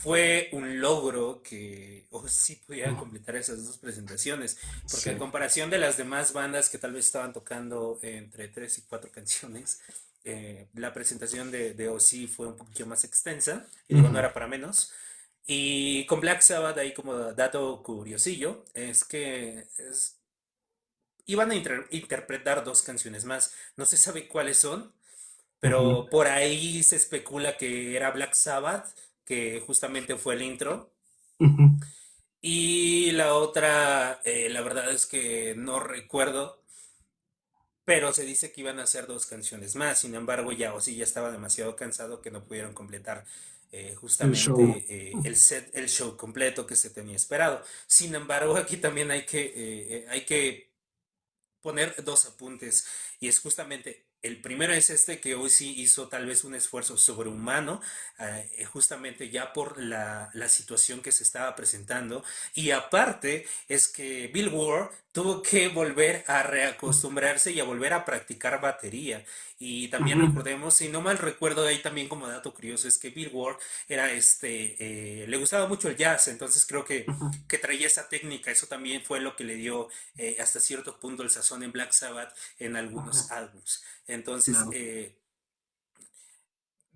Speaker 2: fue un logro que Ozzy pudiera completar esas dos presentaciones, porque a
Speaker 1: Sí.
Speaker 2: comparación de las demás bandas que tal vez estaban tocando entre tres y cuatro canciones, la presentación de Ozzy fue un poquito más extensa, y digo, no
Speaker 1: Ujú.
Speaker 2: era para menos. Y con Black Sabbath, ahí como dato curiosillo, es que iban a interpretar dos canciones más. No se sabe cuáles son,
Speaker 1: Ujú.
Speaker 2: pero por ahí se especula que era Black Sabbath, que justamente fue el intro.
Speaker 1: Ujú.
Speaker 2: Y la otra, la verdad es que no recuerdo, pero se dice que iban a hacer dos canciones más. Sin embargo, ya o sí ya estaba demasiado cansado que no pudieron completar
Speaker 1: El show.
Speaker 2: justamente el show completo que se tenía esperado. Sin embargo, aquí también hay que poner dos apuntes y es justamente el primero es este que hoy sí hizo tal vez un esfuerzo sobrehumano, justamente ya por la situación que se estaba presentando. Y aparte es que Bill Ward tuvo que volver a reacostumbrarse y a volver a practicar batería. Y también
Speaker 1: Ujú.
Speaker 2: recordemos, si no mal recuerdo ahí también como dato curioso, es que Bill Ward era le gustaba mucho el jazz, entonces creo
Speaker 1: Ujú.
Speaker 2: que traía esa técnica, eso también fue lo que le dio hasta cierto punto el sazón en Black Sabbath en algunos
Speaker 1: Ujú.
Speaker 2: álbums. Entonces,
Speaker 1: Claro.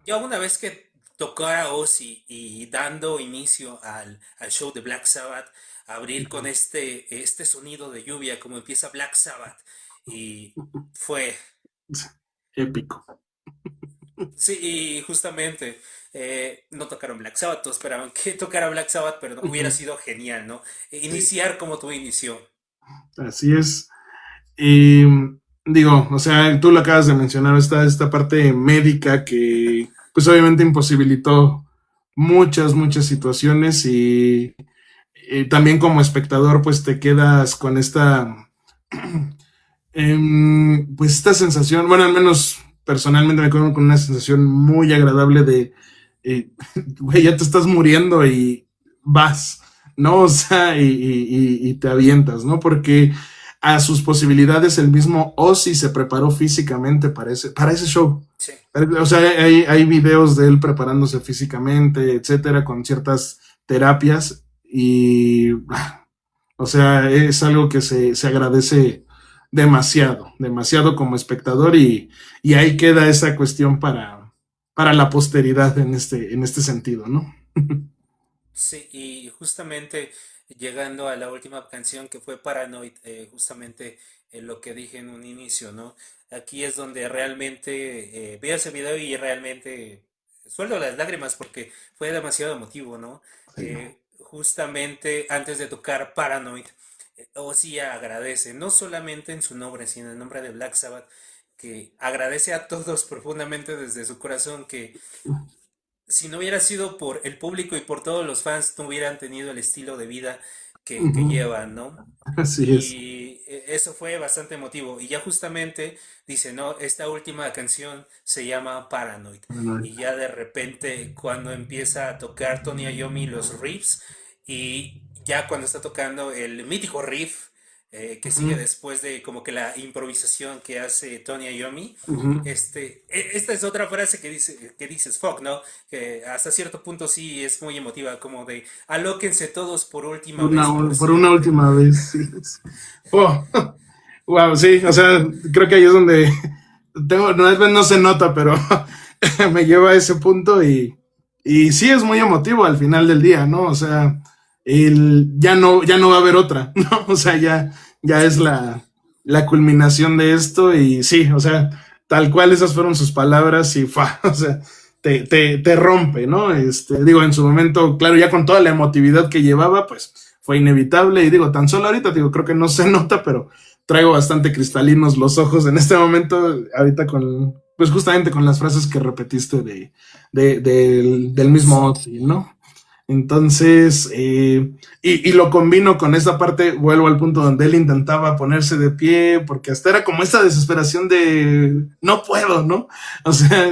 Speaker 2: ya una vez que tocara Ozzy y dando inicio al show de Black Sabbath, abrir con
Speaker 1: Ujú.
Speaker 2: este sonido de lluvia como empieza Black Sabbath y fue,
Speaker 1: Épico.
Speaker 2: sí, y justamente no tocaron Black Sabbath, todos esperaban que tocara Black Sabbath, pero no, hubiera
Speaker 1: Ujú.
Speaker 2: sido genial, ¿no?
Speaker 1: Sí,
Speaker 2: Iniciar como tú inició.
Speaker 1: así es. Y digo, o sea, tú lo acabas de mencionar, esta parte médica que pues obviamente imposibilitó muchas situaciones y también como espectador pues te quedas con pues esta sensación, bueno, al menos personalmente me quedo con una sensación muy agradable de, eh, güey, ya te estás muriendo y vas, ¿no? O sea, y te avientas, ¿no? Porque a sus posibilidades el mismo Ozzy se preparó físicamente para ese show.
Speaker 2: Sí.
Speaker 1: O sea, hay videos de él preparándose físicamente, etcétera, con ciertas terapias y, o sea, es algo que se agradece demasiado, demasiado como espectador y ahí queda esa cuestión para la posteridad en este sentido, ¿no?
Speaker 2: Sí, y justamente llegando a la última canción que fue Paranoid, justamente lo que dije en un inicio, ¿no? Aquí es donde realmente vi ese video y realmente sueldo las lágrimas porque fue demasiado emotivo, ¿no?
Speaker 1: Sí, no.
Speaker 2: Justamente antes de tocar Paranoid, Ozzy agradece, no solamente en su nombre, sino en nombre de Black Sabbath, que agradece a todos profundamente desde su corazón que si no hubiera sido por el público y por todos los fans, no hubieran tenido el estilo de vida que
Speaker 1: Ujú.
Speaker 2: llevan, ¿no?
Speaker 1: Así es.
Speaker 2: Y eso fue bastante emotivo. Y ya justamente dice, no, esta última canción se llama Paranoid.
Speaker 1: Bueno,
Speaker 2: Y ya de repente cuando empieza a tocar Tony Iommi los riffs y ya cuando está tocando el mítico riff que sigue
Speaker 1: ujú,
Speaker 2: después de como que la improvisación que hace Tony Iommi,
Speaker 1: ujú.
Speaker 2: esta es otra frase que dices, fuck, ¿no? Que hasta cierto punto sí es muy emotiva, como de alóquense todos por última vez y por
Speaker 1: Por una
Speaker 2: siempre.
Speaker 1: última vez, sí. Oh, wow, sí, o sea, creo que ahí es donde no se nota, pero me lleva a ese punto y sí es muy emotivo al final del día, ¿no? O sea, ya no va a haber otra, ¿no? O sea, ya es
Speaker 2: Sí,
Speaker 1: la culminación de esto y sí, o sea, tal cual esas fueron sus palabras y fa, o sea, te rompe, ¿no? Digo, en su momento, claro, ya con toda la emotividad que llevaba, pues fue inevitable y digo, tan solo ahorita, digo, creo que no se nota, pero traigo bastante cristalinos los ojos en este momento, ahorita pues justamente con las frases que repetiste del mismo
Speaker 2: sí.
Speaker 1: Ozzy, ¿no? Entonces, y lo combino con esa parte, vuelvo al punto donde él intentaba ponerse de pie, porque hasta era como esa desesperación de no puedo, ¿no? O sea,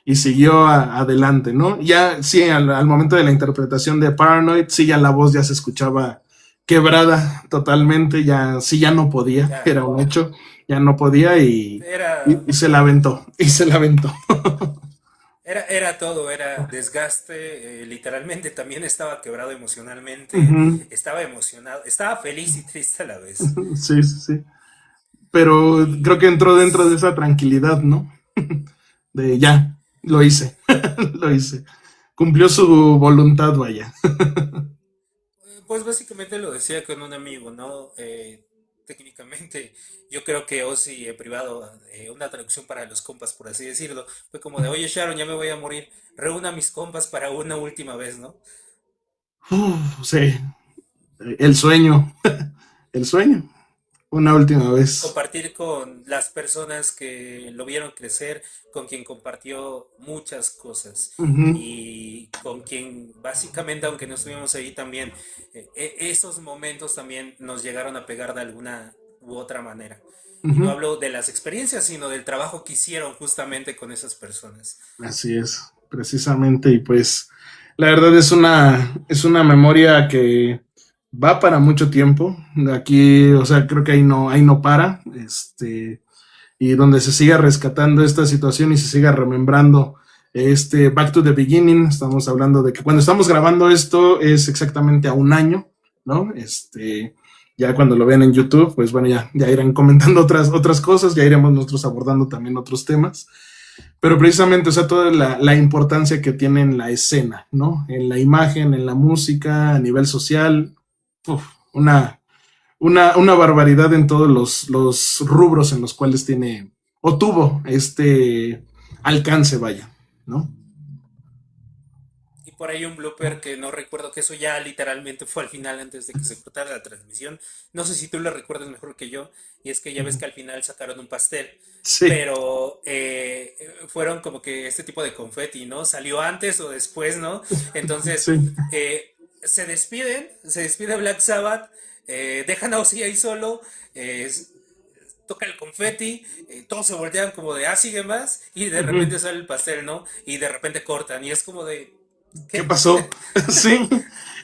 Speaker 1: y siguió adelante, ¿no? Ya, sí, al momento de la interpretación de Paranoid, sí, ya la voz ya se escuchaba quebrada totalmente, ya, sí, ya no podía,
Speaker 2: Ya,
Speaker 1: era un hecho, ya no podía
Speaker 2: era,
Speaker 1: y se la aventó, y se la aventó.
Speaker 2: era todo, era desgaste, literalmente también estaba quebrado emocionalmente,
Speaker 1: Ujú.
Speaker 2: estaba emocionado, estaba feliz y triste a la vez.
Speaker 1: Sí, sí, sí. Pero creo que
Speaker 2: Y
Speaker 1: entró dentro de esa tranquilidad, ¿no? De ya, lo hice, lo hice. Cumplió su voluntad, vaya.
Speaker 2: pues básicamente lo decía con un amigo, ¿no? Técnicamente, yo creo que Ozzy en privado, una traducción para los compas, por así decirlo, fue como de, oye Sharon, ya me voy a morir, reúna a mis compas para una última vez, ¿no?
Speaker 1: Sí, el sueño, el sueño, una última vez.
Speaker 2: Compartir con las personas que lo vieron crecer, con quien compartió muchas cosas
Speaker 1: Ujú,
Speaker 2: y con quien básicamente, aunque no estuvimos ahí también, esos momentos también nos llegaron a pegar de alguna u otra manera. Y no
Speaker 1: ujú.
Speaker 2: hablo de las experiencias, sino del trabajo que hicieron justamente con esas personas.
Speaker 1: Así es, precisamente. Y pues, la verdad es una memoria que va para mucho tiempo. Aquí, o sea, creo que ahí no para. Y donde se siga rescatando esta situación y se siga remembrando Back to the Beginning. Estamos hablando de que cuando estamos grabando esto es exactamente a un año, ¿no? Ya cuando lo vean en YouTube, pues bueno, ya irán comentando otras cosas, ya iremos nosotros abordando también otros temas, pero precisamente, o sea, toda la importancia que tiene en la escena, ¿no? En la imagen, en la música, a nivel social, uf, una, una barbaridad en todos los rubros en los cuales tiene o tuvo este alcance, vaya, ¿no?
Speaker 2: Y por ahí un blooper que no recuerdo, que eso ya literalmente fue al final antes de que se cortara la transmisión. No sé si tú lo recuerdas mejor que yo. Y es que ya ves que al final sacaron un pastel.
Speaker 1: Sí,
Speaker 2: Pero fueron como que este tipo de confeti, ¿no? Salió antes o después, ¿no? Entonces,
Speaker 1: sí.
Speaker 2: se despide Black Sabbath, dejan a Ozzy ahí solo, toca el confeti, todos se voltean como de, ah, sigue más, y de
Speaker 1: Uh-huh.
Speaker 2: repente sale el pastel, ¿no? Y de repente cortan, y es como de,
Speaker 1: ¿Qué
Speaker 2: ¿qué?
Speaker 1: pasó? Sí,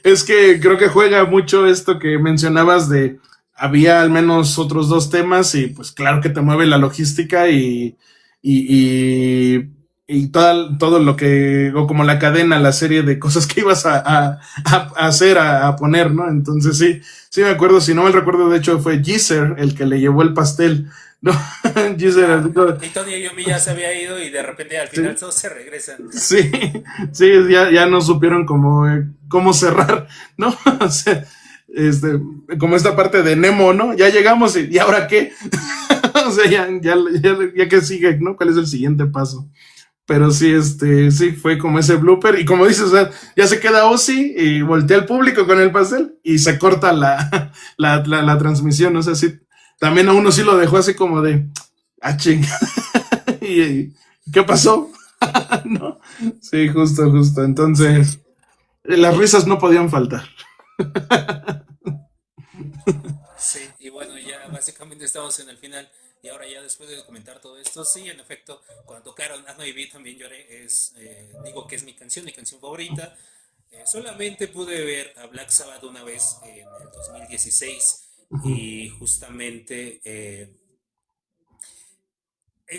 Speaker 1: es que creo que juega mucho esto que mencionabas de había al menos otros dos temas y pues claro que te mueve la logística y, y todo lo que, o como la cadena, la serie de cosas que ibas a hacer, a poner, ¿no? Entonces sí, sí me acuerdo, si no mal recuerdo, de hecho fue Geezer el que le llevó el pastel, ¿no? Geezer,
Speaker 2: Ah,
Speaker 1: así como,
Speaker 2: y Tony Iommi ya se había ido y de repente al final
Speaker 1: sí,
Speaker 2: todos se regresan.
Speaker 1: sí, sí, ya no supieron cómo cerrar, ¿no? O sea, este, como esta parte de Nemo, ¿no? Ya llegamos y ahora qué? O sea, ya que sigue, ¿no? ¿Cuál es el siguiente paso? Pero sí, sí, fue como ese blooper. Y como dices, o sea, ya se queda Ozzy y voltea al público con el pastel y se corta la transmisión. O sea, sí, también a uno sí lo dejó así como de, ah, ching. ¿Y qué pasó? ¿No? Sí, justo, justo.
Speaker 2: Sí,
Speaker 1: Entonces, las risas no podían faltar.
Speaker 2: sí, y bueno, ya básicamente estamos en el final. Y ahora ya después de comentar todo esto, sí, en efecto, cuando tocaron Ano y B también lloré. Digo que es mi canción favorita. Solamente pude ver a Black Sabbath una vez en el 2016 y justamente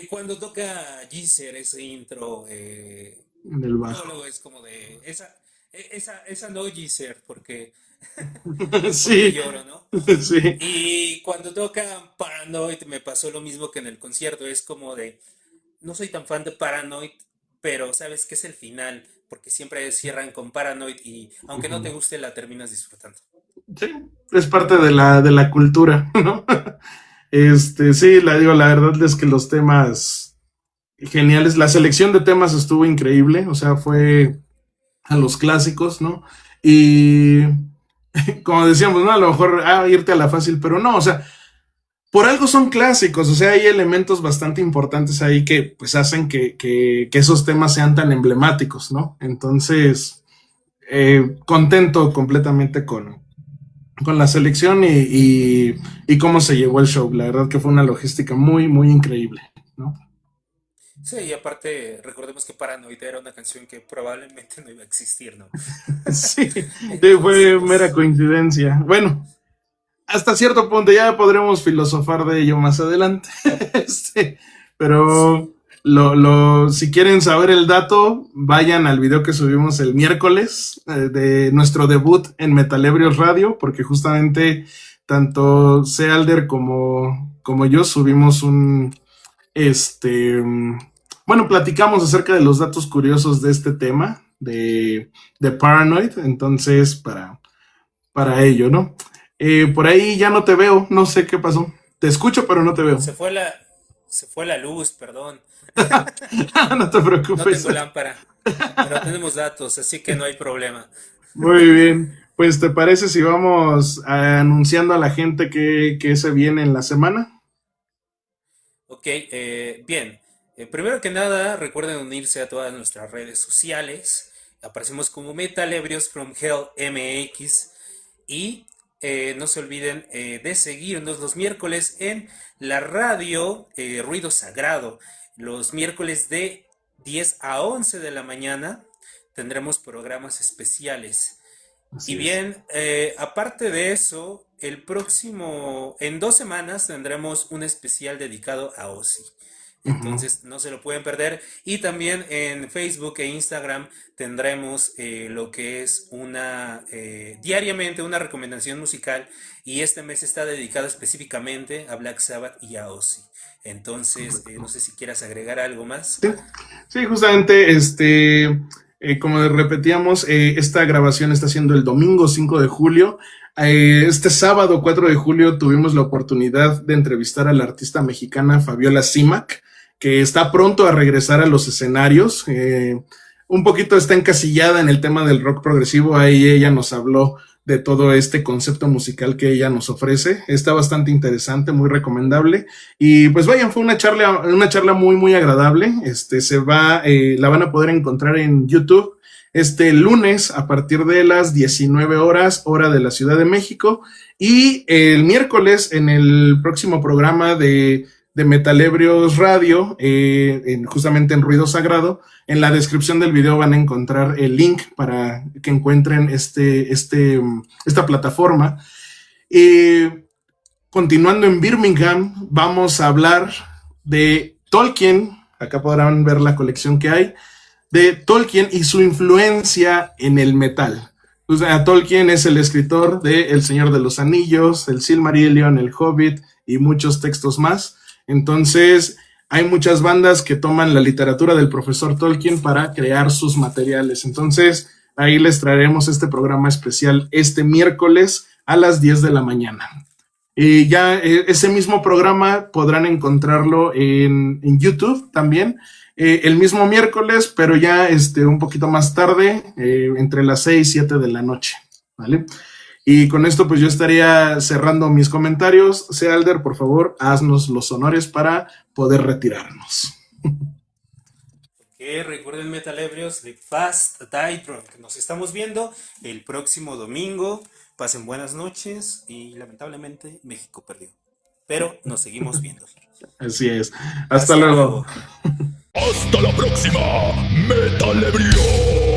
Speaker 2: cuando toca Geezer ese intro,
Speaker 1: En el
Speaker 2: luego,
Speaker 1: bajo.
Speaker 2: luego es como de esa no Geezer porque, porque
Speaker 1: Sí,
Speaker 2: lloro, ¿no?
Speaker 1: sí.
Speaker 2: Y cuando toca Paranoid me pasó lo mismo que en el concierto, es como de, no soy tan fan de Paranoid, pero sabes que es el final, porque siempre cierran con Paranoid y aunque no te guste la terminas disfrutando.
Speaker 1: Sí, es parte de la cultura, ¿no? Sí, la verdad es que los temas geniales, la selección de temas estuvo increíble, o sea, fue a los clásicos, ¿no? Y como decíamos, ¿no? A lo mejor irte a la fácil, pero no, o sea, por algo son clásicos, o sea, hay elementos bastante importantes ahí que pues hacen que esos temas sean tan emblemáticos, ¿no? Entonces, contento completamente con la selección y cómo se llevó el show. La verdad que fue una logística muy, muy increíble, ¿no?
Speaker 2: Sí, y aparte recordemos que Paranoid era una canción que probablemente no iba a existir, ¿no?
Speaker 1: Sí, sí, fue mera
Speaker 2: Entonces,
Speaker 1: coincidencia. Bueno, hasta cierto punto ya podremos filosofar de ello más adelante. Este, pero
Speaker 2: sí,
Speaker 1: si quieren saber el dato, vayan al video que subimos el miércoles de nuestro debut en Metalebrios Radio, porque justamente tanto Sealder como yo subimos este, bueno, platicamos acerca de los datos curiosos de este tema, de Paranoid, entonces para ello, ¿no? Por ahí ya no te veo, no sé qué pasó. Te escucho, pero no te veo.
Speaker 2: se fue la, se fue la luz, perdón.
Speaker 1: No te
Speaker 2: No
Speaker 1: preocupes.
Speaker 2: tengo lámpara, pero tenemos datos, así que no hay problema.
Speaker 1: Muy bien. Pues, ¿te parece si vamos anunciando a la gente que se viene en la semana?
Speaker 2: Ok, bien. Primero que nada, recuerden unirse a todas nuestras redes sociales. Aparecemos como Metal Ebrios from Hell MX. Y no se olviden de seguirnos los miércoles en la radio Ruido Sagrado. Los miércoles de 10 a 11 de la mañana tendremos programas especiales. Y
Speaker 1: Así es.
Speaker 2: bien, aparte de eso, en 2 semanas tendremos un especial dedicado a Ozzy.
Speaker 1: Ujú.
Speaker 2: Entonces no se lo pueden perder. Y también en Facebook e Instagram tendremos lo que es diariamente una recomendación musical. Y este mes está dedicado específicamente a Black Sabbath y a Ozzy. Entonces, no sé si quieras agregar algo más.
Speaker 1: Sí, sí, justamente, como repetíamos, esta grabación está siendo el domingo 5 de julio. Este sábado 4 de julio tuvimos la oportunidad de entrevistar a la artista mexicana Fabiola Simac, que está pronto a regresar a los escenarios. Un poquito está encasillada en el tema del rock progresivo. Ahí ella nos habló de todo este concepto musical que ella nos ofrece. Está bastante interesante, muy recomendable. Y pues vayan, fue una charla muy, muy agradable. La van a poder encontrar en YouTube este lunes a partir de las 19 horas, hora de la Ciudad de México. Y el miércoles en el próximo programa de Metalebrios Radio, justamente en Ruido Sagrado, en la descripción del video van a encontrar el link para que encuentren esta plataforma. Continuando en Birmingham, vamos a hablar de Tolkien. Acá podrán ver la colección que hay de Tolkien y su influencia en el metal. O sea, Tolkien es el escritor de El Señor de los Anillos, El Silmarillion, El Hobbit y muchos textos más. Entonces, hay muchas bandas que toman la literatura del profesor Tolkien para crear sus materiales. Entonces, ahí les traeremos este programa especial este miércoles a las 10 de la mañana. Ya ese mismo programa podrán encontrarlo en YouTube también. el mismo miércoles, pero ya un poquito más tarde, entre las 6 y 7 de la noche, ¿vale? Y con esto pues yo estaría cerrando mis comentarios. Sealder, por favor, haznos los honores para poder retirarnos.
Speaker 2: Que recuerden, metalebrios, Live Fast, Die Drunk. Nos estamos viendo el próximo domingo. Pasen buenas noches y lamentablemente México perdió. Pero nos seguimos viendo.
Speaker 1: Así es. Hasta
Speaker 2: Hasta
Speaker 1: luego.
Speaker 2: luego.
Speaker 3: Hasta la próxima, Metalebrio.